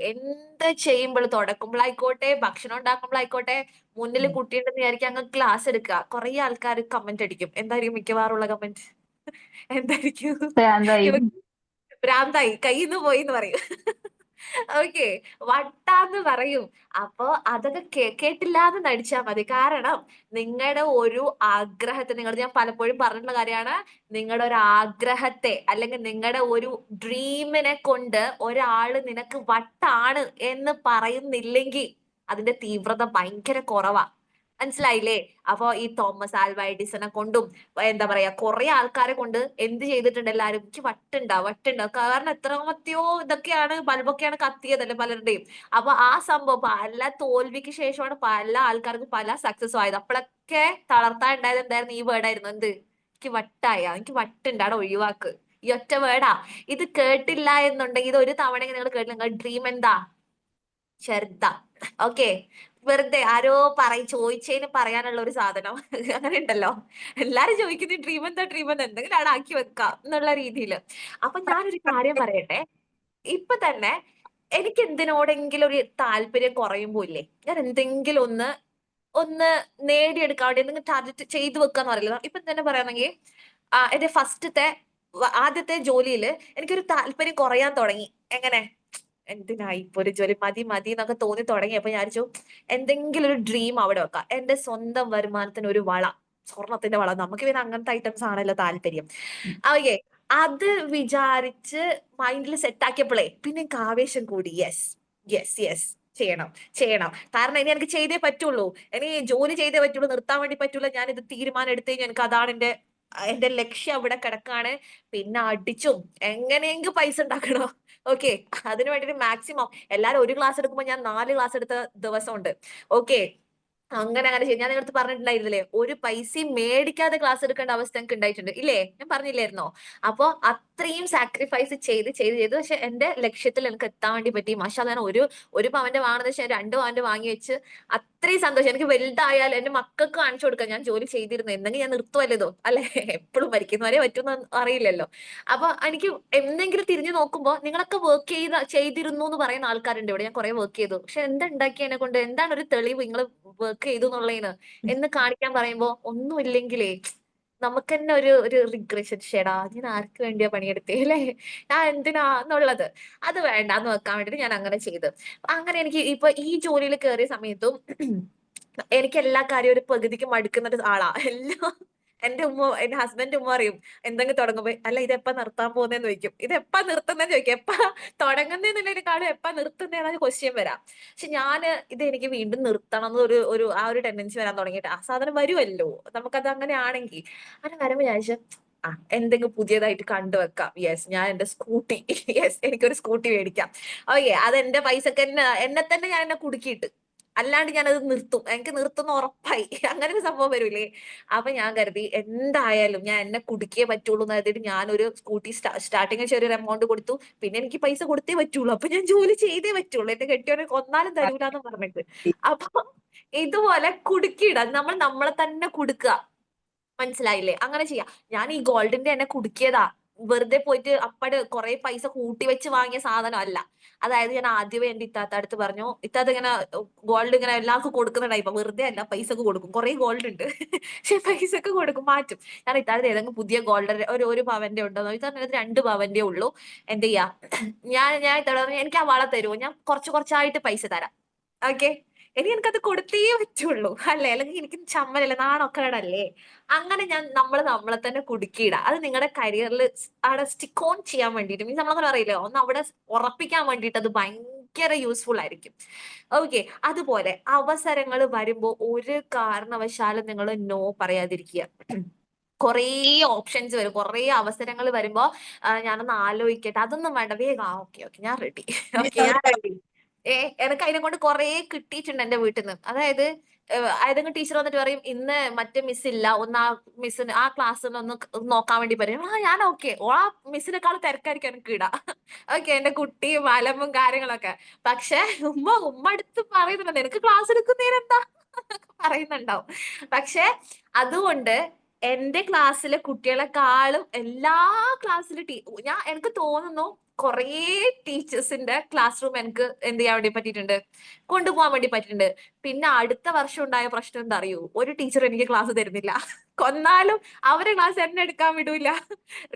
എന്ത് ചെയ്യുമ്പോൾ, തുടക്കുമ്പോഴായിക്കോട്ടെ, ഭക്ഷണം ഉണ്ടാക്കുമ്പോഴായിക്കോട്ടെ, മുന്നിൽ കുട്ടിയുണ്ടെന്ന് വിചാരിക്കും അങ്ങ് ക്ലാസ് എടുക്കുക. കുറെ ആൾക്കാർ കമന്റ് അടിക്കും. എന്തായിരിക്കും മിക്കവാറുള്ള കമന്റ്? എന്തായിരിക്കും? ഭ്രാന്തായി. ഭ്രാന്തായി, കയ്യിന്ന് പോയി എന്ന് പറയും. ഓക്കെ, വട്ടാന്ന് പറയും. അപ്പൊ അതൊക്കെ കേട്ടില്ലാന്ന് നടിച്ചാൽ മതി. കാരണം നിങ്ങളുടെ ഒരു ആഗ്രഹത്തെ, ഞാൻ പലപ്പോഴും പറഞ്ഞിട്ടുള്ള കാര്യമാണ്, നിങ്ങളുടെ ഒരു ആഗ്രഹത്തെ അല്ലെങ്കിൽ നിങ്ങളുടെ ഒരു ഡ്രീമിനെ കൊണ്ട് ഒരാള് നിനക്ക് വട്ടാണ് എന്ന് പറയുന്നില്ലെങ്കിൽ അതിന്റെ തീവ്രത ഭയങ്കര കുറവാ. മനസ്സിലായില്ലേ? അപ്പൊ ഈ തോമസ് ആൽവ എഡിസനെ കൊണ്ടും എന്താ പറയാ കുറെ ആൾക്കാരെ കൊണ്ട് എന്ത് ചെയ്തിട്ടുണ്ട് എല്ലാരും. എനിക്ക് വട്ടുണ്ടാവും. കാരണം എത്രാമത്തെയോ ഇതൊക്കെയാണ്, ബൾബൊക്കെയാണ് കത്തിയതല്ലേ പലരുടെയും. അപ്പൊ ആ സംഭവം പല തോൽവിക്ക് ശേഷമാണ് പല ആൾക്കാർക്കും പല സക്സസും ആയത്. അപ്പോഴൊക്കെ തളർത്താൻ ഉണ്ടായത് എന്തായിരുന്നു? ഈ വേർഡായിരുന്നു. എന്ത്? എനിക്ക് എനിക്ക് വട്ടുണ്ട്, അവിടെ ഒഴിവാക്ക്. ഈ ഒറ്റ വേർഡാ. ഇത് കേട്ടില്ല എന്നുണ്ടെങ്കിൽ, ഇത് ഒരു തവണ നിങ്ങൾ കേട്ടില്ല, നിങ്ങൾ ഡ്രീം എന്താ? ചെറുതാ. ഓക്കെ, വെറുതെ ആരോ ചോദിച്ചതിന് പറയാനുള്ള ഒരു സാധനം. അങ്ങനെ ഉണ്ടല്ലോ, എല്ലാരും ചോദിക്കുന്നത് ഡ്രീം എന്താ, എന്തെങ്കിലും അവിടെ ആക്കി വെക്കാം എന്നുള്ള രീതിയിൽ. അപ്പൊ ഞാനൊരു കാര്യം പറയട്ടെ. ഇപ്പൊ തന്നെ എനിക്ക് എന്തിനോടെങ്കിലും ഒരു താല്പര്യം കുറയുമ്പോ ഇല്ലേ, ഞാൻ എന്തെങ്കിലും ഒന്ന് നേടിയെടുക്കാൻ വേണ്ടി എന്തെങ്കിലും ടാർഗറ്റ് ചെയ്തു വെക്കാന്ന് പറയില്ല. ഇപ്പൊ തന്നെ പറയുകയാണെങ്കിൽ എന്റെ ആദ്യത്തെ ജോലിയിൽ എനിക്കൊരു താല്പര്യം കുറയാൻ തുടങ്ങി. എങ്ങനെ? എന്തിനായി ഇപ്പൊ ഒരു ജോലി, മതി എന്നൊക്കെ തോന്നി തുടങ്ങിയപ്പോ ഞാൻ വിചാരിച്ചു എന്തെങ്കിലും ഒരു ഡ്രീം അവിടെ വെക്കാം. എന്റെ സ്വന്തം വരുമാനത്തിന് ഒരു വള, സ്വർണത്തിന്റെ വള. നമുക്ക് പിന്നെ അങ്ങനത്തെ ഐറ്റംസ് ആണല്ലോ താല്പര്യം. ഓക്കെ, അത് വിചാരിച്ച് മൈൻഡിൽ സെറ്റ് ആക്കിയപ്പോഴേ പിന്നെ എനിക്ക് ആവേശം കൂടി. യെസ് ചെയ്യണം. കാരണം ഇനി എനിക്ക് ചെയ്തേ പറ്റുള്ളൂ, ഇനി ജോലി ചെയ്തേ പറ്റുള്ളൂ, നിർത്താൻ വേണ്ടി പറ്റൂല. ഞാൻ ഇത് തീരുമാനം എടുത്തു കഴിഞ്ഞാൽ എനിക്ക് അതാണ് എന്റെ ലക്ഷ്യം അവിടെ കിടക്കാണ്. പിന്നെ അടിച്ചും എങ്ങനെയെങ്കിലും പൈസ ഉണ്ടാക്കണം. ഓക്കെ, അതിനു വേണ്ടിട്ട് മാക്സിമം എല്ലാരും ഒരു ക്ലാസ് എടുക്കുമ്പോൾ ഞാൻ 4 ക്ലാസ് എടുത്ത ദിവസമുണ്ട്. ഓക്കെ, അങ്ങനെ ചെയ്യും. ഞാൻ നിങ്ങളടുത്ത് പറഞ്ഞിട്ടുണ്ടായിരുന്നില്ലേ, ഒരു പൈസയും മേടിക്കാതെ ക്ലാസ് എടുക്കേണ്ട അവസ്ഥ എനിക്ക് ഉണ്ടായിട്ടുണ്ട് ഇല്ലേ, ഞാൻ പറഞ്ഞില്ലായിരുന്നോ? അപ്പൊ അത്രയും സാക്രിഫൈസ് ചെയ്ത് പക്ഷെ എന്റെ ലക്ഷ്യത്തിൽ എനിക്ക് എത്താൻ വേണ്ടി പറ്റി. മാഷാഅല്ലാഹ്, ഞാൻ ഒരു പവന്റെ വാങ്ങുന്നത് വെച്ചാൽ 2 പവന്റെ വാങ്ങി വെച്ച് അത്രയും സന്തോഷം. എനിക്ക് വലുതായാലും എന്റെ മക്കൾക്ക് കാണിച്ചു കൊടുക്കാൻ ഞാൻ ജോലി ചെയ്തിരുന്നു. എന്തെങ്കിലും ഞാൻ നിർത്തുവല്ലതോ അല്ലെ, എപ്പോഴും മരിക്കുന്നവരെ പറ്റുമെന്ന് അറിയില്ലല്ലോ. അപ്പൊ എനിക്ക് എന്തെങ്കിലും തിരിഞ്ഞു നോക്കുമ്പോ നിങ്ങളൊക്കെ ചെയ്തിരുന്നു എന്ന് പറയുന്ന ആൾക്കാരുണ്ട് ഇവിടെ. ഞാൻ കുറെ വർക്ക് ചെയ്തു, പക്ഷെ എന്താ ഉണ്ടാക്കിയതിനെ കൊണ്ട്, എന്താണ് ഒരു തെളിവ് നിങ്ങൾ വർക്ക് ചെയ്തു എന്നുള്ളതിന് എന്ന് കാണിക്കാൻ പറയുമ്പോ ഒന്നുമില്ലെങ്കിലേ നമുക്ക് തന്നെ ഒരു റിഗ്രഷൻ. ഷേടാ, ഞാൻ ആർക്ക് വേണ്ടിയാ പണിയെടുത്തേ അല്ലേ, ഞാൻ എന്തിനാന്നുള്ളത്. അത് വേണ്ടാന്ന് വെക്കാൻ വേണ്ടിട്ട് ഞാൻ അങ്ങനെ ചെയ്തു. അങ്ങനെ എനിക്ക് ഇപ്പൊ ഈ ജോലിയിൽ കയറിയ സമയത്തും എനിക്ക് എല്ലാ കാര്യവും ഒരു പകുതിക്ക് മടുക്കുന്ന ഒരു ആളാ. എല്ലാം എന്റെ ഹസ്ബൻഡ് ഉമ്മ അറിയും, എന്തെങ്കിലും തുടങ്ങുമ്പോ അല്ല ഇതെപ്പാ നിർത്താൻ പോകുന്നതെന്ന് ചോദിക്കും, ഇതെപ്പാ നിർത്തുന്നതെന്ന് ചോദിക്കും, എപ്പാ തുടങ്ങുന്നതിനുള്ളതിനെക്കാളും എപ്പാ നിർത്തുന്നതെന്നാണ് ക്വസ്റ്റ്യൻ വരാം. പക്ഷെ ഞാന് ഇത് എനിക്ക് വീണ്ടും നിർത്തണം എന്ന് ആ ഒരു ടെൻഡൻസി വരാൻ തുടങ്ങിയിട്ട്, ആ സാധനം വരുമല്ലോ നമുക്കത് അങ്ങനെ ആണെങ്കിൽ, അങ്ങനെ വരുമ്പോ ഞാൻ എന്തെങ്കിലും പുതിയതായിട്ട് കണ്ടുവെക്കാം. യെസ്, ഞാൻ എന്റെ സ്കൂട്ടി യെസ്, എനിക്കൊരു സ്കൂട്ടി മേടിക്കാം. ഓക്കെ, അത് എന്റെ പൈസക്ക് എന്നെ തന്നെ ഞാൻ കുടുക്കിയിട്ട്, അല്ലാണ്ട് ഞാനത് നിർത്തും, എനിക്ക് നിർത്തുന്ന ഉറപ്പായി. അങ്ങനെ ഒരു സംഭവം വരൂലേ. അപ്പൊ ഞാൻ കരുതി എന്തായാലും ഞാൻ എന്നെ കുടുക്കിയേ പറ്റുള്ളൂ എന്ന് കരുതിയിട്ട് ഞാനൊരു സ്കൂട്ടി സ്റ്റാർട്ടിങ് ചെറിയൊരു എമൗണ്ട് കൊടുത്തു. പിന്നെ എനിക്ക് പൈസ കൊടുത്തേ പറ്റുള്ളൂ, അപ്പൊ ഞാൻ ജോലി ചെയ്തേ പറ്റുള്ളൂ, എന്റെ കെട്ടിയവനെ കൊന്നാലും തരൂലെന്ന് പറഞ്ഞിട്ട്. അപ്പൊ ഇതുപോലെ കുടുക്കിയിടാം, നമ്മൾ നമ്മളെ തന്നെ കുടുക്കുക. മനസ്സിലായില്ലേ? അങ്ങനെ ചെയ്യാം. ഞാൻ ഈ ഗോൾഡിന്റെ എന്നെ കുടുക്കിയതാ, വെറുതെ പോയിട്ട് അപ്പട് കുറെ പൈസ കൂട്ടി വെച്ച് വാങ്ങിയ സാധനം അല്ല. അതായത് ഞാൻ ആദ്യമേ എന്റെ ഇത്താത്ത അടുത്ത് പറഞ്ഞു, ഇത്താത്ത ഇങ്ങനെ ഗോൾഡ് ഇങ്ങനെ എല്ലാവർക്കും കൊടുക്കുന്ന ടൈപ്പാ, വെറുതെ അല്ല പൈസക്ക് കൊടുക്കും, കുറെ ഗോൾഡ് ഉണ്ട് പക്ഷെ പൈസക്ക് കൊടുക്കും, മാറ്റും. ഞാൻ ഇത്താത്ത ഏതെങ്കിലും പുതിയ ഗോൾഡ് ഒരു പവന്റെ ഉണ്ടോ ഇത്താത്ത 2 പവന്റെ ഉള്ളൂ, എന്ത് ചെയ്യാ, ഞാൻ ഇത്താത്ത പറഞ്ഞു എനിക്ക് ആ വള തരുമോ, ഞാൻ കുറച്ചായിട്ട് പൈസ തരാം. ഓക്കെ, ഇനി എനിക്കത് കൊടുത്തേ പറ്റുള്ളൂ അല്ലേ, അല്ലെങ്കിൽ എനിക്ക് ചമ്മലല്ലേ, നാണൊക്കെടല്ലേ. അങ്ങനെ നമ്മളെ തന്നെ കുടുക്കിയിടാം. അത് നിങ്ങളുടെ കരിയറിൽ അവിടെ സ്റ്റിക്ക് ഓൺ ചെയ്യാൻ വേണ്ടിയിട്ട്, മീൻസ് നമ്മളങ്ങനെ അറിയില്ല, ഒന്ന് അവിടെ ഉറപ്പിക്കാൻ വേണ്ടിയിട്ട് അത് ഭയങ്കര യൂസ്ഫുൾ ആയിരിക്കും. ഓക്കെ, അതുപോലെ അവസരങ്ങൾ വരുമ്പോ ഒരു കാരണവശാലും നിങ്ങൾ നോ പറയാതിരിക്കുക. കുറേ ഓപ്ഷൻസ് വരും, കുറേ അവസരങ്ങൾ വരുമ്പോ ഞാനൊന്ന് ആലോചിക്കട്ടെ, അതൊന്നും വേണ്ട, വേഗം ഓക്കെ ഞാൻ റെഡി ഓക്കെ ഞാൻ റെഡി. എനിക്ക് അതിനെ കൊണ്ട് കുറേ കിട്ടിയിട്ടുണ്ട് എന്റെ വീട്ടിൽ നിന്ന്. അതായത് ഏതെങ്കിലും ടീച്ചർ വന്നിട്ട് പറയും ഇന്ന് മറ്റേ മിസ് ഇല്ല, ഒന്ന് ആ മിസ്സിന് ആ ക്ലാസ്സിൽ ഒന്ന് നോക്കാൻ വേണ്ടി പറയും. ഞാൻ ഓക്കെ, ആ മിസ്സിനെക്കാൾ തിരക്കായിരിക്കും എനിക്ക് ഇടാ. ഓക്കെ, എന്റെ കുട്ടിയും അലമ്പും കാര്യങ്ങളൊക്കെ. പക്ഷെ ഉമ്മ അടുത്ത് പറയുന്നുണ്ട് നിനക്ക് ക്ലാസ് എടുക്കുന്നതിനെന്താ പറയുന്നുണ്ടാവും. പക്ഷെ അതുകൊണ്ട് എന്റെ ക്ലാസ്സിലെ കുട്ടികളെക്കാളും എല്ലാ ക്ലാസ്സിലെ എനിക്ക് തോന്നുന്നു കുറേ ടീച്ചേഴ്സിന്റെ ക്ലാസ് റൂം എനിക്ക് എന്ത് ചെയ്യാൻ വേണ്ടി പറ്റിയിട്ടുണ്ട്, കൊണ്ടുപോകാൻ വേണ്ടി പറ്റിയിട്ടുണ്ട്. പിന്നെ അടുത്ത വർഷം ഉണ്ടായ പ്രശ്നം എന്താ അറിയൂ, ഒരു ടീച്ചർ എനിക്ക് ക്ലാസ് തരുന്നില്ല. കൊന്നാലും അവരെ ക്ലാസ് എന്നെ എടുക്കാൻ വിടൂല.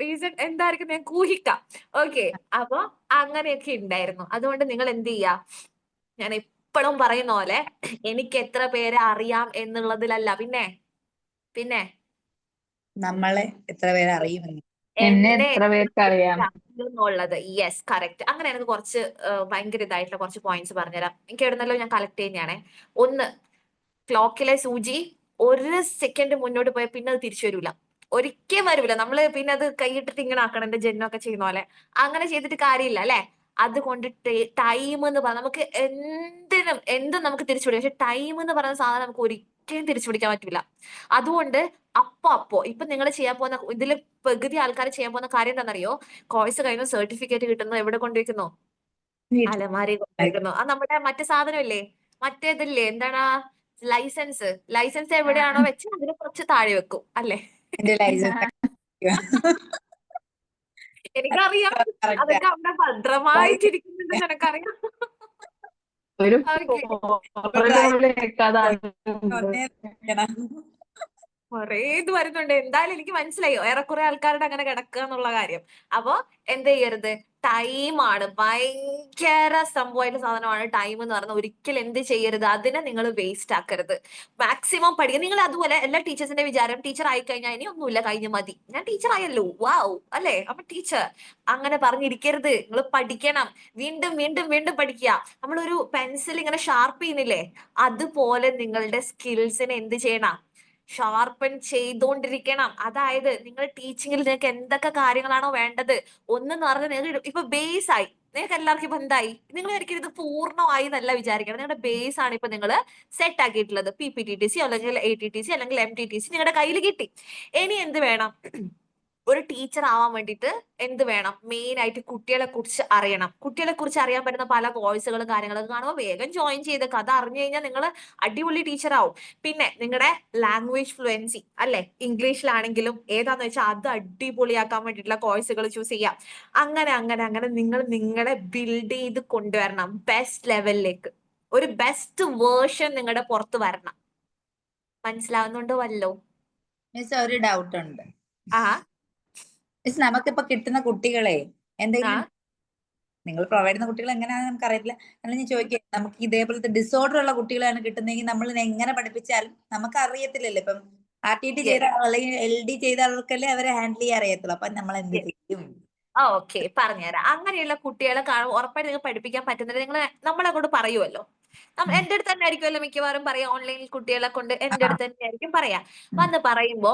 റീസൺ എന്തായിരിക്കും ഞാൻ ഊഹിക്കാം. ഓക്കെ, അപ്പൊ അങ്ങനെയൊക്കെ ഉണ്ടായിരുന്നു. അതുകൊണ്ട് നിങ്ങൾ എന്ത് ചെയ്യാ, ഞാൻ എപ്പോഴും പറയുന്ന പോലെ എനിക്ക് എത്ര പേരെ അറിയാം എന്നുള്ളതിലല്ല, പിന്നെ നമ്മളെ എത്ര പേര് അറിയുമെന്ന്. എന്നെ എന്നെ എത്ര പേർക്ക് അറിയാം. എന്നുള്ളത്. Yes, correct. അങ്ങനെ എനിക്ക് കുറച്ച് ഭയങ്കര ഇതായിട്ടുള്ള കുറച്ച് പോയിന്റ്സ് പറഞ്ഞുതരാം. എനിക്ക് എവിടുന്നല്ലോ ഞാൻ കളക്ട് ചെയ്യുന്നതാണേ. ഒന്ന്, ക്ലോക്കിലെ സൂചി 1 സെക്കൻഡ് മുന്നോട്ട് പോയാൽ പിന്നെ അത് തിരിച്ചു വരൂല, ഒരിക്കലും വരൂല. നമ്മള് പിന്നെ അത് കൈയിട്ടിട്ട് ഇങ്ങനെ ആക്കണം, എന്റെ ജെന്നൊക്കെ ചെയ്യുന്ന പോലെ. അങ്ങനെ ചെയ്തിട്ട് കാര്യമില്ല അല്ലെ. അതുകൊണ്ട് ടൈം എന്ന് പറഞ്ഞാൽ നമുക്ക് എന്തും നമുക്ക് തിരിച്ചു പിടിക്കാം, പക്ഷെ ടൈം എന്ന് പറയുന്ന സാധനം നമുക്ക് ഒരിക്കലും തിരിച്ചു പിടിക്കാൻ പറ്റില്ല. അതുകൊണ്ട് അപ്പോ ഇപ്പൊ നിങ്ങൾ ചെയ്യാൻ പോകുന്ന ഇതില് പകുതി ആൾക്കാർ ചെയ്യാൻ പോകുന്ന കാര്യം എന്താണെന്നറിയോ, കോഴ്സ് കഴിഞ്ഞ സർട്ടിഫിക്കറ്റ് കിട്ടുന്നു എവിടെ കൊണ്ടുവയ്ക്കുന്നു, വീട്ടിൽ അലമാരി കൊണ്ടുവയ്ക്കുന്നു. അത് നമ്മുടെ മറ്റേ സാധനമില്ലേ, മറ്റേതില്ലേ, എന്താണ് ലൈസൻസ് എവിടെയാണോ വെച്ച് അതിന് കുറച്ച് താഴെ വെക്കും അല്ലേ. എന്റെ ലൈസൻസ് എനിക്കറിയാം, അതൊക്കെ അവിടെ ഭദ്രമായിട്ടിരിക്കുന്നുണ്ടെന്ന് എനിക്കറിയാം. ഒരു ഓക്കെ, പോലെയൊക്കെ അതാണ്. കുറേ ഇത് വരുന്നുണ്ട്. എന്തായാലും എനിക്ക് മനസ്സിലായി ഏറെക്കുറെ ആൾക്കാരുടെ അങ്ങനെ കിടക്കുക എന്നുള്ള കാര്യം. അപ്പൊ എന്ത് ചെയ്യരുത്, ടൈമാണ് ഭയങ്കര സംഭവമായിട്ടുള്ള സാധനമാണ് ടൈം എന്ന് പറയുന്നത്. ഒരിക്കലും എന്ത് ചെയ്യരുത്, അതിനെ നിങ്ങൾ വേസ്റ്റ് ആക്കരുത്. മാക്സിമം പഠിക്കുക. നിങ്ങൾ അതുപോലെ എല്ലാ ടീച്ചേഴ്സിന്റെ വിചാരം ടീച്ചർ ആയി കഴിഞ്ഞാൽ ഇനി ഒന്നുമില്ല, കഴിഞ്ഞ് മതി, ഞാൻ ടീച്ചർ ആയല്ലോ, വാവ് അല്ലെ, അപ്പൊ ടീച്ചർ അങ്ങനെ പറഞ്ഞിരിക്കരുത്. നിങ്ങൾ പഠിക്കണം, വീണ്ടും വീണ്ടും വീണ്ടും പഠിക്കുക. നമ്മളൊരു പെൻസിൽ ഇങ്ങനെ ഷാർപ്പ് ചെയ്യുന്നില്ലേ, അതുപോലെ നിങ്ങളുടെ സ്കിൽസിനെ എന്ത് ചെയ്യണം, ഷാർപ്പൻ ചെയ്തുകൊണ്ടിരിക്കണം. അതായത് നിങ്ങൾ ടീച്ചിങ്ങിൽ നിങ്ങൾക്ക് എന്തൊക്കെ കാര്യങ്ങളാണോ വേണ്ടത്, ഒന്നെന്ന് പറഞ്ഞാൽ നിങ്ങൾക്ക് ഇപ്പൊ ബേസ് ആയി, നിങ്ങൾക്ക് എല്ലാവർക്കും ഇപ്പൊ എന്തായി? നിങ്ങൾ ഒരിക്കലും ഇത് പൂർണ്ണമായി എന്നല്ല വിചാരിക്കണം. നിങ്ങളുടെ ബേസ് ആണ് ഇപ്പൊ നിങ്ങൾ സെറ്റ് ആക്കിയിട്ടുള്ളത്. PPTTC അല്ലെങ്കിൽ ATTC അല്ലെങ്കിൽ MTTC നിങ്ങളുടെ കയ്യിൽ കിട്ടി. ഇനി എന്ത് വേണം? ഒരു ടീച്ചർ ആവാൻ വേണ്ടിയിട്ട് എന്ത് വേണം? മെയിൻ ആയിട്ട് കുട്ടികളെ കുറിച്ച് അറിയണം. കുട്ടികളെ കുറിച്ച് അറിയാൻ പറ്റുന്ന പല കോഴ്സുകളും കാര്യങ്ങളൊക്കെ കാണുമ്പോൾ വേഗം ജോയിൻ ചെയ്തേക്കുക. അത് അറിഞ്ഞു കഴിഞ്ഞാൽ നിങ്ങൾ അടിപൊളി ടീച്ചർ ആവും. പിന്നെ നിങ്ങളുടെ ലാംഗ്വേജ് ഫ്ലുവൻസി അല്ലെ, ഇംഗ്ലീഷിലാണെങ്കിലും ഏതാന്ന് വെച്ചാൽ അത് അടിപൊളിയാക്കാൻ വേണ്ടിയിട്ടുള്ള കോഴ്സുകൾ ചൂസ് ചെയ്യാം. അങ്ങനെ അങ്ങനെ അങ്ങനെ നിങ്ങൾ നിങ്ങളെ ബിൽഡ് ചെയ്ത് കൊണ്ടുവരണം ബെസ്റ്റ് ലെവലിലേക്ക്. ഒരു ബെസ്റ്റ് വേർഷൻ നിങ്ങളുടെ പുറത്ത് വരണം. മനസ്സിലാവുന്നുണ്ടോ വല്ലോ? മിസ് ഒരു ഡൗട്ട് ഉണ്ട് ആ മിസ്. നമുക്കിപ്പോ കിട്ടുന്ന കുട്ടികളെ എന്തെങ്കിലും നിങ്ങൾ പ്രൊവൈഡ് ചെയ്യുന്ന കുട്ടികൾ എങ്ങനെയാണെന്ന് നമുക്ക് അറിയില്ല. അല്ല ഞാൻ ചോദിക്കാം, നമുക്ക് ഇതേപോലത്തെ ഡിസോർഡർ ഉള്ള കുട്ടികളാണ് കിട്ടുന്നതെങ്കിൽ നമ്മൾ എങ്ങനെ പഠിപ്പിച്ചാലും നമുക്ക് അറിയത്തില്ലല്ലോ. ഇപ്പം RTT ചെയ്ത അല്ലെങ്കിൽ LD ചെയ്ത ആൾക്കല്ലേ അവരെ ഹാൻഡിൽ ചെയ്യാൻ അറിയത്തുള്ളൂ. അപ്പൊ നമ്മൾ എന്ത് ചെയ്യും? ഓക്കെ, പറഞ്ഞുതരാം. അങ്ങനെയുള്ള കുട്ടികളെ കാണുമ്പോൾ ഉറപ്പായിട്ട് നിങ്ങൾക്ക് പഠിപ്പിക്കാൻ പറ്റുന്നത് നിങ്ങൾ നമ്മളെ കൊണ്ട് പറയുമല്ലോ. എന്റെ അടുത്ത് തന്നെ ആയിരിക്കുമല്ലോ മിക്കവാറും പറയാം. ഓൺലൈനിൽ കുട്ടികളെ കൊണ്ട് എന്റെ അടുത്ത് തന്നെ ആയിരിക്കും പറയാ. വന്ന് പറയുമ്പോ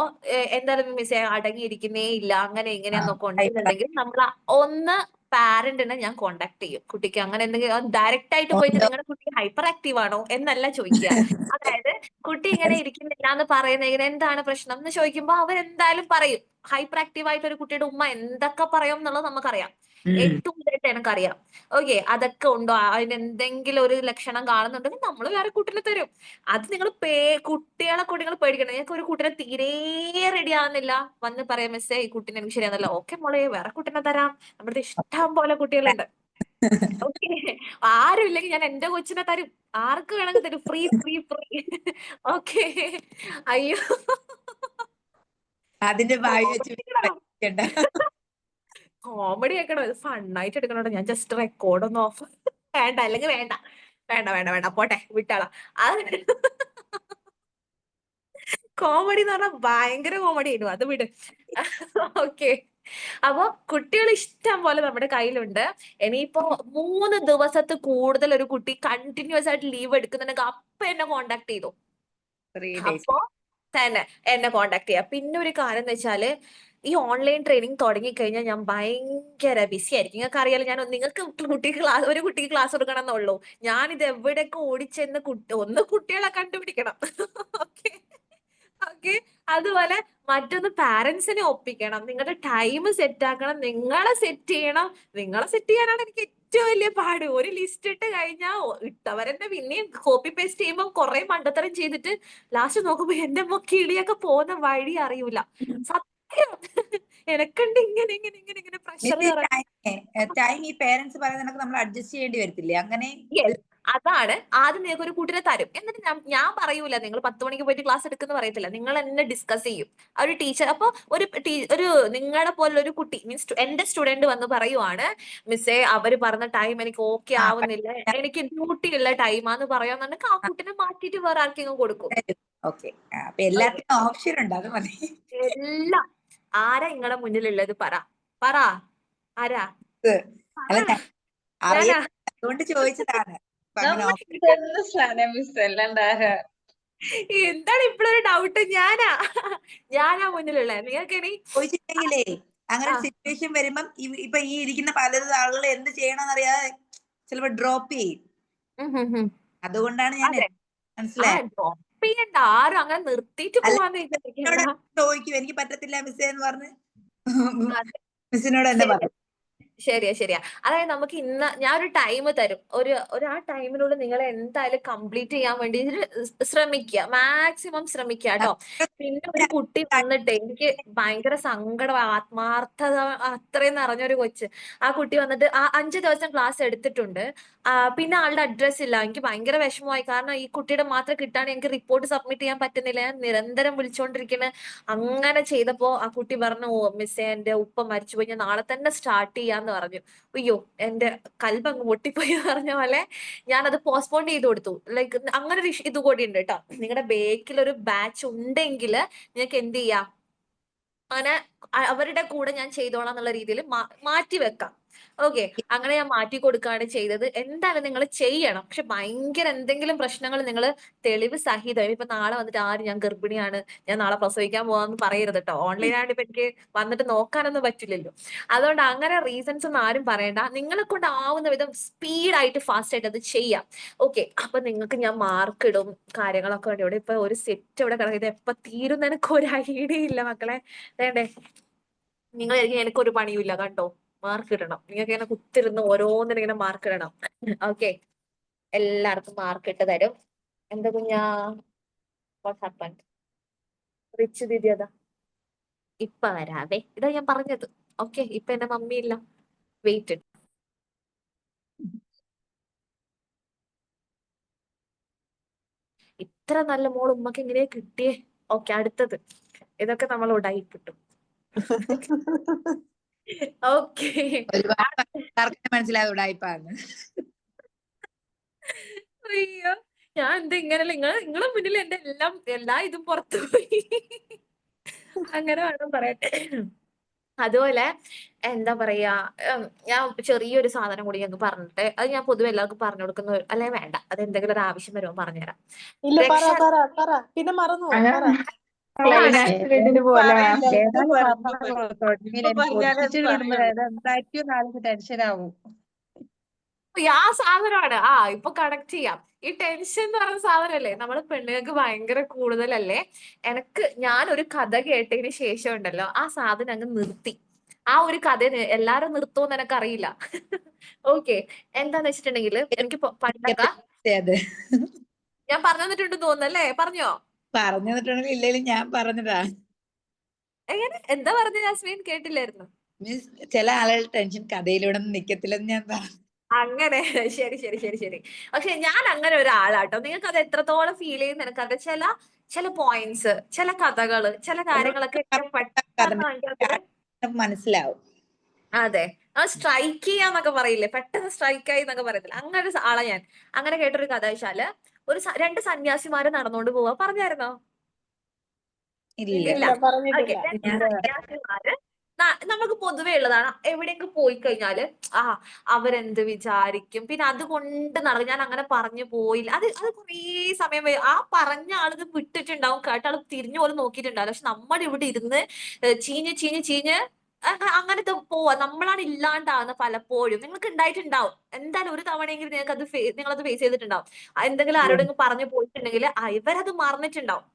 എന്തായാലും മിസ്സേ അടങ്ങിയിരിക്കുന്നേ ഇല്ല, അങ്ങനെ ഇങ്ങനെയെന്നൊക്കെ ഉണ്ടെന്നുണ്ടെങ്കിൽ നമ്മൾ ഒന്ന് പാരന്റിനെ ഞാൻ കോണ്ടാക്ട് ചെയ്യും. കുട്ടിക്ക് അങ്ങനെ എന്തെങ്കിലും ഡയറക്റ്റ് ആയിട്ട് പോയിട്ട് നിങ്ങളുടെ കുട്ടി ഹൈപ്പർ ആക്റ്റീവ് ആണോ എന്നല്ല ചോദിക്കുക. അതായത് കുട്ടി ഇങ്ങനെ ഇരിക്കുന്നില്ല എന്ന് പറയുന്നതിന് എന്താണ് പ്രശ്നം എന്ന് ചോദിക്കുമ്പോൾ അവരെന്തായാലും പറയും. ഹൈപ്പർ ആക്റ്റീവ് ആയിട്ട് ഒരു കുട്ടിയുടെ ഉമ്മ എന്തൊക്കെ പറയും എന്നുള്ളത് നമുക്കറിയാം. ഏറ്റവും ഇതായിട്ട് എനിക്കറിയാം. ഓക്കെ, അതൊക്കെ ഉണ്ടോ, അതിന് എന്തെങ്കിലും ഒരു ലക്ഷണം കാണുന്നുണ്ടെങ്കിൽ നമ്മൾ വേറെ കുട്ടിനെ തരും. അത് നിങ്ങൾ കുട്ടികളെ കൊണ്ട് നിങ്ങൾ പേടിക്കണം. നിങ്ങൾക്ക് ഒരു കുട്ടിനെ തീരെ റെഡി ആവുന്നില്ല, വന്ന് പറയാം മിസ്സേ ഈ കുട്ടീനെ എനിക്ക് ശരിയാകുന്നില്ല. ഓക്കെ മോളെ, വേറെ കുട്ടിനെ തരാം. നമ്മുടെ ഇഷ്ടം പോലെ കുട്ടികളുണ്ട്. ഓക്കെ, ആരും ഇല്ലെങ്കിൽ ഞാൻ എന്റെ കൊച്ചിനെ തരും. ആർക്ക് വേണമെങ്കിൽ തരും. Free free free. ഓക്കെ. അയ്യോ, അതിന്റെ ഭാവി വെച്ച് കോമഡി ആക്കണോ? ഇത് ഫണ്ണായിട്ട് എടുക്കണോ? ഞാൻ ജസ്റ്റ് റെക്കോർഡ് ഒന്ന് ഓഫ് വേണ്ട, അല്ലെങ്കിൽ വേണ്ട വേണ്ട വേണ്ട വേണ്ട പോട്ടെ, വിട്ടാളാം. അത് കോമഡി എന്ന് പറഞ്ഞാൽ ഭയങ്കര കോമഡി ആയിരുന്നു. അത് വിട്. ഓക്കെ, അപ്പൊ കുട്ടികൾ ഇഷ്ടം പോലെ നമ്മുടെ കയ്യിലുണ്ട്. ഇനിയിപ്പോ 3 ദിവസത്തിൽ കൂടുതൽ ഒരു കുട്ടി കണ്ടിന്യൂസ് ആയിട്ട് ലീവ് എടുക്കുന്നുണ്ടെങ്കിൽ അപ്പൊ എന്നെ കോണ്ടാക്ട് ചെയ്തു. 3 days. അപ്പൊ തന്നെ എന്നെ കോണ്ടാക്ട് ചെയ്യാം. പിന്നെ ഒരു കാര്യം എന്ന് വെച്ചാല് ഈ ഓൺലൈൻ ട്രെയിനിങ് തുടങ്ങിക്കഴിഞ്ഞാൽ ഞാൻ ഭയങ്കര ബിസി ആയിരിക്കും. നിങ്ങൾക്ക് അറിയാലോ, ഞാൻ നിങ്ങൾക്ക് ഒരു കുട്ടിക്ക് ക്ലാസ് കൊടുക്കണം എന്നുള്ളൂ. ഞാൻ ഇത് എവിടെയൊക്കെ ഓടിച്ചെന്ന് ഒന്ന് കുട്ടികളെ കണ്ടുപിടിക്കണം. ഓക്കെ ഓക്കെ, അതുപോലെ മറ്റൊന്ന് പാരന്റ്സിനെ ഒപ്പിക്കണം. നിങ്ങളുടെ ടൈം സെറ്റ് ആക്കണം. നിങ്ങളെ സെറ്റ് ചെയ്യണം. നിങ്ങളെ സെറ്റ് ചെയ്യാനാണ് എനിക്ക് ഏറ്റവും വലിയ പാട്. ഒരു ലിസ്റ്റ് ഇട്ട് കഴിഞ്ഞാൽ ഇട്ടവരെന്നെ പിന്നെയും കോപ്പി പേസ്റ്റ് ചെയ്യുമ്പോൾ കുറെ മണ്ടത്തരം ചെയ്തിട്ട് ലാസ്റ്റ് നോക്കുമ്പോ എന്റെ കിളിയൊക്കെ പോകുന്ന വഴി അറിയൂല. സത്യം. എനക്കുണ്ട് ഇങ്ങനെ ഇങ്ങനെ ഇങ്ങനെ ഇങ്ങനെ പ്രഷർ ടൈം ഈ പേരൻസ് പറയുന്നതൊക്കെ നമ്മൾ അഡ്ജസ്റ്റ് ചെയ്യേണ്ടി വരത്തില്ലേ? അങ്ങനെ അതാണ്. ആദ്യം നിങ്ങൾക്ക് ഒരു കൂട്ടിനെ തരും. എന്നിട്ട് ഞാൻ പറയൂല നിങ്ങൾ 10 മണിക്ക് പോയിട്ട് ക്ലാസ് എടുക്കുന്ന പറയത്തില്ല. നിങ്ങൾ എന്നെ ഡിസ്കസ് ചെയ്യും. ഒരു ടീച്ചർ അപ്പൊ ഒരു നിങ്ങളെ പോലുള്ള ഒരു കുട്ടി മീൻസ് എന്റെ സ്റ്റുഡന്റ് വന്ന് പറയുവാണ്, മിസ്സേ അവര് പറഞ്ഞ ടൈം എനിക്ക് ഓക്കെ ആവുന്നില്ല, എനിക്ക് ഡ്യൂട്ടി ഉള്ള ടൈമാന്ന് പറയാന്നുണ്ടെങ്കിൽ ആ കുട്ടിനെ മാറ്റിയിട്ട് വേറെ ആർക്കെങ്കിലും കൊടുക്കും. ഓക്കെ, അപ്പൊ എല്ലാത്തിനും ഓപ്ഷൻ ഉണ്ട്, അത് മതി. എല്ലാം. ആരാ നിങ്ങളുടെ മുന്നിലുള്ളത്? പറ പറ, ആരാ? അല്ല, ഞാനാ. അതുകൊണ്ട് ചോദിച്ചതാണ്. എന്താണ് ഇപ്പോഴൊരു ഡൗട്ട്? ഞാനാ മുന്നിലുള്ള നിങ്ങൾക്ക് ഇനി ചോദിച്ചില്ലെങ്കിലേ അങ്ങനെ ഒരു സിറ്റുവേഷൻ വരുമ്പം ഇപ്പൊ ഈ ഇരിക്കുന്ന പലരും ആളുകൾ എന്ത് ചെയ്യണമെന്ന് അറിയാതെ ചിലപ്പോ ഡ്രോപ്പ് ചെയ്യും. അതുകൊണ്ടാണ് ഞാൻ മനസ്സിലായത്. ഡ്രോപ്പ് ചെയ്യണ്ട, ആരും അങ്ങനെ നിർത്തിയിട്ട് പോവാന്ന് വിചാരിക്കണ്ട. ചോദിക്കും എനിക്ക് പറ്റത്തില്ല മിസ്സേ എന്ന് പറഞ്ഞ് മിസ്സിനോട് എന്നെ പറയും. ശരിയാ. അതായത് നമുക്ക് ഞാൻ ഒരു ടൈം തരും. ആ ടൈമിനുള്ളിൽ നിങ്ങൾ എന്തായാലും കംപ്ലീറ്റ് ചെയ്യാൻ വേണ്ടി ശ്രമിക്കുക. മാക്സിമം ശ്രമിക്കുക കേട്ടോ. പിന്നെ ഒരു കുട്ടി വന്നിട്ട് എനിക്ക് ഭയങ്കര സങ്കടം, ആത്മാർത്ഥത അത്രയും നിറഞ്ഞൊരു കൊച്ച്. ആ കുട്ടി വന്നിട്ട് 5 ദിവസം ക്ലാസ് എടുത്തിട്ടുണ്ട്. പിന്നെ ആളുടെ അഡ്രസ് ഇല്ല. എനിക്ക് ഭയങ്കര വിഷമമായി. കാരണം ഈ കുട്ടിയുടെ മാത്രം കിട്ടാണ് എനിക്ക് റിപ്പോർട്ട് സബ്മിറ്റ് ചെയ്യാൻ പറ്റുന്നില്ല. ഞാൻ നിരന്തരം വിളിച്ചുകൊണ്ടിരിക്കുന്നത്. അങ്ങനെ ചെയ്തപ്പോ ആ കുട്ടി പറഞ്ഞു, ഓ മിസ്സേ എന്റെ ഉപ്പ മരിച്ചുപോയി, ഞാൻ നാളെ തന്നെ സ്റ്റാർട്ട് ചെയ്യാന്ന് പറഞ്ഞു. അയ്യോ, എന്റെ കൽബങ്ങ് പൊട്ടിപ്പോയി എന്ന് പറഞ്ഞ പോലെ ഞാനത് പോസ്റ്റ്പോൺ ചെയ്ത് കൊടുത്തു. ലൈക്ക് അങ്ങനെ ഒരു ഇത് കൂടി ഉണ്ട് കേട്ടോ. നിങ്ങളുടെ ബേക്കിൽ ഒരു ബാച്ച് ഉണ്ടെങ്കിൽ നിങ്ങൾക്ക് എന്ത് ചെയ്യാം, അങ്ങനെ അവരുടെ കൂടെ ഞാൻ ചെയ്തോളാം എന്നുള്ള രീതിയിൽ മാറ്റി വെക്കാം. ഓക്കെ, അങ്ങനെ ഞാൻ മാറ്റി കൊടുക്കുകയാണ് ചെയ്തത്. എന്തായാലും നിങ്ങൾ ചെയ്യണം. പക്ഷെ ഭയങ്കര എന്തെങ്കിലും പ്രശ്നങ്ങൾ നിങ്ങൾ തെളിവ് സഹിതം ഇപ്പൊ നാളെ വന്നിട്ട് ആരും ഞാൻ ഗർഭിണിയാണ്, ഞാൻ നാളെ പ്രസവിക്കാൻ പോവാന്ന് പറയരുത് കേട്ടോ. ഓൺലൈനായിട്ട് ഇപ്പൊ എനിക്ക് വന്നിട്ട് നോക്കാനൊന്നും പറ്റില്ലല്ലോ. അതുകൊണ്ട് അങ്ങനെ റീസൺസ് ഒന്നും ആരും പറയണ്ട. നിങ്ങളെ കൊണ്ട് ആവുന്ന വിധം സ്പീഡായിട്ട് ഫാസ്റ്റ് ആയിട്ട് അത് ചെയ്യാം. ഓക്കെ, അപ്പൊ നിങ്ങൾക്ക് ഞാൻ മാർക്ക് ഇടും കാര്യങ്ങളൊക്കെ ഉണ്ട്. ഇവിടെ ഇപ്പൊ ഒരു സെറ്റ് ഇവിടെ കിടക്കും. ഇത് എപ്പൊ തീരും എനിക്ക് ഒരു ഐഡിയ ഇല്ല മക്കളെ. വേണ്ടേ, നിങ്ങൾ എനിക്കൊരു പണിയും ഇല്ല കണ്ടോ, മാർക്ക് ഇടണം. നിങ്ങൾക്ക് ഇങ്ങനെ കുത്തിരുന്ന് ഓരോന്നിനും ഇങ്ങനെ മാർക്ക് ഇടണം. ഓക്കെ, എല്ലാവർക്കും മാർക്ക് ഇട്ട് തരും. എന്താ കുഞ്ഞാ വാട്ട് ഹാപ്പൻ? റിച്ച് ദീദി അതാ ഇപ്പൊ വരാവേ, ഇതാ ഞാൻ പറഞ്ഞത്. ഓക്കെ, ഇപ്പൊ എന്റെ മമ്മി ഇല്ല, വെയിറ്റ്. ഇത്ര നല്ല മോൾ ഉമ്മക്ക് എങ്ങനെയാ കിട്ടിയേ? ഓക്കെ, അടുത്തത് ഇതൊക്കെ നമ്മൾ ഉടായിപ്പിട്ടു. ഓക്കെ, ഒരുപാട് ആൾക്കാർക്ക് മനസ്സിലായത് ഉടായിപ്പാന്ന്. അയ്യോ, ഞാൻ എന്താ ഇങ്ങനല്ല, നിങ്ങളെ മുന്നിൽ എന്റെ എല്ലാ ഇതും പുറത്തു പോയി. അങ്ങനെ വേണം പറയട്ടെ. അതുപോലെ എന്താ പറയാ, ഞാൻ ചെറിയൊരു സാധനം കൂടി ഞങ്ങൾക്ക് പറഞ്ഞിട്ട്, അത് ഞാൻ പൊതുവെ എല്ലാവർക്കും പറഞ്ഞു കൊടുക്കുന്ന അല്ലെ വേണ്ട, അത് എന്തെങ്കിലും ഒരു ആവശ്യം വരുമോ പറഞ്ഞുതരാം. ഇല്ല, പറ രക്ഷ പറ പറ, പിന്നെ മറന്നു പോകും, പറ. പ്ലെയിൻ ആക്സിഡന്റിന് പോലെ ഏതായാലും പറഞ്ഞു പൊട്ടിച്ചിട്ട് വിടുമ്പോ പറയുള്ളൂ. എന്തായിരിക്കും നാളെ ടെൻഷൻ ആവും. ആ സാധനമാണ്. ഇപ്പൊ കണക്ട് ചെയ്യാം. ഈ ടെൻഷൻ എന്ന് പറയുന്ന സാധനമല്ലേ നമ്മൾ പെണ്ണുങ്ങൾക്ക് ഭയങ്കര കൂടുതലല്ലേ. ഞാനൊരു കഥ കേട്ടതിന് ശേഷം ഉണ്ടല്ലോ ആ സാധനം അങ്ങ് നിർത്തി. ആ ഒരു കഥ എല്ലാരും നിർത്തുമെന്ന് എനിക്കറിയില്ല. ഓക്കെ, എന്താന്ന് വെച്ചിട്ടുണ്ടെങ്കിൽ എനിക്ക് പണ്ടൊക്കെ അത് ഞാൻ പറഞ്ഞു തന്നിട്ടുണ്ടെന്ന് തോന്നുന്നല്ലേ, പറഞ്ഞോ? പറഞ്ഞു തന്നിട്ടുണ്ടെങ്കിൽ ഇല്ലെങ്കിലും ഞാൻ പറഞ്ഞതാ. എന്താ പറഞ്ഞ ജാസ്മിൻ? കേട്ടില്ലായിരുന്നു. മീൻസ് ചില ആളുകളുടെ ടെൻഷൻ കഥയിലൂടെ നിക്കത്തില്ലെന്ന് ഞാൻ പറഞ്ഞു. അങ്ങനെ ശരി ശരി ശരി ശരി. പക്ഷെ ഞാൻ അങ്ങനെ ഒരാളാട്ടോ. നിങ്ങൾക്ക് അത് എത്രത്തോളം ഫീൽ ചെയ്യുന്ന എനിക്കറിയാം. ചില പോയിന്റ്സ്, ചില കഥകള്, ചില കാര്യങ്ങളൊക്കെ പെട്ടെന്ന് ഭയങ്കര മനസ്സിലാവും. അതെ, ആ സ്ട്രൈക്ക് ചെയ്യാന്നൊക്കെ പറയില്ലേ, പെട്ടെന്ന് സ്ട്രൈക്ക് ആയി എന്നൊക്കെ പറയത്തില്ല, അങ്ങനെ ഒരു ആളാ ഞാൻ. അങ്ങനെ കേട്ടൊരു കഥ വെച്ചാല് രണ്ട് സന്യാസിമാര് നടന്നുകൊണ്ട് പോവാ. പറഞ്ഞായിരുന്നോ? ഇല്ല. ഇല്ല. ഇല്ല, ഓക്കെ, പറഞ്ഞിട്ടില്ല. രണ്ട് സന്യാസിമാര് നമുക്ക് പൊതുവെ ഉള്ളതാണ്. എവിടെയെങ്കിലും പോയി കഴിഞ്ഞാല് അവരെന്ത് വിചാരിക്കും, പിന്നെ അതുകൊണ്ട് നടക്കും. ഞാൻ അങ്ങനെ പറഞ്ഞു പോയില്ല, അത് കുറേ സമയം ആ പറഞ്ഞ ആളിത് വിട്ടിട്ടുണ്ടാവും, കേട്ട ആള് തിരിഞ്ഞു പോലും നോക്കിയിട്ടുണ്ടാവില്ല. പക്ഷെ നമ്മുടെ ഇവിടെ ഇരുന്ന് ചീഞ്ഞ് ചീഞ്ഞ് ചീഞ്ഞ് അങ്ങനത്തെ പോവാ. നമ്മളാണ് ഇല്ലാണ്ടാവുന്ന പലപ്പോഴും. നിങ്ങൾക്ക് ഉണ്ടായിട്ടുണ്ടാവും എന്തായാലും ഒരു തവണയെങ്കിലും നിങ്ങളത് ഫേസ് ചെയ്തിട്ടുണ്ടാവും. എന്തെങ്കിലും ആരോടെങ്കിലും പറഞ്ഞു പോയിട്ടുണ്ടെങ്കിൽ ഇവരത് മറന്നിട്ടുണ്ടാവും.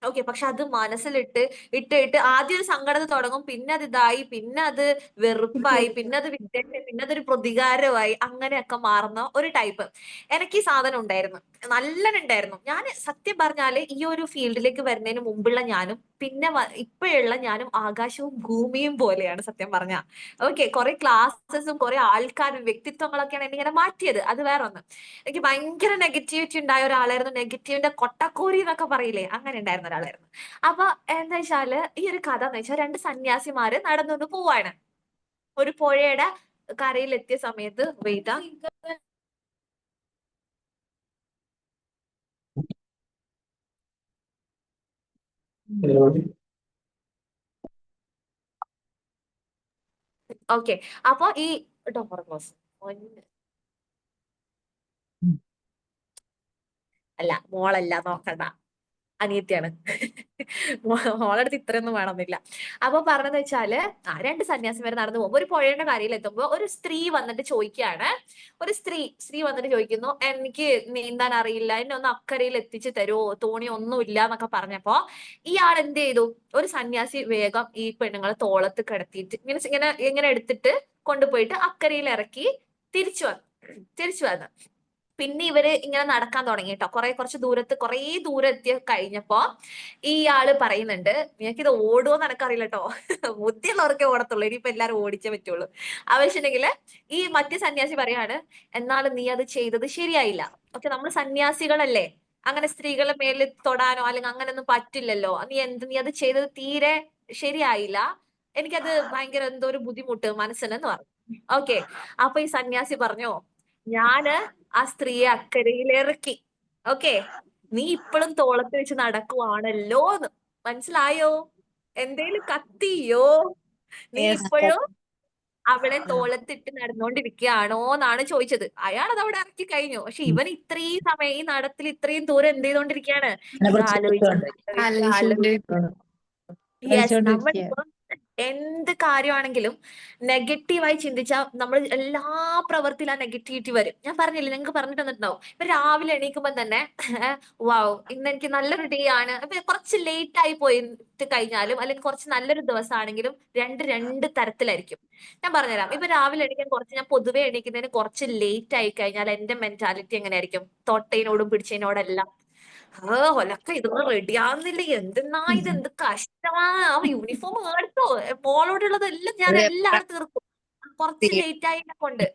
ഓക്കെ, പക്ഷെ അത് മനസ്സിലിട്ട് ഇട്ട് ആദ്യം ഒരു സങ്കടത തുടങ്ങും, പിന്നെ അത് ഇതായി, പിന്നെ അത് വെറുപ്പായി, പിന്നെ അത് വിദ്വേഷം, പിന്നെ അതൊരു പ്രതികാരമായി, അങ്ങനെയൊക്കെ മാറുന്ന ഒരു ടൈപ്പ്. എനിക്ക് ഈ സാധനം ഉണ്ടായിരുന്നു, നല്ലതുണ്ടായിരുന്നു. ഞാൻ സത്യം പറഞ്ഞാല് ഈ ഒരു ഫീൽഡിലേക്ക് വരുന്നതിന് മുമ്പുള്ള ഞാനും പിന്നെ ഇപ്പോഴുള്ള ഞാനും ആകാശവും ഭൂമിയും പോലെയാണ് സത്യം പറഞ്ഞ. ഓക്കെ, കുറെ ക്ലാസ്സസും കുറെ ആൾക്കാരും വ്യക്തിത്വങ്ങളൊക്കെയാണ് എന്നെ ഇങ്ങനെ മാറ്റിയത്. അത് വേറെ ഒന്ന്. എനിക്ക് ഭയങ്കര നെഗറ്റിവിറ്റി ഉണ്ടായ ഒരാളായിരുന്നു. നെഗറ്റീവിന്റെ കൊട്ടക്കോരി എന്നൊക്കെ പറയില്ലേ, അങ്ങനെ ഉണ്ടായിരുന്ന ഒരാളായിരുന്നു. അപ്പൊ എന്താ വെച്ചാല് ഈ ഒരു കഥ എന്ന് വെച്ചാൽ രണ്ട് സന്യാസിമാര് നടന്നുകൊണ്ട് പോവാണ്. ഒരു പുഴയുടെ കരയിലെത്തിയ സമയത്ത് വെയിറ്റ് ഓക്കെ, അപ്പൊ ഈ ഡോർ ക്ലോസ് അല്ല, മോളല്ല, നോക്കണ്ട, അനിയത്തിയാണ്. മോളടുത്ത് ഇത്രയൊന്നും വേണമെന്നില്ല. അപ്പൊ പറഞ്ഞതെന്ന് വെച്ചാല് രണ്ട് സന്യാസിമാര് നടന്നു പോകുമ്പോ ഒരു പുഴയുടെ കരയിൽ എത്തുമ്പോ ഒരു സ്ത്രീ വന്നിട്ട് ചോദിക്കുകയാണ്. ഒരു സ്ത്രീ വന്നിട്ട് ചോദിക്കുന്നു, എനിക്ക് നീന്താൻ അറിയില്ല, എന്നെ ഒന്ന് അക്കരയിൽ എത്തിച്ചു തരുമോ, തോണി ഒന്നുമില്ല എന്നൊക്കെ പറഞ്ഞപ്പോ ഇയാൾ എന്ത് ചെയ്തു? ഒരു സന്യാസി വേഗം ഈ പെണ്ണുങ്ങളെ തോളത്ത് കിടത്തിയിട്ട് ഇങ്ങനെ ഇങ്ങനെ എടുത്തിട്ട് കൊണ്ടുപോയിട്ട് അക്കരയിൽ ഇറക്കി തിരിച്ചു വന്നു. പിന്നെ ഇവര് ഇങ്ങനെ നടക്കാൻ തുടങ്ങി കേട്ടോ. കുറച്ച് കുറേ ദൂരം എത്തി കഴിഞ്ഞപ്പോ ഈ ആള് പറയുന്നുണ്ട്, നിനക്കിത് ഓടുവോന്ന് എനക്കറിയില്ല കേട്ടോ, ബുദ്ധിയുള്ളവർക്കേ ഓടത്തുള്ളൂ, ഇനിയിപ്പോ എല്ലാരും ഓടിച്ചേ പറ്റുള്ളൂ. ആവശ്യമുണ്ടെങ്കിൽ ഈ മറ്റു സന്യാസി പറയാണ്, എന്നാലും നീ അത് ചെയ്തത് ശരിയായില്ല. ഓക്കെ, നമ്മൾ സന്യാസികളല്ലേ, അങ്ങനെ സ്ത്രീകളെ മേലിൽ തൊടാനോ അല്ലെങ്കിൽ അങ്ങനെയൊന്നും പറ്റില്ലല്ലോ. നീ അത് ചെയ്തത് തീരെ ശരിയായില്ല, എനിക്കത് ഭയങ്കര എന്തോ ഒരു ബുദ്ധിമുട്ട് മനസ്സിനെന്ന് പറഞ്ഞു. ഓക്കെ, അപ്പൊ ഈ സന്യാസി പറഞ്ഞു, ഞാന് ആ സ്ത്രീയെ അക്കരയിൽ ഇറക്കി. ഓക്കെ, നീ ഇപ്പോഴും തോളത്ത് വെച്ച് നടക്കുവാണല്ലോ എന്ന്. മനസ്സിലായോ? എന്തേലും കത്തിയോ? നീ Yes. ഇപ്പോഴും അവളെ തോളത്തിട്ട് നടന്നുകൊണ്ടിരിക്കുകയാണോ എന്നാണ് ചോദിച്ചത്. അയാൾ അത് അവിടെ ഇറക്കി കഴിഞ്ഞു. പക്ഷെ ഇവൻ ഇത്രയും സമയം ഈ നടത്തിൽ ഇത്രയും ദൂരം എന്ത് ചെയ്തോണ്ടിരിക്കുകയാണ്? ഇത് അതിനെക്കുറിച്ച് ആലോചിച്ച് ആലോചിച്ച് ആലോചിച്ച് യെസ്, ആലോചിച്ചോണ്ടിരിക്കുക. നമ്മളിപ്പം എന്ത് കാര്യമാണെങ്കിലും നെഗറ്റീവായി ചിന്തിച്ചാൽ നമ്മൾ എല്ലാ പ്രവൃത്തിയിലും ആ നെഗറ്റിവിറ്റി വരും. ഞാൻ പറഞ്ഞില്ലേ, നിങ്ങൾക്ക് പറഞ്ഞു തന്നിട്ടുണ്ടാവും. ഇപ്പൊ രാവിലെ എണീക്കുമ്പോൾ തന്നെ വാവ് ഇന്ന് എനിക്ക് നല്ലൊരു ഡേ ആണ്. അപ്പൊ കുറച്ച് ലേറ്റ് ആയി പോയിട്ട് കഴിഞ്ഞാലും അല്ലെങ്കിൽ കുറച്ച് നല്ലൊരു ദിവസമാണെങ്കിലും രണ്ട് തരത്തിലായിരിക്കും. ഞാൻ പറഞ്ഞുതരാം. ഇപ്പൊ രാവിലെ എണീക്കാൻ ഞാൻ പൊതുവെ എണീക്കുന്നതിന് കുറച്ച് ലേറ്റ് ആയി കഴിഞ്ഞാൽ എന്റെ മെന്റാലിറ്റി എങ്ങനെയായിരിക്കും? തൊട്ടതിനോടും പിടിച്ചതിനോടെല്ലാം ഒലക്ക ഇതൊന്നും റെഡി ആവുന്നില്ല, എന്തെന്നാ ഇത്, എന്ത് കഷ്ടമാ, ആ യൂണിഫോം എടുത്തോ, മോളോടുള്ളതെല്ലാം ഞാൻ എല്ലാം തീർക്കും കുറച്ച് ലേറ്റ് ആയതിനെ കൊണ്ട്.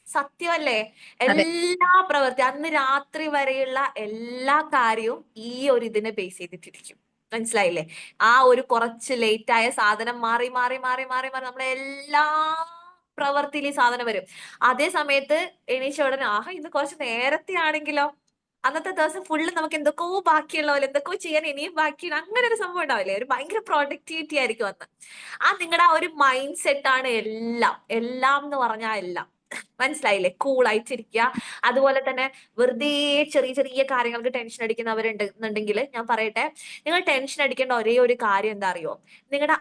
സത്യമല്ലേ? അതെ. എല്ലാ പ്രവൃത്തി അന്ന് രാത്രി വരെയുള്ള എല്ലാ കാര്യവും ഈ ഒരു ഇതിനെ ബേസ് ചെയ്തിട്ടിരിക്കും. മനസ്സിലായില്ലേ? ആ ഒരു കുറച്ച് ലേറ്റ് ആയ സാധനം മാറി മാറി മാറി മാറി മാറി നമ്മളെ എല്ലാ പ്രവൃത്തിയിലും ഈ സാധനം വരും. അതേ സമയത്ത് എണീച്ച ഉടനെ ആഹാ ഇന്ന് കുറച്ച് നേരത്തെ ആണെങ്കിലോ, അന്നത്തെ ദിവസം ഫുള്ള് നമുക്ക് എന്തൊക്കെയോ ബാക്കിയുള്ള പോലെ, എന്തൊക്കെയോ ചെയ്യാൻ ഇനിയും ബാക്കിയുള്ള അങ്ങനെ ഒരു സംഭവം ഉണ്ടാവില്ലേ? ഒരു ഭയങ്കര പ്രൊഡക്ടിവിറ്റി ആയിരിക്കും അന്ന്. ആ നിങ്ങളുടെ ആ ഒരു മൈൻഡ് സെറ്റ് ആണ് എല്ലാം. എല്ലാം എന്ന് പറഞ്ഞാൽ എല്ലാം. മനസ്സിലായില്ലേ? കൂളായിട്ടിരിക്കുക. അതുപോലെ തന്നെ വെറുതെ ചെറിയ ചെറിയ കാര്യങ്ങൾക്ക് ടെൻഷൻ അടിക്കുന്നവരുണ്ടെന്നുണ്ടെങ്കിൽ ഞാൻ പറയട്ടെ, നിങ്ങൾ ടെൻഷൻ അടിക്കേണ്ട ഒരേ ഒരു കാര്യം എന്താ അറിയോ? നിങ്ങളുടെ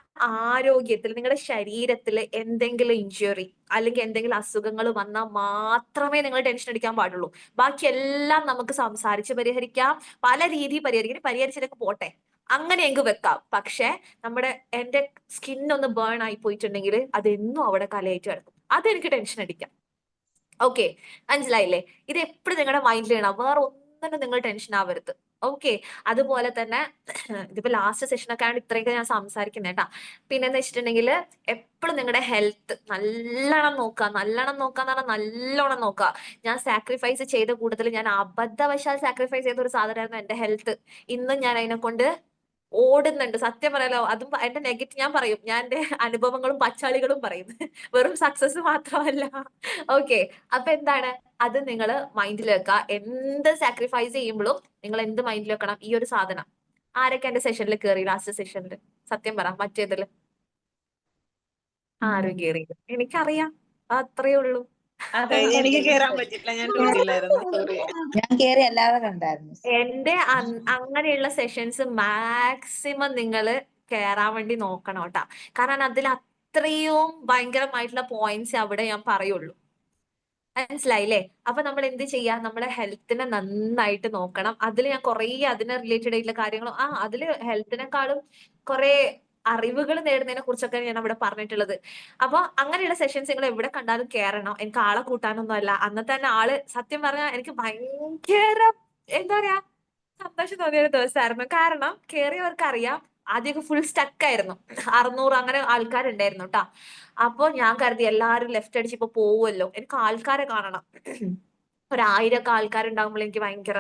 ആരോഗ്യത്തിൽ, നിങ്ങളുടെ ശരീരത്തിൽ എന്തെങ്കിലും ഇഞ്ചുറി അല്ലെങ്കിൽ എന്തെങ്കിലും അസുഖങ്ങൾ വന്നാൽ മാത്രമേ നിങ്ങൾ ടെൻഷൻ അടിക്കാൻ പാടുള്ളൂ. ബാക്കി എല്ലാം നമുക്ക് സംസാരിച്ച് പരിഹരിക്കാം, പല രീതിയിൽ പരിഹരിക്കും. പരിഹരിച്ചിട്ടൊക്കെ പോട്ടെ, അങ്ങനെ എങ്കിൽ വെക്കാം. പക്ഷെ എന്റെ സ്കിൻ ഒന്ന് ബേൺ ആയി പോയിട്ടുണ്ടെങ്കിൽ അതെന്നും അവിടെ കലയേറ്റ് കിടക്കും. അതെനിക്ക് ടെൻഷൻ അടിക്കാം. ഓക്കെ, മനസ്സിലായില്ലേ? ഇത് എപ്പോഴും നിങ്ങളുടെ മൈൻഡിൽ ചെയ്യണം. വേറെ ഒന്നിനും നിങ്ങൾ ടെൻഷൻ ആവരുത്. ഓക്കെ, അതുപോലെ തന്നെ ഇതിപ്പോ ലാസ്റ്റ് സെഷനൊക്കെ ആണ് ഇത്രയൊക്കെ ഞാൻ സംസാരിക്കുന്നത് കേട്ടാ. പിന്നെന്ന് വെച്ചിട്ടുണ്ടെങ്കിൽ എപ്പോഴും നിങ്ങളുടെ ഹെൽത്ത് നല്ലോണം നോക്കുക. നല്ലോണം നോക്കാന്ന് പറഞ്ഞാൽ നല്ലോണം നോക്കുക. ഞാൻ സാക്രിഫൈസ് ചെയ്ത കൂട്ടത്തിൽ ഞാൻ അബദ്ധവശാൽ സാക്രിഫൈസ് ചെയ്ത ഒരു സാധനമായിരുന്നു എന്റെ ഹെൽത്ത്. ഇന്നും ഞാൻ അതിനെ കൊണ്ട് ഓടുന്നുണ്ട്. സത്യം പറയാലോ, അതും എന്റെ നെഗറ്റീവ് ഞാൻ പറയും. ഞാൻ എന്റെ അനുഭവങ്ങളും പച്ചാളികളും പറയും, വെറും സക്സസ് മാത്രമല്ല. ഓക്കെ, അപ്പൊ എന്താണ് അത് നിങ്ങൾ മൈൻഡിൽ വെക്കുക. എന്ത് സാക്രിഫൈസ് ചെയ്യുമ്പോഴും നിങ്ങൾ എന്ത് മൈൻഡിൽ വെക്കണം? ഈ ഒരു സാധനം. ആരൊക്കെ എന്റെ സെഷനിൽ കയറി ലാസ്റ്റ് സെഷനിൽ? സത്യം പറ, മറ്റേതില് ആരും കയറിയില്ല. എനിക്കറിയാം, അത്രയേ ഉള്ളൂ. എനിക്ക് കേറാൻ പറ്റില്ല, ഞാൻ ഡ്യൂട്ടിയിലായിരുന്നു. സോറി. ഞാൻ കേറി അല്ലാതെ കണ്ടായിരുന്നു. എന്റെ അങ്ങനെയുള്ള സെഷൻസ് മാക്സിമം നിങ്ങൾ കേറാൻ വേണ്ടി നോക്കണം കേട്ടാ. കാരണം അതിൽ അത്രയും ഭയങ്കരമായിട്ടുള്ള പോയിന്റ്സ് അവിടെ ഞാൻ പറയുള്ളൂ. മനസ്സിലായില്ലേ? അപ്പൊ നമ്മൾ എന്ത് ചെയ്യാ? നമ്മളെ ഹെൽത്തിനെ നന്നായിട്ട് നോക്കണം. അതിൽ ഞാൻ കുറേ അതിനെ റിലേറ്റഡ് ആയിട്ടുള്ള കാര്യങ്ങളും അതില് ഹെൽത്തിനെക്കാളും കുറെ അറിവുകൾ നേടുന്നതിനെ കുറിച്ചൊക്കെ ഞാൻ അവിടെ പറഞ്ഞിട്ടുള്ളത്. അപ്പൊ അങ്ങനെയുള്ള സെഷൻസ് നിങ്ങൾ എവിടെ കണ്ടാലും കേറണം. എനിക്ക് ആളെ കൂട്ടാനൊന്നും അല്ല. അന്നത്തെ തന്നെ ആള് സത്യം പറഞ്ഞാൽ എനിക്ക് ഭയങ്കര എന്താ പറയാ സന്തോഷം തോന്നിയ ഒരു ദിവസമായിരുന്നു. കാരണം കേറിയവർക്ക് അറിയാം, ആദ്യമൊക്കെ ഫുൾ സ്റ്റക്ക് ആയിരുന്നു. 600 അങ്ങനെ ആൾക്കാരുണ്ടായിരുന്നു കേട്ടാ. അപ്പൊ ഞാൻ കരുതി എല്ലാരും ലെഫ്റ്റ് അടിച്ച് ഇപ്പൊ പോവുമല്ലോ, എനിക്ക് ആൾക്കാരെ കാണണം. 1000 ഒക്കെ ആൾക്കാരുണ്ടാകുമ്പോൾ എനിക്ക് ഭയങ്കര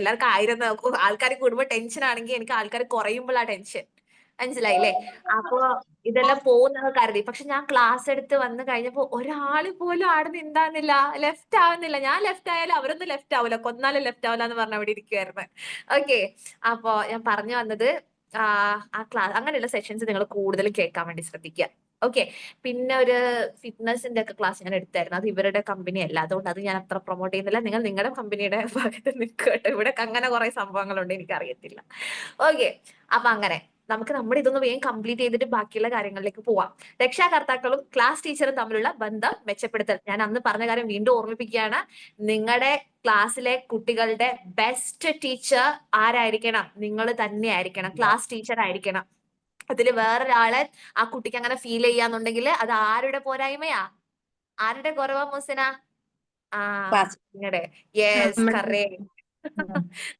എല്ലാവർക്കും 1000 ആൾക്കാർ കൂടുമ്പോൾ ടെൻഷൻ ആണെങ്കിൽ എനിക്ക് ആൾക്കാർ കുറയുമ്പോഴാ ടെൻഷൻ. മനസ്സിലായില്ലേ? അപ്പൊ ഇതെല്ലാം പോകുന്നൊക്കെ കരുതി. പക്ഷെ ഞാൻ ക്ലാസ് എടുത്ത് വന്ന് കഴിഞ്ഞപ്പോ ഒരാള് പോലും ആടെ നിന്നാന്നില്ല, ലെഫ്റ്റ് ആവുന്നില്ല. ഞാൻ ലെഫ്റ്റ് ആയാലും അവരൊന്നും ലെഫ്റ്റ് ആവില്ല, കൊന്നാലും ലെഫ്റ്റ് ആവില്ല എന്ന് പറഞ്ഞ അവിടെ ഇരിക്കുവായിരുന്നു. ഓക്കെ, അപ്പൊ ഞാൻ പറഞ്ഞു വന്നത് ആ ക്ലാസ് അങ്ങനെയുള്ള സെഷൻസ് നിങ്ങൾ കൂടുതൽ കേൾക്കാൻ വേണ്ടി ശ്രദ്ധിക്കുക. ഓക്കെ, പിന്നെ ഒരു ഫിറ്റ്നസിന്റെ ഒക്കെ ക്ലാസ് ഞാൻ എടുത്തായിരുന്നു. അത് ഇവരുടെ കമ്പനി അല്ല, അതുകൊണ്ട് അത് ഞാൻ അത്ര പ്രൊമോട്ട് ചെയ്യുന്നില്ല. നിങ്ങൾ നിങ്ങളുടെ കമ്പനിയുടെ ഭാഗത്ത് നിൽക്കട്ടെ. ഇവിടെ അങ്ങനെ കുറെ സംഭവങ്ങളുണ്ട്, എനിക്കറിയത്തില്ല. ഓക്കെ, അപ്പൊ അങ്ങനെ നമുക്ക് നമ്മുടെ ഇതൊന്ന് വേഗം കംപ്ലീറ്റ് ചെയ്തിട്ട് ബാക്കിയുള്ള കാര്യങ്ങളിലേക്ക് പോവാം. രക്ഷാകർത്താക്കളും ക്ലാസ് ടീച്ചറും തമ്മിലുള്ള ബന്ധം മെച്ചപ്പെടുത്തൽ. ഞാൻ അന്ന് പറഞ്ഞ കാര്യം വീണ്ടും ഓർമ്മിപ്പിക്കുകയാണ്. നിങ്ങളുടെ ക്ലാസ്സിലെ കുട്ടികളുടെ ബെസ്റ്റ് ടീച്ചർ ആരായിരിക്കണം? നിങ്ങൾ തന്നെ ആയിരിക്കണം. ക്ലാസ് ടീച്ചർ ആയിരിക്കണം. അതില് വേറൊരാളെ ആ കുട്ടിക്ക് അങ്ങനെ ഫീൽ ചെയ്യാന്നുണ്ടെങ്കിൽ അത് ആരുടെ പോരായ്മയാ? ആരുടെ കുറവാ മുസിന? ആ നിങ്ങളുടെ. Yes, correct.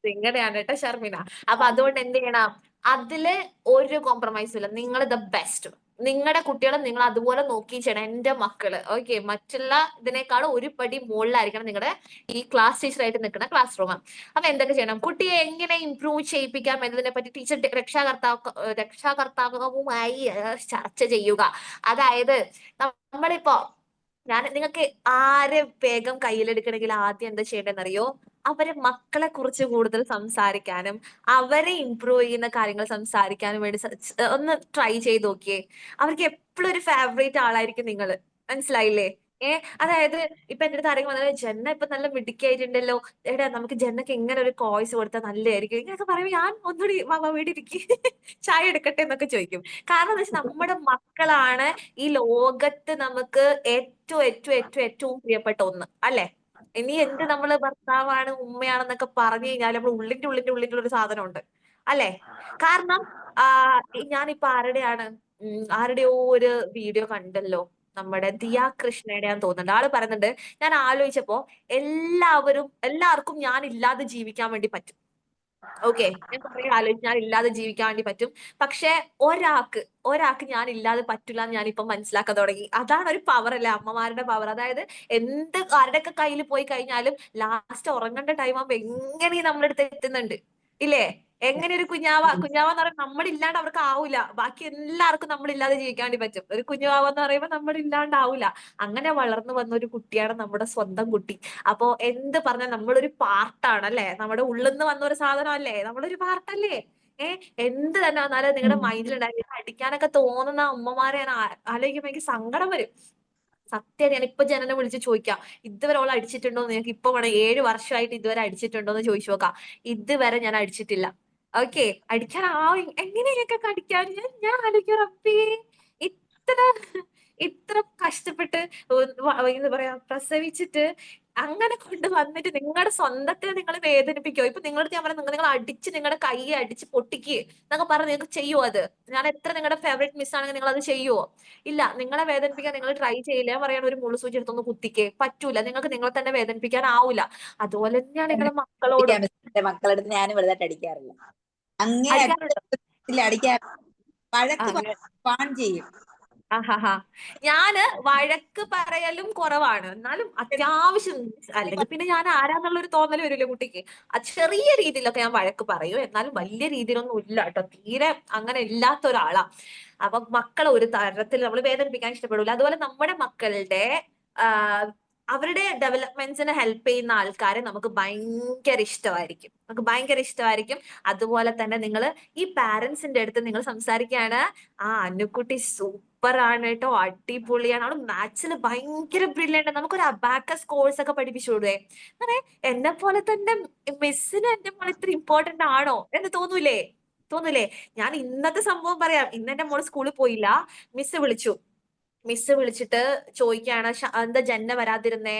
നിങ്ങളുടെയാണ് കേട്ടോ ഷർമിന. അപ്പൊ അതുകൊണ്ട് എന്ത് ചെയ്യണം? അതില് ഒരു കോംപ്രമൈസും ഇല്ല. നിങ്ങൾ ദ ബെസ്റ്റ്. നിങ്ങളുടെ കുട്ടികളെ നിങ്ങൾ അതുപോലെ നോക്കി ചെയ്യണം. എന്റെ മക്കള് ഓക്കെ, മറ്റുള്ള ഇതിനേക്കാളും ഒരു പടി മുകളിലായിരിക്കണം നിങ്ങളുടെ ഈ ക്ലാസ് ടീച്ചറായിട്ട് നിൽക്കുന്ന ക്ലാസ് റൂം. അപ്പൊ എന്തൊക്കെ ചെയ്യണം? കുട്ടിയെ എങ്ങനെ ഇംപ്രൂവ് ചെയ്യിപ്പിക്കാം എന്നതിനെ പറ്റി ടീച്ചർ രക്ഷാകർത്താവുമായി ചർച്ച ചെയ്യുക. അതായത് നമ്മളിപ്പോ നിങ്ങൾക്ക് ആരെ വേഗം കയ്യിലെടുക്കണമെങ്കിൽ ആദ്യം എന്താ ചെയ്യേണ്ടതെന്നറിയോ? അവരെ മക്കളെ കുറിച്ച് കൂടുതൽ സംസാരിക്കാനും അവരെ ഇമ്പ്രൂവ് ചെയ്യുന്ന കാര്യങ്ങൾ സംസാരിക്കാനും വേണ്ടി ഒന്ന് ട്രൈ ചെയ്ത് നോക്കിയേ. അവർക്ക് എപ്പോഴും ഒരു ഫേവറേറ്റ് ആളായിരിക്കും നിങ്ങള്. മനസ്സിലായില്ലേ? അതായത് ഇപ്പൊ എന്റെ അടുത്ത് ആരെങ്കിലും വന്നാൽ ജന്ന ഇപ്പൊ നല്ല മിടുക്കിയായിട്ടുണ്ടല്ലോ, എടാ നമുക്ക് ജന്നക്ക് എങ്ങനെ ഒരു കോഴ്സ് കൊടുത്താൽ നല്ലതായിരിക്കും ഇങ്ങനെയൊക്കെ പറയുമ്പോൾ ഞാൻ ഒന്നുകൂടി വീട്ടിൽ ഇരിക്കും ചായ എടുക്കട്ടെ എന്നൊക്കെ ചോദിക്കും. കാരണം എന്താ വെച്ചാൽ നമ്മുടെ മക്കളാണ് ഈ ലോകത്ത് നമുക്ക് ഏറ്റവും ഏറ്റവും ഏറ്റവും ഏറ്റവും പ്രിയപ്പെട്ട ഒന്ന് അല്ലെ. ഇനി എന്ത് നമ്മള് ഭർത്താവാണ് ഉമ്മയാണെന്നൊക്കെ പറഞ്ഞു കഴിഞ്ഞാൽ നമ്മൾ ഉള്ളിന്റെ ഒരു സാധനമുണ്ട് അല്ലെ. കാരണം ഞാനിപ്പോ ആരുടെയോ ഒരു വീഡിയോ കണ്ടല്ലോ, നമ്മുടെ ദിയ കൃഷ്ണയുടെയാന്ന് തോന്നുന്നുണ്ട്. ആള് പറയുന്നുണ്ട്, ഞാൻ ആലോചിച്ചപ്പോ എല്ലാവർക്കും ഞാൻ ഇല്ലാതെ ജീവിക്കാൻ വേണ്ടി പറ്റും. ഓക്കെ, ഞാൻ കുറെ ആലോചിച്ച് ഞാൻ ഇല്ലാതെ ജീവിക്കാൻ വേണ്ടി പറ്റും. പക്ഷെ ഒരാൾക്ക് ഞാൻ ഇല്ലാതെ പറ്റില്ല എന്ന് ഞാനിപ്പം മനസ്സിലാക്കാൻ തുടങ്ങി. അതാണ് ഒരു പവർ അല്ലേ, അമ്മമാരുടെ പവർ. അതായത് ആരുടെയൊക്കെ കയ്യിൽ പോയി കഴിഞ്ഞാലും ലാസ്റ്റ് ഉറങ്ങേണ്ട ടൈം ആകുമ്പോ എങ്ങനെ നമ്മുടെ അടുത്ത് എത്തുന്നുണ്ട് ഇല്ലേ. എങ്ങനെ ഒരു കുഞ്ഞാവെന്ന് പറയുമ്പോൾ നമ്മളില്ലാണ്ട് അവർക്ക് ആവൂല. ബാക്കി എല്ലാവർക്കും നമ്മളില്ലാതെ ജീവിക്കാൻ വേണ്ടി പറ്റും. ഒരു കുഞ്ഞുവാവെന്ന് പറയുമ്പോൾ നമ്മളില്ലാണ്ടാവൂല. അങ്ങനെ വളർന്നു വന്ന ഒരു കുട്ടിയാണ് നമ്മുടെ സ്വന്തം കുട്ടി. അപ്പോ എന്ത് പറഞ്ഞാൽ നമ്മളൊരു പാർട്ടാണ് അല്ലെ, നമ്മുടെ ഉള്ളിൽ നിന്ന് വന്ന ഒരു സാധനം അല്ലേ, നമ്മളൊരു പാർട്ടല്ലേ. എന്ത് തന്നെ വന്നാലും നിങ്ങളുടെ മൈൻഡിൽ ഉണ്ടായി അടിക്കാനൊക്കെ തോന്നുന്ന ഉമ്മമാരെ ഞാൻ ആലോചിക്കുമ്പോ എനിക്ക് സങ്കടം വരും. സത്യം, ഞാൻ ഇപ്പൊ ജനനെ വിളിച്ച് ചോദിക്കാം, ഇതുവരെ ഓൾ അടിച്ചിട്ടുണ്ടോ എന്ന്. നിങ്ങൾക്ക് ഇപ്പൊ വേണം 7 വർഷമായിട്ട് ഇതുവരെ അടിച്ചിട്ടുണ്ടോ എന്ന് ചോദിച്ചു നോക്കാം. ഇതുവരെ ഞാൻ അടിച്ചിട്ടില്ല. ഓക്കെ, എങ്ങനെയൊക്കെ അടിക്കാൻ ഞാൻ ആലോചിക്കും, റബ്ബേ ഇത്ര ഇത്ര കഷ്ടപ്പെട്ട് എന്താ പറയാ പ്രസവിച്ചിട്ട് അങ്ങനെ കൊണ്ട് വന്നിട്ട് നിങ്ങളുടെ സ്വന്തത്തെ നിങ്ങൾ വേദനിപ്പിക്കോ. ഇപ്പൊ നിങ്ങളുടെ ഞാൻ പറയാം, നിങ്ങൾ അടിച്ച് നിങ്ങളുടെ കൈ അടിച്ച് പൊട്ടിക്ക് എന്നൊക്കെ പറഞ്ഞ് നിങ്ങൾക്ക് ചെയ്യുമോ അത്? ഞാൻ എത്ര നിങ്ങളുടെ ഫേവറേറ്റ് മിസ് ആണെങ്കിൽ നിങ്ങൾ അത് ചെയ്യുമോ? ഇല്ല. നിങ്ങളെ വേദനിപ്പിക്കാൻ നിങ്ങൾ ട്രൈ ചെയ്യില്ല. പറയാൻ ഒരു മുള്ളു സൂചി എടുത്തൊന്ന് കുത്തിക്കേ, പറ്റൂല. നിങ്ങൾക്ക് നിങ്ങളെ തന്നെ വേദനിപ്പിക്കാൻ ആവൂല. അതുപോലെ തന്നെയാണ് നിങ്ങളുടെ മക്കളോടും. എന്റെ മക്കളടുത്ത് ഞാനും വെറുതെ അടിക്കാറില്ല. അങ്ങനെ അടിക്കാറുണ്ടോ? അടിക്കാൻ വഴക്ക് അങ്ങനെ പാൺ ചെയ്യും. ആഹാ. ഞാന് വഴക്ക് പറയലും കുറവാണ്, എന്നാലും അത്യാവശ്യം. അല്ലെങ്കിൽ പിന്നെ ഞാൻ ആരാന്നുള്ള ഒരു തോന്നൽ വരില്ലേ കുട്ടിക്ക്. ചെറിയ രീതിയിലൊക്കെ ഞാൻ വഴക്ക് പറയും, എന്നാലും വലിയ രീതിയിലൊന്നും ഇല്ല കേട്ടോ. തീരെ അങ്ങനെ ഇല്ലാത്ത ഒരാളാ. അപ്പൊ മക്കളെ ഒരു തരത്തിൽ നമ്മൾ വേദനിപ്പിക്കാൻ ഇഷ്ടപ്പെടില്ല. അതുപോലെ നമ്മുടെ മക്കളുടെ അവരുടെ ഡെവലപ്മെന്റ്സിനെ ഹെൽപ്പ് ചെയ്യുന്ന ആൾക്കാരെ നമുക്ക് ഭയങ്കര ഇഷ്ടമായിരിക്കും. അതുപോലെ തന്നെ നിങ്ങൾ ഈ പാരന്റ്സിന്റെ അടുത്ത് നിങ്ങൾ സംസാരിക്കുകയാണ്, അനുക്കുട്ടി സൂപ്പർ ആണ് കേട്ടോ, അടിപൊളിയാണ്, അവള് മാത്സിൽ ഭയങ്കര ബ്രില്യന്റ്, നമുക്കൊരു അബാക്കസ് കോഴ്സ് ഒക്കെ പഠിപ്പിച്ചുകൂടെ. അങ്ങനെ എന്നെ പോലെ തന്നെ മിസ്സിന് എന്റെ മോൾ ഇത്ര ഇമ്പോർട്ടന്റ് ആണോ എന്ന് തോന്നൂലേ. ഞാൻ ഇന്നത്തെ സംഭവം പറയാം. ഇന്ന് എന്റെ മോള് സ്കൂളിൽ പോയില്ല. മിസ് വിളിച്ചിട്ട് ചോദിക്കുകയാണ്, എന്താ ജന്ന വരാതിരുന്നേ?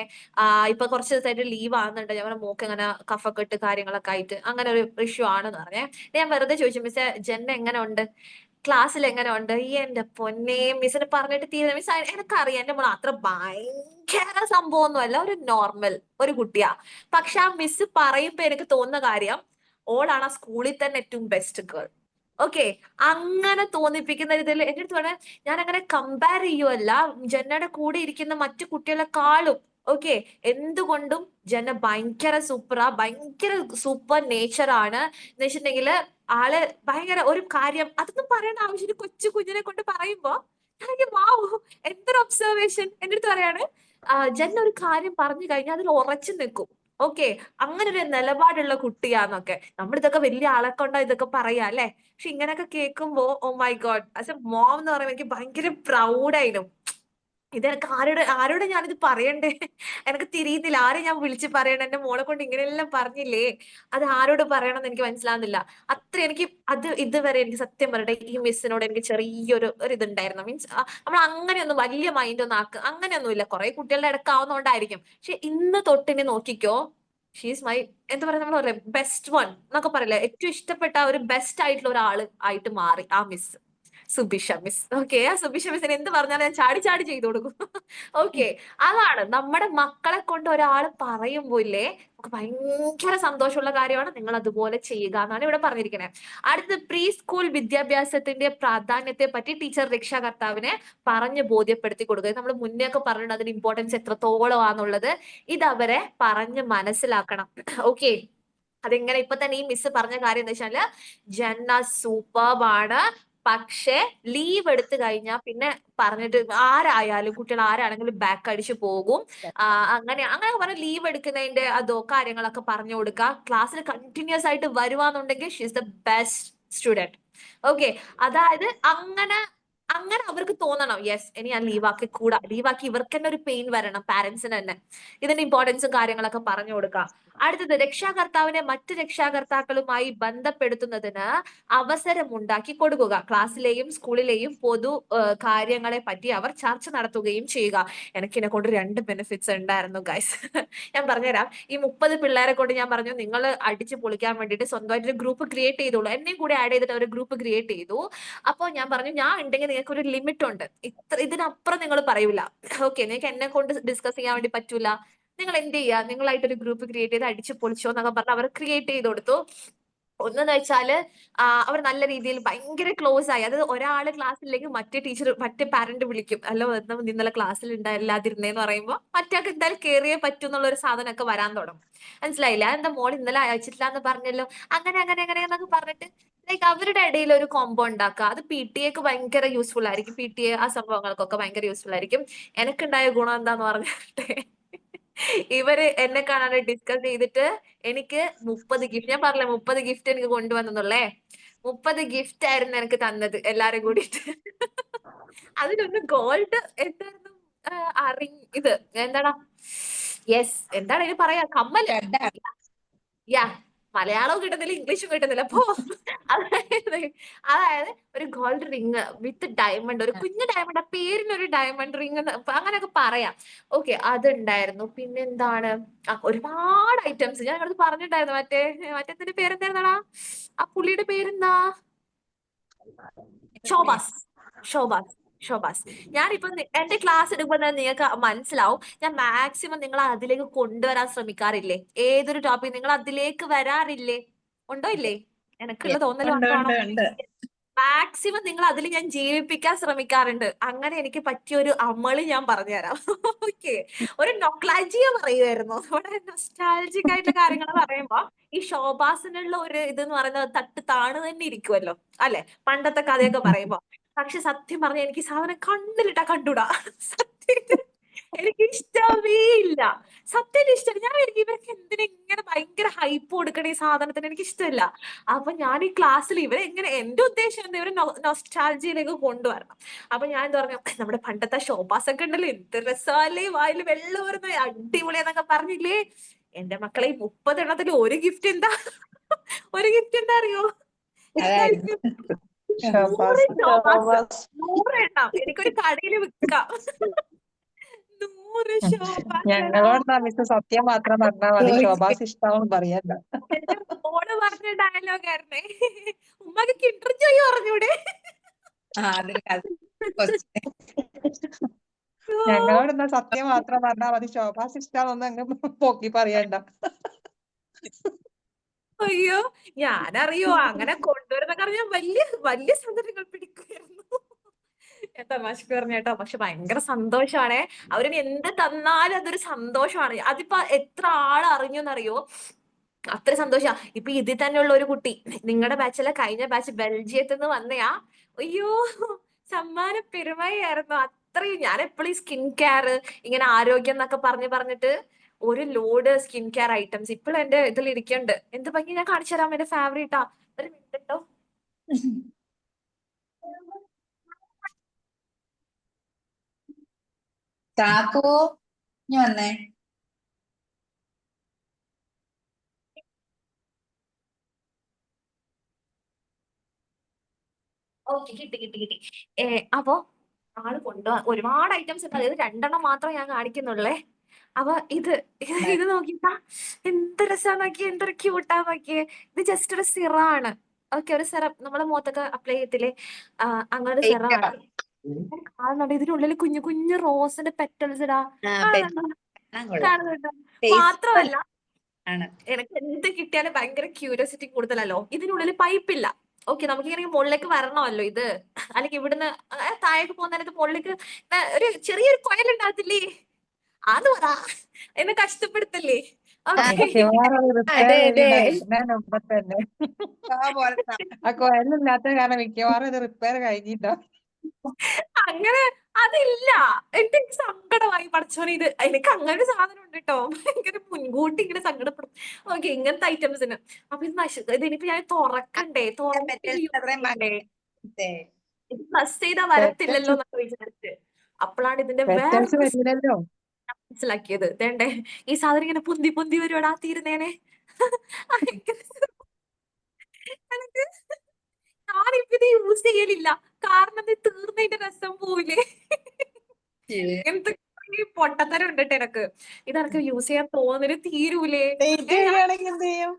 ഇപ്പൊ കുറച്ച് ദിവസമായിട്ട് ലീവ് ആകുന്നുണ്ട്, ഞങ്ങളുടെ മോക്ക് ഇങ്ങനെ കഫക്കെട്ട് കാര്യങ്ങളൊക്കെ ആയിട്ട് അങ്ങനെ ഒരു ഇഷ്യൂ ആണെന്ന് പറഞ്ഞേ. ഞാൻ വെറുതെ ചോദിച്ചു, മിസ്സേ ജന്ന എങ്ങനെ ഉണ്ട്, ക്ലാസ്സിൽ എങ്ങനെ ഉണ്ട്? ഈ എന്റെ പൊന്നെ, മിസ്സിന് പറഞ്ഞിട്ട് തീരെ മിസ് എനിക്കറിയാം എന്റെ മോൾ അത്ര ഭയങ്കര സംഭവമൊന്നും അല്ല, ഒരു നോർമൽ ഒരു കുട്ടിയാ. പക്ഷെ ആ മിസ് പറയുമ്പോ എനിക്ക് തോന്നുന്ന കാര്യം, ഓളാണ് ആ സ്കൂളിൽ തന്നെ ഏറ്റവും ബെസ്റ്റ് ഗേൾ. ഓക്കെ, അങ്ങനെ തോന്നിപ്പിക്കുന്ന രീതിയിൽ എന്റെ അടുത്ത് വേണേ ഞാൻ അങ്ങനെ കമ്പയർ ചെയ്യുമല്ല ജന്നയുടെ കൂടെ ഇരിക്കുന്ന മറ്റു കുട്ടികളെക്കാളും. ഓക്കെ, എന്തുകൊണ്ടും ജന്ന ഭയങ്കര സൂപ്പർ നേച്ചർ ആണ്. എന്ന് വെച്ചിട്ടുണ്ടെങ്കിൽ ആള് ഭയങ്കര ഒരു കാര്യം അതൊന്നും പറയേണ്ട ആവശ്യമില്ല. കൊച്ചു കുഞ്ഞിനെ കൊണ്ട് പറയുമ്പോ വാവ്, എന്തൊരു ഒബ്സർവേഷൻ. എന്റെ അടുത്ത് പറയാണ്, ജന്ന ഒരു കാര്യം പറഞ്ഞു കഴിഞ്ഞാൽ അതിൽ ഉറച്ചു നിൽക്കും. ഓക്കെ, അങ്ങനെ ഒരു നിലപാടുള്ള കുട്ടിയാന്നൊക്കെ. നമ്മളിതൊക്കെ വലിയ ആളെ കൊണ്ടാ ഇതൊക്കെ പറയാ അല്ലെ. പക്ഷെ ഇങ്ങനെയൊക്കെ കേൾക്കുമ്പോ oh my God, as a mom എന്ന് പറയുമ്പോൾ എനിക്ക് ഭയങ്കര പ്രൗഡായിരുന്നു. ഇതെനിക്ക് ആരോട് ഞാനിത് പറയണ്ടേ, എനിക്ക് തിരിയുന്നില്ല. ആരെ ഞാൻ വിളിച്ച് പറയണം, എന്റെ മോളെ കൊണ്ട് ഇങ്ങനെയെല്ലാം പറഞ്ഞില്ലേ, അത് ആരോട് പറയണം എന്ന് എനിക്ക് മനസ്സിലാവുന്നില്ല. അത്ര എനിക്ക് ഇതുവരെ എനിക്ക് സത്യം പറയട്ടെ, ഈ മിസ്സിനോട് എനിക്ക് ചെറിയൊരു ഇതുണ്ടായിരുന്നു. മീൻസ് നമ്മൾ അങ്ങനെയൊന്നും വലിയ മൈൻഡ് ഒന്നും അങ്ങനെയൊന്നും ഇല്ല. കുറെ കുട്ടികളുടെ ഇടക്കാവുന്നോണ്ടായിരിക്കും. പക്ഷെ ഇന്ന് തൊട്ടിനെ നോക്കിക്കോ, ഷീസ് മൈ എന്താ പറയാ, നമ്മൾ പറയാം ബെസ്റ്റ് വൺ എന്നൊക്കെ പറയില്ലേ, ഏറ്റവും ഇഷ്ടപ്പെട്ട ഒരു ബെസ്റ്റ് ആയിട്ടുള്ള ഒരാള് ആയിട്ട് മാറി ആ മിസ്, സുബിഷ മിസ്. ഓക്കെ, ആ സുബിഷ മിസ്സിന് എന്ത് പറഞ്ഞാലും ഞാൻ ചാടി ചാടി ചെയ്തു കൊടുക്കും. ഓക്കെ, അതാണ് നമ്മുടെ മക്കളെ കൊണ്ട് ഒരാൾ പറയുമ്പോ ഇല്ലേ, നമുക്ക് ഭയങ്കര സന്തോഷമുള്ള കാര്യമാണ്. നിങ്ങൾ അതുപോലെ ചെയ്യുക എന്നാണ് ഇവിടെ പറഞ്ഞിരിക്കുന്നത്. അടുത്തത് പ്രീ സ്കൂൾ വിദ്യാഭ്യാസത്തിന്റെ പ്രാധാന്യത്തെ പറ്റി ടീച്ചർ രക്ഷാകർത്താവിനെ പറഞ്ഞ് ബോധ്യപ്പെടുത്തി കൊടുക്കുക. നമ്മൾ മുന്നേ ഒക്കെ പറഞ്ഞിട്ടുണ്ട് അതിന്റെ ഇമ്പോർട്ടൻസ് എത്രത്തോളം ആണെന്നുള്ളത്. ഇത് അവരെ പറഞ്ഞ് മനസ്സിലാക്കണം. ഓക്കെ, അതെങ്ങനെ ഇപ്പൊ തന്നെ ഈ മിസ് പറഞ്ഞ കാര്യം എന്ന് വെച്ചാല്, ജന്ന സൂപ്പർബാണ്, പക്ഷെ ലീവ് എടുത്തു കഴിഞ്ഞാൽ പിന്നെ പറഞ്ഞിട്ട് ആരായാലും കുട്ടികൾ ആരാണെങ്കിലും ബാക്ക് അടിച്ചു പോകും. അങ്ങനെ അങ്ങനെ പറഞ്ഞ ലീവ് എടുക്കുന്നതിന്റെ അതോ കാര്യങ്ങളൊക്കെ പറഞ്ഞു കൊടുക്കുക. ക്ലാസ്സിൽ കണ്ടിന്യൂസ് ആയിട്ട് വരുവാന്നുണ്ടെങ്കിൽ she's the best student. Okay, അതായത് അങ്ങനെ അങ്ങനെ അവർക്ക് തോന്നണം യെസ് ഇനി ഞാൻ ലീവാക്കി കൂടാ, ലീവാക്കി ഇവർക്ക് തന്നെ ഒരു പെയിൻ വരണം, പാരന്റ്സിന് തന്നെ ഇതിന്റെ ഇമ്പോർട്ടൻസും കാര്യങ്ങളൊക്കെ പറഞ്ഞു കൊടുക്കുക. അടുത്തത് രക്ഷാകർത്താവിനെ മറ്റ് രക്ഷാകർത്താക്കളുമായി ബന്ധപ്പെടുത്തുന്നതിന് അവസരം ഉണ്ടാക്കി കൊടുക്കുക. ക്ലാസ്സിലെയും സ്കൂളിലെയും പൊതു കാര്യങ്ങളെ പറ്റി അവർ ചർച്ച നടത്തുകയും ചെയ്യുക. എനിക്കിനെ കൊണ്ട് 2 ബെനിഫിറ്റ്സ് ഉണ്ടായിരുന്നു ഗൈസ്. ഞാൻ പറഞ്ഞുതരാം. ഈ 30 പിള്ളേരെ കൊണ്ട് ഞാൻ പറഞ്ഞു നിങ്ങൾ അടിച്ച് പൊളിക്കാൻ വേണ്ടിയിട്ട് സ്വന്തമായിട്ട് ഒരു ഗ്രൂപ്പ് ക്രിയേറ്റ് ചെയ്തോളൂ. എന്നെയും കൂടി ആഡ് ചെയ്തിട്ട് ഒരു ഗ്രൂപ്പ് ക്രിയേറ്റ് ചെയ്തു. അപ്പോൾ ഞാൻ പറഞ്ഞു ഞാൻ ഉണ്ടെങ്കിൽ നിങ്ങൾക്ക് ഒരു ലിമിറ്റ് ഉണ്ട്, ഇതിനപ്പുറം നിങ്ങൾ പറയൂല. ഓക്കെ, നിങ്ങൾക്ക് എന്നെ കൊണ്ട് ഡിസ്കസ് ചെയ്യാൻ വേണ്ടി പറ്റൂല, നിങ്ങൾ എന്ത് ചെയ്യുക, നിങ്ങളായിട്ട് ഒരു ഗ്രൂപ്പ് ക്രിയേറ്റ് ചെയ്ത് അടിച്ച് പൊളിച്ചോ എന്നൊക്കെ പറഞ്ഞ് അവർ ക്രിയേറ്റ് ചെയ്ത് കൊടുത്തു. ഒന്നെന്ന് വെച്ചാല് അവർ നല്ല രീതിയിൽ ഭയങ്കര ക്ലോസ് ആയി. അത് ഒരാള് ക്ലാസ്സില്ലെങ്കിൽ മറ്റേ ടീച്ചർ മറ്റേ പാരന്റ് വിളിക്കും, അല്ലോ ഇന്നലെ ക്ലാസ്സിൽ ഉണ്ടായില്ലാതിരുന്നേന്ന് പറയുമ്പോൾ മറ്റേക്ക് എന്തായാലും കയറിയേ പറ്റൂ എന്നുള്ള ഒരു സാധനമൊക്കെ വരാൻ തുടങ്ങും. മനസ്സിലായില്ല? എന്താ മോൾ ഇന്നലെ അയച്ചിട്ടില്ല എന്ന് പറഞ്ഞല്ലോ, അങ്ങനെ അങ്ങനെ അങ്ങനെ എന്നൊക്കെ പറഞ്ഞിട്ട് ലൈക്ക് അവരുടെ ഇടയിൽ ഒരു കോംബോ ഉണ്ടാക്കുക. അത് പി ടി എക്ക് ഭയങ്കര യൂസ്ഫുൾ ആയിരിക്കും. പി ടി എ ആ സംഭവങ്ങൾക്കൊക്കെ ഭയങ്കര യൂസ്ഫുൾ ആയിരിക്കും. എനിക്കുണ്ടായ ഗുണം എന്താന്ന് പറഞ്ഞിട്ട് ഇവര് എന്നെ കാണാതെ ഡിസ്കസ് ചെയ്തിട്ട് എനിക്ക് 30 ഗിഫ്റ്റ്, ഞാൻ പറഞ്ഞില്ലേ 30 ഗിഫ്റ്റ് എനിക്ക് കൊണ്ടുവന്നുള്ളേ, 30 ഗിഫ്റ്റ് ആയിരുന്നു എനിക്ക് തന്നത് എല്ലാരും കൂടിയിട്ട്. അതിലൊന്ന് ഗോൾഡ് എന്തായിരുന്നു, റിംഗ്, ഇത് എന്താടാ, യെസ് എന്താണ് ഇതിന് പറയാ, കമ്മല്. യാ, മലയാളവും കിട്ടുന്നില്ല ഇംഗ്ലീഷും കിട്ടുന്നില്ല. അപ്പോ അതായത് ഒരു ഗോൾഡ് റിങ് വിത്ത് ഡയമണ്ട്, ഒരു കുഞ്ഞു ഡയമണ്ട്, ആ പേരിനൊരു ഡയമണ്ട് റിങ് അങ്ങനെയൊക്കെ പറയാം. ഓക്കെ, അതുണ്ടായിരുന്നു. പിന്നെന്താണ്, ഒരുപാട് ഐറ്റംസ് ഞാൻ നിങ്ങളത് പറഞ്ഞിട്ടുണ്ടായിരുന്നു. മറ്റേ പേരെന്തായിരുന്നടാ, ആ പുള്ളിയുടെ പേരെന്താ, ഷോബാസ്. ഷോബാസ് ഷോബാസ്. ഞാനിപ്പോ എന്റെ ക്ലാസ് എടുക്കുമ്പോൾ തന്നെ നിങ്ങൾക്ക് മനസ്സിലാവും ഞാൻ മാക്സിമം നിങ്ങളെ അതിലേക്ക് കൊണ്ടുവരാൻ ശ്രമിക്കാറില്ലേ. ഏതൊരു ടോപ്പിക് നിങ്ങൾ അതിലേക്ക് വരാറില്ലേ, ഉണ്ടോ ഇല്ലേ? എനിക്കുള്ള തോന്നൽ ഉണ്ട് മാത്രമാണോ? ഉണ്ട് ഉണ്ട്. മാക്സിമം നിങ്ങൾ അതിൽ ഞാൻ ജീവിപ്പിക്കാൻ ശ്രമിക്കാറുണ്ട്. അങ്ങനെ എനിക്ക് പറ്റിയ ഒരു അമളി ഞാൻ പറഞ്ഞുതരാം. ഓക്കെ, ഒരു നൊക്ലാജിയ പറയുമായിരുന്നു. നമ്മുടെ നൊസ്റ്റാൾജിക് ആയിട്ടുള്ള കാര്യങ്ങൾ പറയുമ്പോ ഈ ശോഭാസിനുള്ള ഒരു ഇതെന്ന് പറയുന്നത് തട്ട് താണ് തന്നെ ഇരിക്കുമല്ലോ അല്ലെ, പണ്ടത്തെ കഥയൊക്കെ പറയുമ്പോ. പക്ഷെ സത്യം പറഞ്ഞ എനിക്ക് ഈ സാധനം കണ്ണിലിട്ടാ കണ്ടൂടാ. സത്യം എനിക്ക് ഇഷ്ടമേ ഇല്ല. സത്യം ഇഷ്ടമല്ല. ഞാൻ ഇവർക്ക് എന്തിനാ ഇങ്ങനെ ഭയങ്കര ഹൈപ്പ് കൊടുക്കണ ഈ സാധനത്തിന്, എനിക്ക് ഇഷ്ടമില്ല. അപ്പൊ ഞാൻ ഈ ക്ലാസ്സിൽ ഇവരെ എങ്ങനെ, എന്റെ ഉദ്ദേശം എന്താ, ഇവരെ നൊസ്റ്റാൾജിയിലേക്ക് കൊണ്ടുവരണം. അപ്പൊ ഞാൻ എന്താ പറഞ്ഞു, നമ്മുടെ പണ്ടത്തെ ഷോപ്പാസ് ഒക്കെ ഉണ്ടല്ലോ, എന്ത് രസമല്ലേ, വായിൽ വെള്ളം വരുന്ന അടിപൊളിയെന്നൊക്കെ പറഞ്ഞില്ലേ. എന്റെ മക്കളെ 30 എണ്ണത്തിൽ ഒരു ഗിഫ്റ്റ് എന്താ, ഒരു ഗിഫ്റ്റ് എന്താ അറിയോ, അതായിരുന്നു 100 ഷോപ്പാസ്, 100 എണ്ണം എനിക്കൊരു കടയിൽ വിൽക്കാം. 100 ഷോപ്പാസ്. ഞങ്ങളോട് മിസ് സത്യം മാത്രം പറഞ്ഞാൽ മതി, ശോഭാസ് ഇഷ്ടാവും പറയണ്ട. എന്റെ മോള് പറഞ്ഞ ഡയലോഗായിരുന്നേ, ഉമ്മക്ക് കിണ്ടർ ജോയ് പറഞ്ഞൂടെ. ഞങ്ങളോട് എന്നാ സത്യം മാത്രം പറഞ്ഞാൽ മതി, ശോഭാസ് ഇഷ്ടാവൊന്നും അങ്ങ് പോക്കി പറയണ്ട. അയ്യോ, ഞാനറിയോ അങ്ങനെ കൊണ്ടുവരുന്നൊക്കെ അറിയാൻ വലിയ വലിയ സന്ദർഭങ്ങൾ പിടിക്കുമായിരുന്നു. ഞാൻ തമാശക്ക് പറഞ്ഞ കേട്ടോ, പക്ഷെ ഭയങ്കര സന്തോഷാണേ. അവരിനി എന്ത് തന്നാലും അതൊരു സന്തോഷമാണ്. അതിപ്പോ എത്ര ആൾ അറിഞ്ഞൂന്നറിയോ, അത്ര സന്തോഷാ. ഇപ്പൊ ഇതിൽ തന്നെയുള്ള ഒരു കുട്ടി നിങ്ങളുടെ ബാച്ചിലെ കഴിഞ്ഞ ബാച്ച് ബെൽജിയത്തിൽ നിന്ന് വന്നയാ. അയ്യോ, സമ്മാന പെരുമയായിരുന്നു അത്രയും. ഞാൻ എപ്പോഴും സ്കിൻ കെയർ, ഇങ്ങനെ ആരോഗ്യം എന്നൊക്കെ പറഞ്ഞിട്ട് ഒരു ലോഡ് സ്കിൻ കെയർ ഐറ്റംസ് ഇപ്പോഴും എന്റെ ഇതിൽ ഇരിക്കുന്നുണ്ട്. എന്ത് ഭംഗി, ഞാൻ കാണിച്ചു തരാം, എന്റെ ഫേവറേറ്റാ. ഒരു മിനിറ്റ് കേട്ടോ. ചാക്കോ ഇനി വന്നേ. ഓക്കെ, കിട്ടി. അപ്പൊ ആള് ഒരുപാട് ഐറ്റംസ് ഉണ്ട്. അതായത് 2 എണ്ണം മാത്രം ഞാൻ കാണിക്കുന്നുള്ളേ. അപ്പൊ ഇത് നോക്കിട്ടാ, എന്ത് രസാ നോക്കിയേ, എന്തൊരു ക്യൂട്ടാ നോക്കിയേ. ഇത് ജസ്റ്റ് ഒരു സിറാണ്. ഓക്കെ, ഒരു സിറം നമ്മളെ മുഖത്തൊക്കെ അപ്ലൈ ചെയ്യത്തില്ലേ, അങ്ങനെ ഒരു സിറാണ്. കാണുന്നുണ്ട് ഇതിനുള്ളിൽ കുഞ്ഞു കുഞ്ഞു റോസിന്റെ പെറ്റൽസ് ഇടാ, കാണുന്നുണ്ടോ? മാത്രമല്ല എനിക്ക് എന്ത് കിട്ടിയാലും ഭയങ്കര ക്യൂരിയോസിറ്റി കൂടുതലല്ലോ. ഇതിനുള്ളിൽ പൈപ്പില്ല. ഓക്കെ, നമുക്ക് ഇങ്ങനെ മുകളിലേക്ക് വരണമല്ലോ ഇത്, അല്ലെങ്കിൽ ഇവിടുന്ന് താഴേക്ക് പോകുന്നതിനകത്ത് മുകളിലേക്ക് ഒരു ചെറിയൊരു കുഴലുണ്ടാകത്തില്ലേ, അത് പറ, എന്നെ കഷ്ടപ്പെടുത്തല്ലേ. ഓക്കെ. മിക്കവാറും അത് റിപ്പയർ അതെ അതെ. കഴിഞ്ഞിട്ടുണ്ടാവും മുമ്പ് തന്നെ. പോലത്തെ ആ കോയിലില്ലാത്ത കാരണം മിക്കവാറും ഇത് റിപ്പയർ കഴിഞ്ഞിട്ടുണ്ടാവും. അങ്ങനെ അതില്ല. എനിക്ക് സങ്കടമായി പടച്ചോനെ. ഇത് എനിക്ക് അങ്ങനെ ഒരു സാധനം ഉണ്ട് കേട്ടോ. ഭയങ്കര മുൻകൂട്ടി ഇങ്ങനെ സങ്കടപ്പെടും. ഓക്കെ, ഇങ്ങനത്തെ ഐറ്റംസിന്. അപ്പൊ ഇത് ഇനിയിപ്പോ ഞാൻ തുറക്കണ്ടേ, തുറന്നിട്ട് മെറ്റീരിയൽസ് യൂസ് അത്രയും ചെയ്യണ്ടേ, ഭംഗിയുണ്ട്. ഇത് പ്രസ് ചെയ്താൽ വരത്തില്ലല്ലോ എന്നൊക്കെ വിചാരിച്ച് അപ്പോഴാണ് ഇതിന്റെ പെറ്റൽസ് വേറൊരു വരില്ലല്ലോ. മനസ്സിലാക്കിയത്. വേണ്ടേ, ഈ സാധനം ഇങ്ങനെ പൊന്തി പൊന്തി വരുവാടാ, തീരുന്നേനെ. എനിക്ക് ഞാനിപ്പോ ഇത് യൂസ് ചെയ്യലില്ല. കാരണം ഇത് തീർന്നതിന്റെ രസം പോവില്ലേ. ഇങ്ങനത്തെ ഈ പൊട്ടത്തരം ഉണ്ട് ട്ടോ എനക്ക്. ഇതെനക്ക് യൂസ് ചെയ്യാൻ തോന്നുന്നില്ല, തീരൂലേ. ഡേറ്റ് കഴിയുകയാണെങ്കിൽ എന്ത് ചെയ്യും?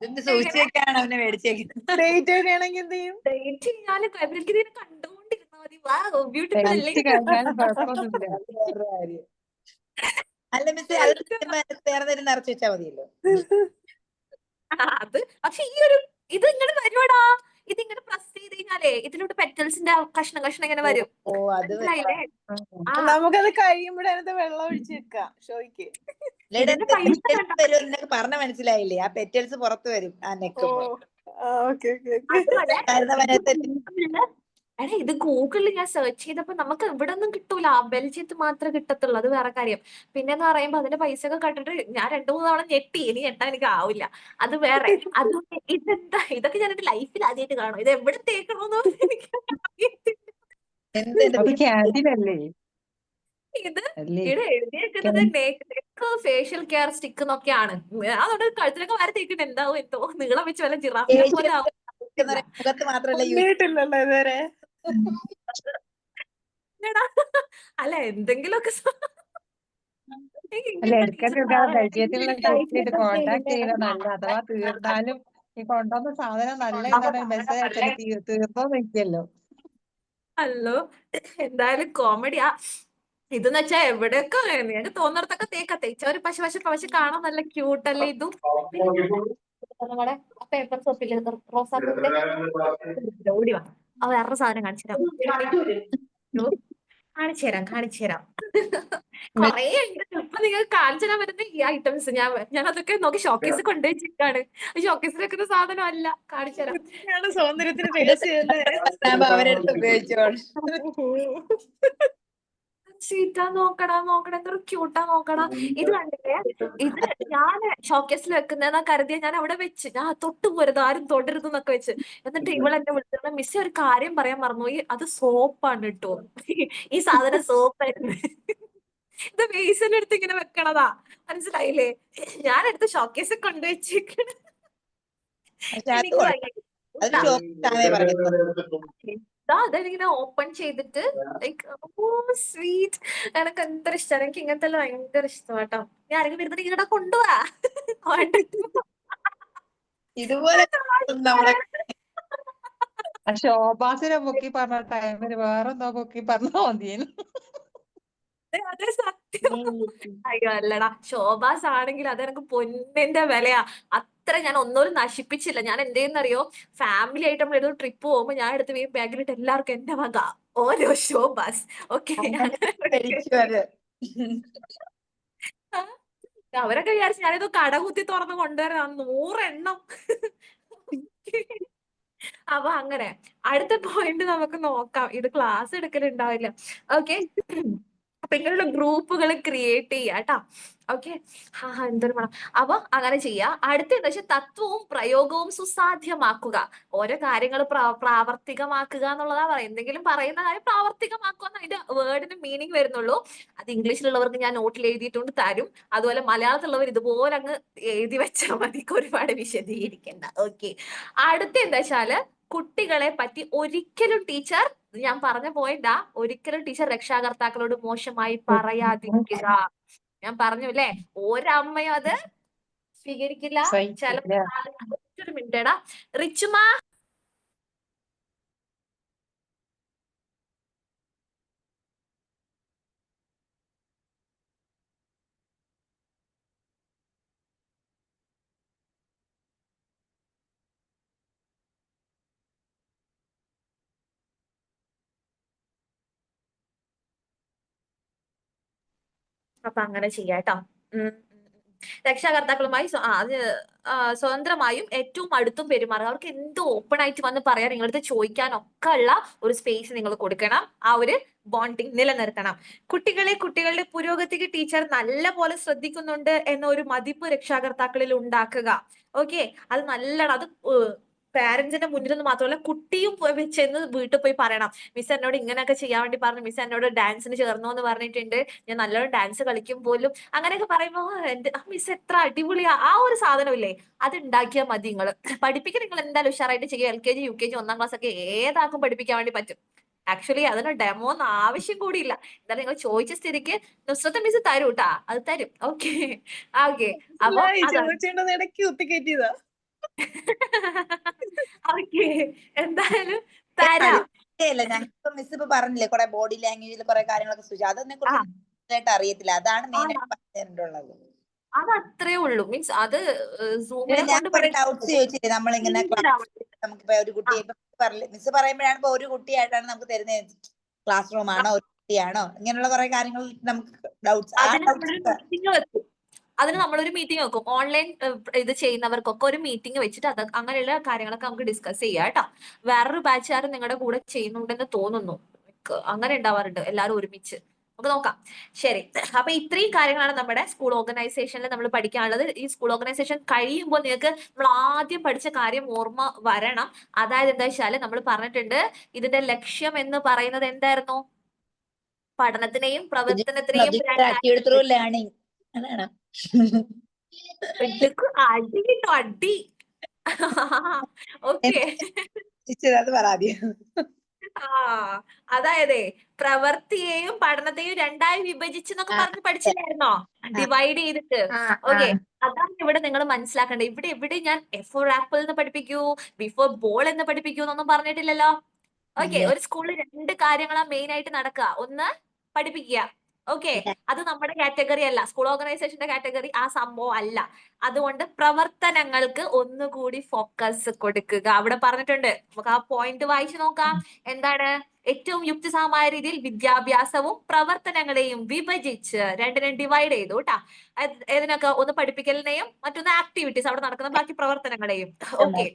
ഇതൊന്ന് സൂക്ഷിച്ച് വെക്കാനാണ് അവനെ മേടിച്ചേക്കുന്നത്. ഡേറ്റ് കഴിയുകയാണെങ്കിൽ എന്ത് ചെയ്യും? ഡേറ്റ് ഞാൻ എനിക്ക് ഇതിനെ കണ്ടുകൊണ്ടിരുന്നാ മതി. വാ, ബ്യൂട്ടിഫുൾ അല്ലേ. ഡേറ്റ് കഴിഞ്ഞാലും കുഴപ്പമൊന്നുമില്ല. അത് വേറൊരു കാര്യം. അല്ല മിസ് അത് വേറെ എന്തെങ്കിലും നിറച്ച് വെച്ചാൽ മതിയല്ലോ. അത് പക്ഷെ ഇത് ഇങ്ങനെ വരുവാടാ. ഇതിങ്ങനെ പ്രസ് ചെയ്ത് കഴിഞ്ഞാലേ ഇതിലോട്ട് പെറ്റൽസിന്റെ കഷ്ണം കഷ്ണം ഇങ്ങനെ വരും. ഓ അത് മനസ്സിലായില്ലേ? ആ നമുക്കത് കഴിയുമ്പോഴതിനകത്ത് വെള്ളം ഒഴിച്ച് വെക്കാം ഷോയ്ക്ക്. ഇതിന്റെ പൈസ കണ്ടോ? വരും പറഞ്ഞ മനസ്സിലായില്ലേ? ആ പെറ്റൽസ് പുറത്ത് വരും ആ ഓ നെക്കുമ്പോ. ഓക്കെ ഓക്കെ അതുപോലെ എടാ, ഇത് ഗൂഗിളിൽ ഞാൻ സെർച്ച് ചെയ്തപ്പോ നമുക്ക് ഇവിടെ ഒന്നും കിട്ടൂല. ബെൽജിയത്ത് മാത്രമേ കിട്ടത്തുള്ളൂ. അത് വേറെ കാര്യം. പിന്നെന്ന് പറയുമ്പോ അതിന്റെ പൈസ ഒക്കെ കണ്ടിട്ട് ഞാൻ 2-3 തവണ ഞെട്ടി. ഇനി ഞെട്ടാൻ എനിക്ക് ആവില്ല. അത് വേറെ. അത് ഇതെന്താ, ഇതൊക്കെ ഞാൻ എന്റെ ലൈഫിൽ ആദ്യമായിട്ട് കാണും. ഇത് എവിടെ തേക്കണമെന്ന് എനിക്ക് അറിയത്തില്ല. അത് ക്യാൻറ്റീനല്ലേ? ഇത് അല്ലേ? ഇവിടെ എഴുതിയേക്കുന്നത് നെക്ക് ഫേഷ്യൽ കെയർ സ്റ്റിക്ക് എന്നൊക്കെയാണ്. അതുകൊണ്ട് കഴുത്തിലൊക്കെ വരെ തേക്കിട്ട് എന്താവും എന്തോ നീളം വെച്ച് വല്ല ജിറാഫിനെ പോലെ ആവും. മുഖത്ത് മാത്രമല്ല യൂസ് ഒന്നിട്ടില്ലല്ലോ ഇതുവരെ. എടാ, അല്ല എന്തെങ്കിലുമൊക്കെ അല്ല, എടുക്കണ്ട ബെൽജിയത്തിലുള്ള ഷോപ്പിലിട്ട് കോണ്ടാക്ട് ചെയ്യുക നല്ല. അഥവാ തീർന്നാലും ഈ കൊണ്ടുവന്ന സാധനം നല്ല എന്താണ് മെസ്സേജ് അയച്ചാൽ തീർന്നോ നിൽക്കല്ലോ. അല്ലോ, എന്തായാലും കോമഡിയാ. ഇതെന്ന് വെച്ചാ എവിടെയൊക്കെ ഞങ്ങൾക്ക് തോന്നിടത്തൊക്കെ തേച്ച ഒരു പക്ഷെ കാണാൻ നല്ല ക്യൂട്ടല്ലേ ഇതും. നമ്മുടെ പേപ്പർ സോപ്പില് റോസാപ്പൂവിന്റെ ഓടി വാ. അത് വേറൊരു സാധനം കാണിച്ചു തരാം. കൊറേ ഉണ്ട്. ഇപ്പൊ നിങ്ങൾക്ക് കാണിച്ചു തരാൻ പറ്റുന്ന ഈ ഐറ്റംസ് ഞാൻ അതൊക്കെ നോക്കി ഷോക്കേസ് കൊണ്ടുവച്ചിട്ടാണ്. ഷോക്കേസിൽ വെക്കുന്ന സാധനം അല്ല. കാണിച്ചു തരാം. ഇതൊക്കെയാണ് സൗന്ദര്യത്തിന് രഹസ്യമല്ലേ? അവരെടുത്ത് ഉപയോഗിച്ചോളൂ. സ്വീറ്റാ, നോക്കടാ എന്തൊരു ക്യൂട്ടാ നോക്കടാ. ഇത് കണ്ടില്ലേ, ഇത് ഞാൻ ഷോക്കേസിൽ വെക്കുന്നതെന്നാ കരുതിയ ഞാൻ അവിടെ വെച്ച് ഞാൻ തൊട്ട് പോരുത്, ആരും തൊടരുത് എന്നൊക്കെ വെച്ച്. എന്നിട്ട് ഇവളെന്നെ വിളിച്ചിട്ട് മിസ്സേ ഒരു കാര്യം പറയാൻ മറന്നുപോയി, അത് സോപ്പാണ് കേട്ടോ. ഈ സാധനം സോപ്പായിരുന്നു. ഇത് ബേസിന്റെ അടുത്ത് ഇങ്ങനെ വെക്കണതാ. മനസ്സിലായില്ലേ? ഞാനെടുത്ത് ഷോക്കേസിൽ കൊണ്ടുവച്ചേക്കണ്. പക്ഷെ അത് എനിക്ക് കൊള്ളാം. അത് ഷോപ്പിലാണേ പറയുന്നത്. അതിങ്ങനെ ഓപ്പൺ ചെയ്തിട്ട് സ്വീറ്റ്. എനക്ക് എന്തൊരു ഇഷ്ടമാണ്. എനിക്ക് ഇങ്ങനത്തെ എല്ലാം ഭയങ്കര ഇഷ്ടമാണ് കേട്ടോ. ഞാൻ ആരെങ്കിലും വരുന്നുണ്ടെങ്കിൽ ഇങ്ങോട്ട് കൊണ്ടുപോവാ. ഇതുപോലെ നമ്മളെ ആ ശോഭാസിനെ പൊക്കി പറഞ്ഞ ടൈമിന് വേറെന്തോ പൊക്കി പറഞ്ഞാ മതിയേനു. അതെ സത്യം. അയ്യോ അല്ലടാ, ശോഭാസ് ആണെങ്കിൽ അത് എനിക്ക് പൊന്നിന്റെ വിലയാ. അത്ര ഞാൻ ഒന്നോരും നശിപ്പിച്ചില്ല. ഞാൻ എന്തേന്നറിയോ, ഫാമിലി ആയിട്ട് നമ്മൾ ഏതോ ട്രിപ്പ് പോകുമ്പോ ഞാൻ എടുത്ത് ബാഗിലിട്ട് എല്ലാവർക്കും എന്റെ വക ഓരോ ശോഭാസ്. ഓക്കെ, കഴിച്ചു അത്. അവരൊക്കെ വിചാരിച്ചു ഞാനേതോ കടകുത്തി തുറന്ന് കൊണ്ടുവരാം 100 എണ്ണം. അപ്പൊ അങ്ങനെ അടുത്ത പോയിന്റ് നമുക്ക് നോക്കാം. ഇത് ക്ലാസ് എടുക്കലുണ്ടാവില്ല. ഓക്കെ, അപ്പൊ ഇങ്ങനെയുള്ള ഗ്രൂപ്പുകൾ ക്രിയേറ്റ് ചെയ്യാട്ടോ. ഓക്കെ, എന്തൊരു വേണം. അപ്പൊ അങ്ങനെ ചെയ്യാ. അടുത്ത എന്താ വെച്ചാൽ തത്വവും പ്രയോഗവും സുസാധ്യമാക്കുക. ഓരോ കാര്യങ്ങൾ പ്രാവർത്തികമാക്കുക എന്നുള്ളതാ പറയുന്നത്. എന്തെങ്കിലും പറയുന്ന കാര്യം പ്രാവർത്തികമാക്കുക എന്ന് അതിന്റെ വേർഡിന് മീനിങ് വരുന്നുള്ളൂ. അത് ഇംഗ്ലീഷിലുള്ളവർക്ക് ഞാൻ നോട്ടിൽ എഴുതിയിട്ടുണ്ട് തരും. അതുപോലെ മലയാളത്തിലുള്ളവർ ഇതുപോലെ അങ്ങ് എഴുതി വെച്ചാൽ മതി, ഒരുപാട് വിശദീകരിക്കണ്ട. ഓക്കെ, അടുത്ത എന്താ വെച്ചാല് കുട്ടികളെ പറ്റി ഒരിക്കലും ടീച്ചർ, ഞാൻ പറഞ്ഞ പോയിന്റാ, ഒരിക്കലും ടീച്ചർ രക്ഷാകർത്താക്കളോട് മോശമായി പറയാതിരിക്കുക. ഞാൻ പറഞ്ഞു അല്ലേ, ഒരമ്മയും അത് സ്വീകരിക്കില്ല. ചിലപ്പോ ഒരു മിനിറ്റേടാ റിച്ചുമാ. അപ്പൊ അങ്ങനെ ചെയ്യാട്ടോ. രക്ഷാകർത്താക്കളുമായി സ്വതന്ത്രമായും ഏറ്റവും അടുത്തും പെരുമാറുക. അവർക്ക് എന്ത് ഓപ്പൺ ആയിട്ട് വന്ന് പറയാൻ നിങ്ങളടുത്ത് ചോദിക്കാനൊക്കെ ഉള്ള ഒരു സ്പേസ് നിങ്ങൾ കൊടുക്കണം. ആ ഒരു ബോണ്ടിങ് നിലനിർത്തണം. കുട്ടികളുടെ പുരോഗതിക്ക് ടീച്ചർ നല്ല പോലെ ശ്രദ്ധിക്കുന്നുണ്ട് എന്ന ഒരു മതിപ്പ് രക്ഷാകർത്താക്കളിൽ ഉണ്ടാക്കുക. ഓക്കെ, അത് നല്ലതാണ്. അത് പാരന്റ്സിന്റെ മുന്നിൽ നിന്ന് മാത്രമല്ല, കുട്ടിയും ചെന്ന് വീട്ടിൽ പോയി പറയണം. മിസ് എന്നോട് ഇങ്ങനെയൊക്കെ ചെയ്യാൻ വേണ്ടി പറഞ്ഞു, മിസ് എന്നോട് ഡാൻസിന് ചേർന്നോ എന്ന് പറഞ്ഞിട്ടുണ്ട്, ഞാൻ നല്ലോണം ഡാൻസ് കളിക്കും പോലും, അങ്ങനെയൊക്കെ പറയുമ്പോ എന്റെ മിസ് എത്ര അടിപൊളിയാ. ആ ഒരു സാധനമില്ലേ, അത് ഉണ്ടാക്കിയാൽ മതി. നിങ്ങൾ പഠിപ്പിക്കാൻ നിങ്ങൾ എന്തായാലും ഉഷാറായിട്ട് ചെയ്യുക. LKG UKG 1ാം ക്ലാസ് ഒക്കെ ഏതാക്കും പഠിപ്പിക്കാൻ വേണ്ടി പറ്റും. ആക്ച്വലി അതിന് ഡെമോ ഒന്നും ആവശ്യം കൂടിയില്ല. എന്തായാലും നിങ്ങൾ ചോദിച്ച സ്ഥിതിക്ക് നുസ്രത്ത് മിസ് തരും കേട്ടാ, അത് തരും. Okay okay. അപ്പൊ ചോദിച്ചേണ്ടത് ഇടയ്ക്ക് കുത്തിക്കയറ്റിയതാ. ഓക്കെ, എന്തായാലും തരാം. അല്ല, ഞങ്ങൾക്ക് മിസ് ഇപ്പൊ പറഞ്ഞില്ലേ കുറെ ബോഡി ലാംഗ്വേജിൽ കുറെ കാര്യങ്ങളൊക്കെ സൂചിച്ചു. അതിനെ കുറിച്ച് അറിയത്തില്ല. അതാണ് മെയിൻ ആയിട്ട് പറഞ്ഞിട്ടുള്ളത്. അത് അത്രേ ഉള്ളൂ. മീൻസ് അത് സൂമിനെ ഞാൻ കൊണ്ട് കുറെ ഡൗട്ട്സ് ചോദിച്ചില്ലേ, നമ്മളിങ്ങനെ നമുക്കിപ്പോ ഒരു കുട്ടിയെ മിസ് പറയുമ്പോഴാണ് ഇപ്പൊ ഒരു കുട്ടിയായിട്ടാണ് നമുക്ക് തരുന്നത്. ക്ലാസ് റൂം ആണോ, ഒരു കുട്ടിയാണോ, ഇങ്ങനെയുള്ള കുറെ കാര്യങ്ങൾ നമുക്ക് ഡൗട്ട്സ്. അതിന് നമ്മളൊരു മീറ്റിംഗ് വെക്കും. ഓൺലൈൻ ഇത് ചെയ്യുന്നവർക്കൊക്കെ ഒരു മീറ്റിംഗ് വെച്ചിട്ട് അത് അങ്ങനെയുള്ള കാര്യങ്ങളൊക്കെ നമുക്ക് ഡിസ്കസ് ചെയ്യാം കേട്ടോ. വേറൊരു ബാച്ചുകാരൻ നിങ്ങളുടെ കൂടെ ചെയ്യുന്നുണ്ടെന്ന് തോന്നുന്നു. അങ്ങനെ ഉണ്ടാവാറുണ്ട് എല്ലാവരും ഒരുമിച്ച്. നമുക്ക് നോക്കാം. ശരി, അപ്പൊ ഇത്രയും കാര്യങ്ങളാണ് നമ്മുടെ സ്കൂൾ ഓർഗനൈസേഷനിൽ നമ്മൾ പഠിക്കാനുള്ളത്. ഈ സ്കൂൾ ഓർഗനൈസേഷൻ കഴിയുമ്പോൾ നിങ്ങൾക്ക് നമ്മൾ ആദ്യം പഠിച്ച കാര്യം ഓർമ്മ വരണം. അതായത് എന്താ വെച്ചാല് നമ്മൾ പറഞ്ഞിട്ടുണ്ട്, ഇതിന്റെ ലക്ഷ്യം എന്ന് പറയുന്നത് എന്തായിരുന്നു? പഠനത്തിനെയും പ്രവർത്തനത്തിനെയും ലേണിംഗ് അതാണ്. അടി കിട്ടോ, അടി. ഓക്കെ, അത് പറയാ. അതായത് പ്രവൃത്തിയെയും പഠനത്തെയും രണ്ടായി വിഭജിച്ചെന്നൊക്കെ പറഞ്ഞ് പഠിച്ചില്ലായിരുന്നോ? ഡിവൈഡ് ചെയ്തിട്ട്. ഓക്കെ, അതാണ് ഇവിടെ നിങ്ങൾ മനസ്സിലാക്കേണ്ടത്. ഇവിടെ ഞാൻ എഫ് ഫോർ ആപ്പിൾ എന്ന് പഠിപ്പിക്കൂ, ബി ഫോർ ബോൾ എന്ന് പഠിപ്പിക്കൂ എന്നൊന്നും പറഞ്ഞിട്ടില്ലല്ലോ. ഓക്കെ, ഒരു സ്കൂളിൽ 2 കാര്യങ്ങളാണ് മെയിൻ ആയിട്ട് നടക്കുക. ഒന്ന് പഠിപ്പിക്കുക. ഓക്കെ, അത് നമ്മുടെ കാറ്റഗറി അല്ല, സ്കൂൾ ഓർഗനൈസേഷന്റെ കാറ്റഗറി ആ സംഭവം അല്ല. അതുകൊണ്ട് പ്രവർത്തനങ്ങൾക്ക് ഒന്നുകൂടി ഫോക്കസ് കൊടുക്കുക. അവിടെ പറഞ്ഞിട്ടുണ്ട്, നമുക്ക് ആ പോയിന്റ് വായിച്ചു നോക്കാം. എന്താണ്? ഏറ്റവും യുക്തിസഹമായ രീതിയിൽ വിദ്യാഭ്യാസവും പ്രവർത്തനങ്ങളെയും വിഭജിച്ച് രണ്ടിനെ ഡിവൈഡ് ചെയ്തു കേട്ടാ. ഏതിനൊക്കെ? ഒന്ന് പഠിപ്പിക്കലിനെയും മറ്റൊന്ന് ആക്ടിവിറ്റീസ്, അവിടെ നടക്കുന്ന ബാക്കി പ്രവർത്തനങ്ങളെയും. ഓക്കെ,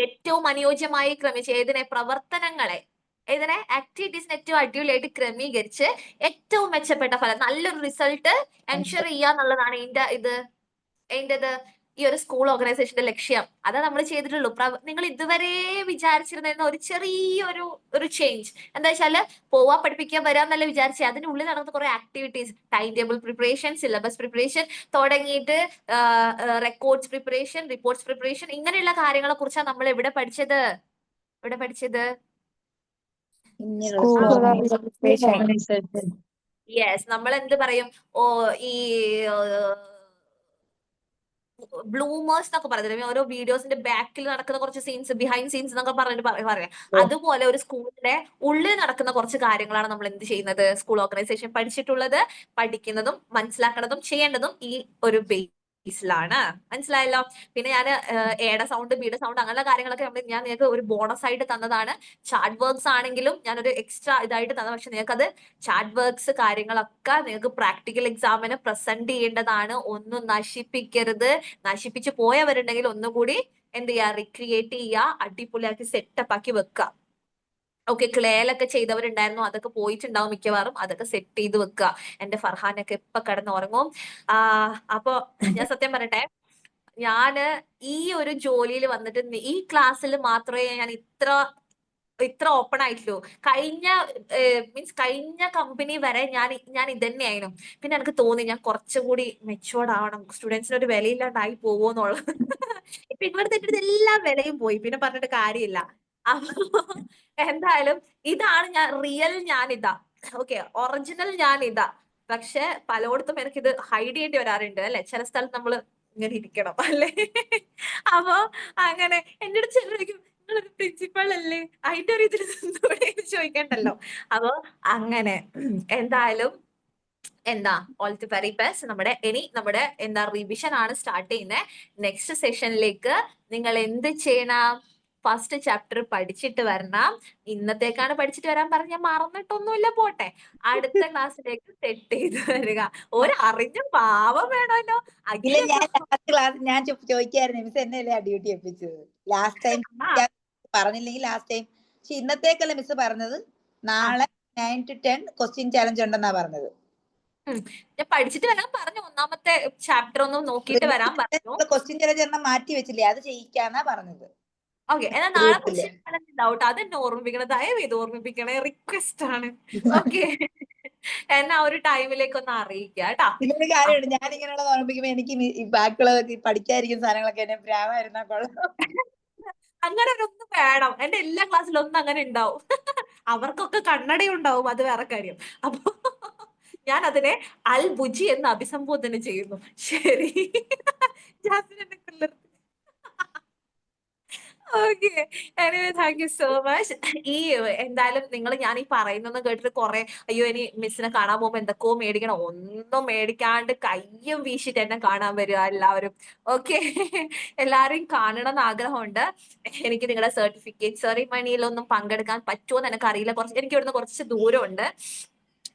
ഏറ്റവും അനുയോജ്യമായി ക്രമിച്ച് ഏതിനെ? പ്രവർത്തനങ്ങളെ. ഇതിനെ ആക്ടിവിറ്റീസിന് ഏറ്റവും അടിപൊളിയായിട്ട് ക്രമീകരിച്ച് ഏറ്റവും മെച്ചപ്പെട്ട ഫലം, നല്ലൊരു റിസൾട്ട് എൻഷുർ ചെയ്യുക എന്നുള്ളതാണ് ഇതിന്റേത് ഈ ഒരു സ്കൂൾ ഓർഗനൈസേഷന്റെ ലക്ഷ്യം. അതാ നമ്മൾ ചെയ്തിട്ടുള്ളൂ. നിങ്ങൾ ഇതുവരെ വിചാരിച്ചിരുന്ന ഒരു ചെറിയൊരു ചേഞ്ച് എന്താ വെച്ചാല്, പോവാ പഠിപ്പിക്കാൻ വരാന്നല്ല വിചാരിച്ചേ. അതിനുള്ളിൽ നടക്കുന്ന കുറെ activities, time table preparation, syllabus preparation തുടങ്ങിയിട്ട് റെക്കോർഡ്സ് പ്രിപ്പറേഷൻ, റിപ്പോർട്ട്സ് പ്രിപ്പറേഷൻ, ഇങ്ങനെയുള്ള കാര്യങ്ങളെ കുറിച്ചാണ് നമ്മൾ എവിടെ പഠിച്ചത്? യെസ്, നമ്മൾ എന്ത് പറയും? ഈ ബ്ലൂമേഴ്സ് എന്നൊക്കെ പറയുന്നത്, ഓരോ വീഡിയോസിന്റെ ബാക്കിൽ നടക്കുന്ന കുറച്ച് സീൻസ്, ബിഹൈൻഡ് സീൻസ് എന്നൊക്കെ പറഞ്ഞിട്ട് പറയാം. അതുപോലെ ഒരു സ്കൂളിന്റെ ഉള്ളിൽ നടക്കുന്ന കുറച്ച് കാര്യങ്ങളാണ് നമ്മൾ എന്ത് ചെയ്യുന്നത്? സ്കൂൾ ഓർഗനൈസേഷൻ പഠിച്ചിട്ടുള്ളത്, പഠിക്കുന്നതും മനസ്സിലാക്കുന്നതും ചെയ്യേണ്ടതും ഈ ഒരു ാണ്. മനസ്സിലായല്ലോ? പിന്നെ ഞാൻ എയുടെ സൗണ്ട്, ബിയുടെ സൗണ്ട്, അങ്ങനെയുള്ള കാര്യങ്ങളൊക്കെ ഞാൻ നിങ്ങൾക്ക് ഒരു ബോണസ് ആയിട്ട് തന്നതാണ്. ചാറ്റ് വർക്ക്സ് ആണെങ്കിലും ഞാനൊരു എക്സ്ട്രാ ഇതായിട്ട് തന്ന. പക്ഷെ നിങ്ങൾക്ക് അത് ചാറ്റ് വർക്ക്സ് കാര്യങ്ങളൊക്കെ നിങ്ങൾക്ക് പ്രാക്ടിക്കൽ എക്സാമിന് പ്രസന്റ് ചെയ്യേണ്ടതാണ്. ഒന്നും നശിപ്പിക്കരുത്. നശിപ്പിച്ച് പോയവരുണ്ടെങ്കിൽ ഒന്നുകൂടി എന്ത് ചെയ്യുക? റിക്രിയേറ്റ് ചെയ്യുക, അടിപൊളിയാക്കി സെറ്റപ്പ് ആക്കി വെക്കുക. ഓക്കെ, ക്ലേലൊക്കെ ചെയ്തവരുണ്ടായിരുന്നു, അതൊക്കെ പോയിട്ടുണ്ടാവും മിക്കവാറും. അതൊക്കെ സെറ്റ് ചെയ്ത് വെക്കുക. എന്റെ ഫർഹാനൊക്കെ ഇപ്പൊ കിടന്ന് ഉറങ്ങും. അപ്പൊ ഞാൻ സത്യം പറയട്ടെ, ഞാന് ഈ ഒരു ജോലിയിൽ വന്നിട്ട് ഈ ക്ലാസ്സിൽ മാത്രമേ ഞാൻ ഇത്ര ഓപ്പൺ ആയിട്ടുള്ളൂ. കഴിഞ്ഞ കമ്പനി വരെ ഞാൻ ഇതന്നെയായിരുന്നു. പിന്നെ എനിക്ക് തോന്നി ഞാൻ കുറച്ചുകൂടി മെച്ചുവേർഡ് ആവണം, സ്റ്റുഡൻസിന് ഒരു വിലയില്ലാണ്ടായി പോവോന്നുള്ളത്. ഇപ്പൊ ഇവിടുത്തെ എല്ലാ വിലയും പോയി, പിന്നെ പറഞ്ഞിട്ട് കാര്യമില്ല. അപ്പൊ എന്തായാലും ഇതാണ് ഞാനിതാ. ഓക്കെ, ഒറിജിനൽ ഞാനിതാ. പക്ഷെ പലയിടത്തും എനിക്കിത് ഹൈഡ് ചെയ്യേണ്ടി വരാറുണ്ട് അല്ലെ. ചില സ്ഥലത്ത് നമ്മള് ഇങ്ങനെ ഇരിക്കണം അല്ലേ. അപ്പൊ അങ്ങനെ എന്റെ അടുത്ത് ചിലരിക്കും, നിങ്ങളൊരു പ്രിൻസിപ്പൾ അല്ലേ, അതിന്റെ ഒരു ഇതിൽ ചോദിക്കണ്ടല്ലോ. അപ്പൊ അങ്ങനെ എന്തായാലും ഓൾ ദി വെരി ബെസ്റ്റ്. നമ്മുടെ റിവിഷൻ ആണ് സ്റ്റാർട്ട് ചെയ്യുന്നത്. നെക്സ്റ്റ് സെഷനിലേക്ക് നിങ്ങൾ എന്ത് ചെയ്യണം? ഫസ്റ്റ് ചാപ്റ്റർ പഠിച്ചിട്ട് വരണം. ഇന്നത്തേക്കാണ് പഠിച്ചിട്ട് വരാൻ പറഞ്ഞ മറന്നിട്ടൊന്നുമില്ല, പോട്ടെ. അടുത്ത ക്ലാസ്സിലേക്ക് സെറ്റ് ചെയ്ത് വരിക. ഒരു അറിഞ്ഞ പാവം വേണമല്ലോ. ഇല്ല, ഞാൻ അഖിലൊക്കെ ലാസ്റ്റ് ക്ലാസ് ഞാൻ ചോദിക്കായിരുന്നു, മിസ് എന്നല്ലേ ആ ഡ്യൂട്ടി ഏൽപ്പിച്ചത് ലാസ്റ്റ് ടൈം ആ പറഞ്ഞില്ലെങ്കിൽ ലാസ്റ്റ് ടൈം. പക്ഷെ ഇന്നത്തേക്കല്ല മിസ് പറഞ്ഞത്, നാളെ 9 to 10 ക്വസ്റ്റ്യൻ ചാലഞ്ച് ഉണ്ടെന്നാ പറഞ്ഞത്. ഞാൻ പഠിച്ചിട്ട് വരാൻ പറഞ്ഞു. ഒന്നാമത്തെ ചാപ്റ്റർ ഒന്ന് നോക്കിയിട്ട് വരാൻ പറഞ്ഞു. ക്വസ്റ്റ്യൻ ചാലഞ്ച് ഒരെണ്ണം മാറ്റി വെച്ചില്ലേ, അത് ചെയ്യിക്കാന്നാ പറഞ്ഞത്. ഓക്കെ, എന്നാൽ നാളെ ക്വസ്റ്റ്യൻ ചാലഞ്ച് ഉണ്ടാവും. അതെന്നെ ഓർമ്മിപ്പിക്കണം, ദയവേത് ഓർമ്മിപ്പിക്കണേ, റിക്വസ്റ്റ് ആണ്. ഓക്കെ, എന്നെ ആ ഒരു ടൈമിലേക്ക് ഒന്ന് അറിയിക്കുക കേട്ടാ. ഇതിനൊരു കാര്യമുണ്ട്, ഞാൻ ഇങ്ങനെയുള്ള ഓർമ്മിപ്പിക്കുമ്പോ എനിക്ക് ഈ ബാക്കിയുള്ളതൊക്കെ പഠിക്കാതിരിക്കുന്ന സാധനങ്ങളൊക്കെ എന്നെ ഭ്രാമായിരുന്നാ കൊള്ളാം. അങ്ങനെ ഒന്നും വേണം. എന്റെ എല്ലാ ക്ലാസ്സിലും ഒന്നും അങ്ങനെ ഉണ്ടാവും. അവർക്കൊക്കെ കണ്ണട ഉണ്ടാവും, അത് വേറെ കാര്യം. അപ്പൊ ഞാൻ അതിനെ അൽ ബുജി എന്ന് അഭിസംബോധന ചെയ്യുന്നു. ശരി, ജാസ്മിൻ എന്നെ കൊല്ലരുത്. Okay, anyway thank you so much. എന്തായാലും നിങ്ങൾ ഞാൻ ഈ പറയുന്നൊന്നും കേട്ടിട്ട് കുറെ അയ്യോ ഇനി മിസ്സിനെ കാണാൻ പോകുമ്പോ എന്തൊക്കെയോ മേടിക്കണം, ഒന്നും മേടിക്കാണ്ട് കയ്യും വീശിട്ട് എന്നെ കാണാൻ വരിക എല്ലാവരും. ഓക്കെ, എല്ലാരെയും കാണണം എന്ന് ആഗ്രഹമുണ്ട്. എനിക്ക് നിങ്ങളുടെ സർട്ടിഫിക്കറ്റ് സെറിമണിയിലൊന്നും പങ്കെടുക്കാൻ പറ്റുമോ എന്ന് എനിക്കറിയില്ല. എനിക്ക് ഇവിടുന്ന് കുറച്ച് ദൂരമുണ്ട്.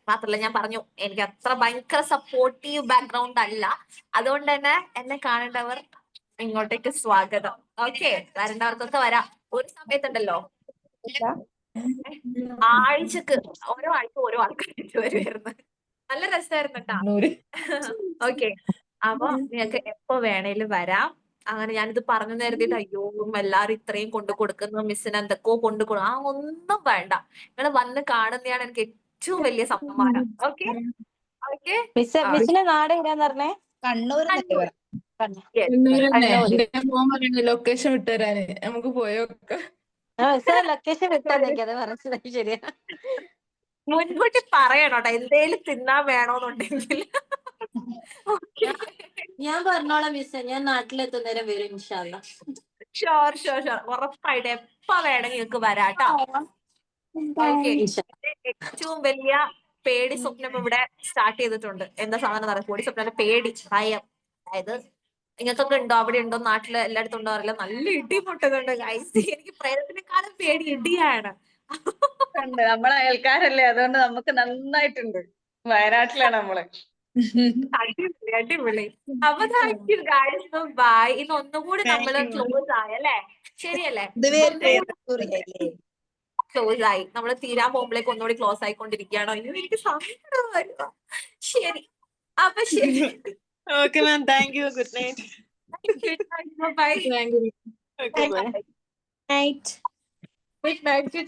മാത്രല്ല ഞാൻ പറഞ്ഞു, എനിക്ക് അത്ര ഭയങ്കര സപ്പോർട്ടീവ് ബാക്ക്ഗ്രൗണ്ട് അല്ല. അതുകൊണ്ട് തന്നെ എന്നെ കാണേണ്ടവർ ഇങ്ങോട്ടേക്ക് സ്വാഗതം. ഓക്കെ, വരേണ്ടവർക്കൊക്കെ വരാം. ഒരു സമയത്തുണ്ടല്ലോ, ആഴ്ചക്ക് ഓരോ ആഴ്ച ഓരോ ആൾക്കാരായിട്ട് വരുമായിരുന്നു. നല്ല രസമായിരുന്നു കേട്ടാ. ഓക്കെ, അപ്പൊ നിങ്ങൾക്ക് എപ്പോ വേണേലും വരാം. അങ്ങനെ ഞാനിത് പറഞ്ഞു നേരത്തിട്ട് അയ്യോ എല്ലാരും ഇത്രയും കൊണ്ടു കൊടുക്കുന്നു, മിസ്സിന് എന്തൊക്കെയോ കൊണ്ടു കൊടുക്കും, ആ ഒന്നും വേണ്ട. നിങ്ങൾ വന്ന് കാണുന്നതാണ് എനിക്ക് ഏറ്റവും വലിയ സമ്മാനം. ഓക്കെ ഓക്കെ, മിസ്സിന്റെ നാട് എവിടെയാന്ന് പറഞ്ഞേ? കണ്ണൂർ കണ്ണൂർ. Yes, തന്നെ കണ്ണൂര്. എന്റെ മോൻ പറയുന്നത് ലൊക്കേഷൻ വിട്ടുതരാന്, നമുക്ക് പോയോക്ക. മിസ് ലൊക്കേഷൻ വിട്ടെന്നേക്ക്, അത് മനസ്സിലായി. ശരിയാ. മുൻകൂട്ടി പറയണോട്ടോ എന്തേലും തിന്നാൻ വേണോന്നുണ്ടെങ്കിൽ. ഞാൻ പറഞ്ഞോളാം മിസ്സേ, ഞാൻ നാട്ടിലെത്തുന്നേരം വരും ഇൻഷാ അല്ലാ. ഷുവർ ഷുവർ ഷുവർ, ഉറപ്പായിട്ട് എപ്പ വേണമെങ്കിൽ നിങ്ങൾക്ക് വരാട്ടോ. ഓക്കെ, ഇൻഷാ. ഏറ്റവും വലിയ പേടി സ്വപ്നം ഇവിടെ സ്റ്റാർട്ട് ചെയ്തിട്ടുണ്ട്. എന്താ സാധനം പറയാം, പേടി സ്വപ്നം, പേടി, ഭയം. അതായത് നിങ്ങൾക്കൊക്കെ ഉണ്ടോ, അവിടെ ഉണ്ടോ, നാട്ടില് എല്ലായിടത്തും ഉണ്ടോ അറിയില്ല, നല്ല ഇടി പൊട്ടുന്നുണ്ട് ഗൈസ്. എനിക്ക് പ്രേതത്തിനെക്കാളും പേടി ഇടിയാണ്. ഉണ്ട്. നമ്മളെ അയൽക്കാരല്ലേ, അതുകൊണ്ട് നമുക്ക് നന്നായിട്ടുണ്ട്. വയനാട്ടിലാണ് നമ്മള്. അടിപൊളി അടിപൊളി. അപ്പൊ താങ്ക് യു ഗൈസ്, ബൈ. ഇന്ന് ഒന്നുകൂടി നമ്മള് ക്ലോസ് ആയല്ലേ, ശരിയല്ലേ? ക്ലോസ് ആയി, നമ്മള് തീരാൻ പോകുമ്പോഴേക്ക് ഒന്നുകൂടി ക്ലോസ് ആയിക്കൊണ്ടിരിക്കുകയാണോ? അയ്യോ എനിക്ക് സങ്കടം വരുക. ശരി, അപ്പൊ ശരി. Okay ma'am, thank you. Good night. Bye. Thank you. Okay bye. Night. Good night.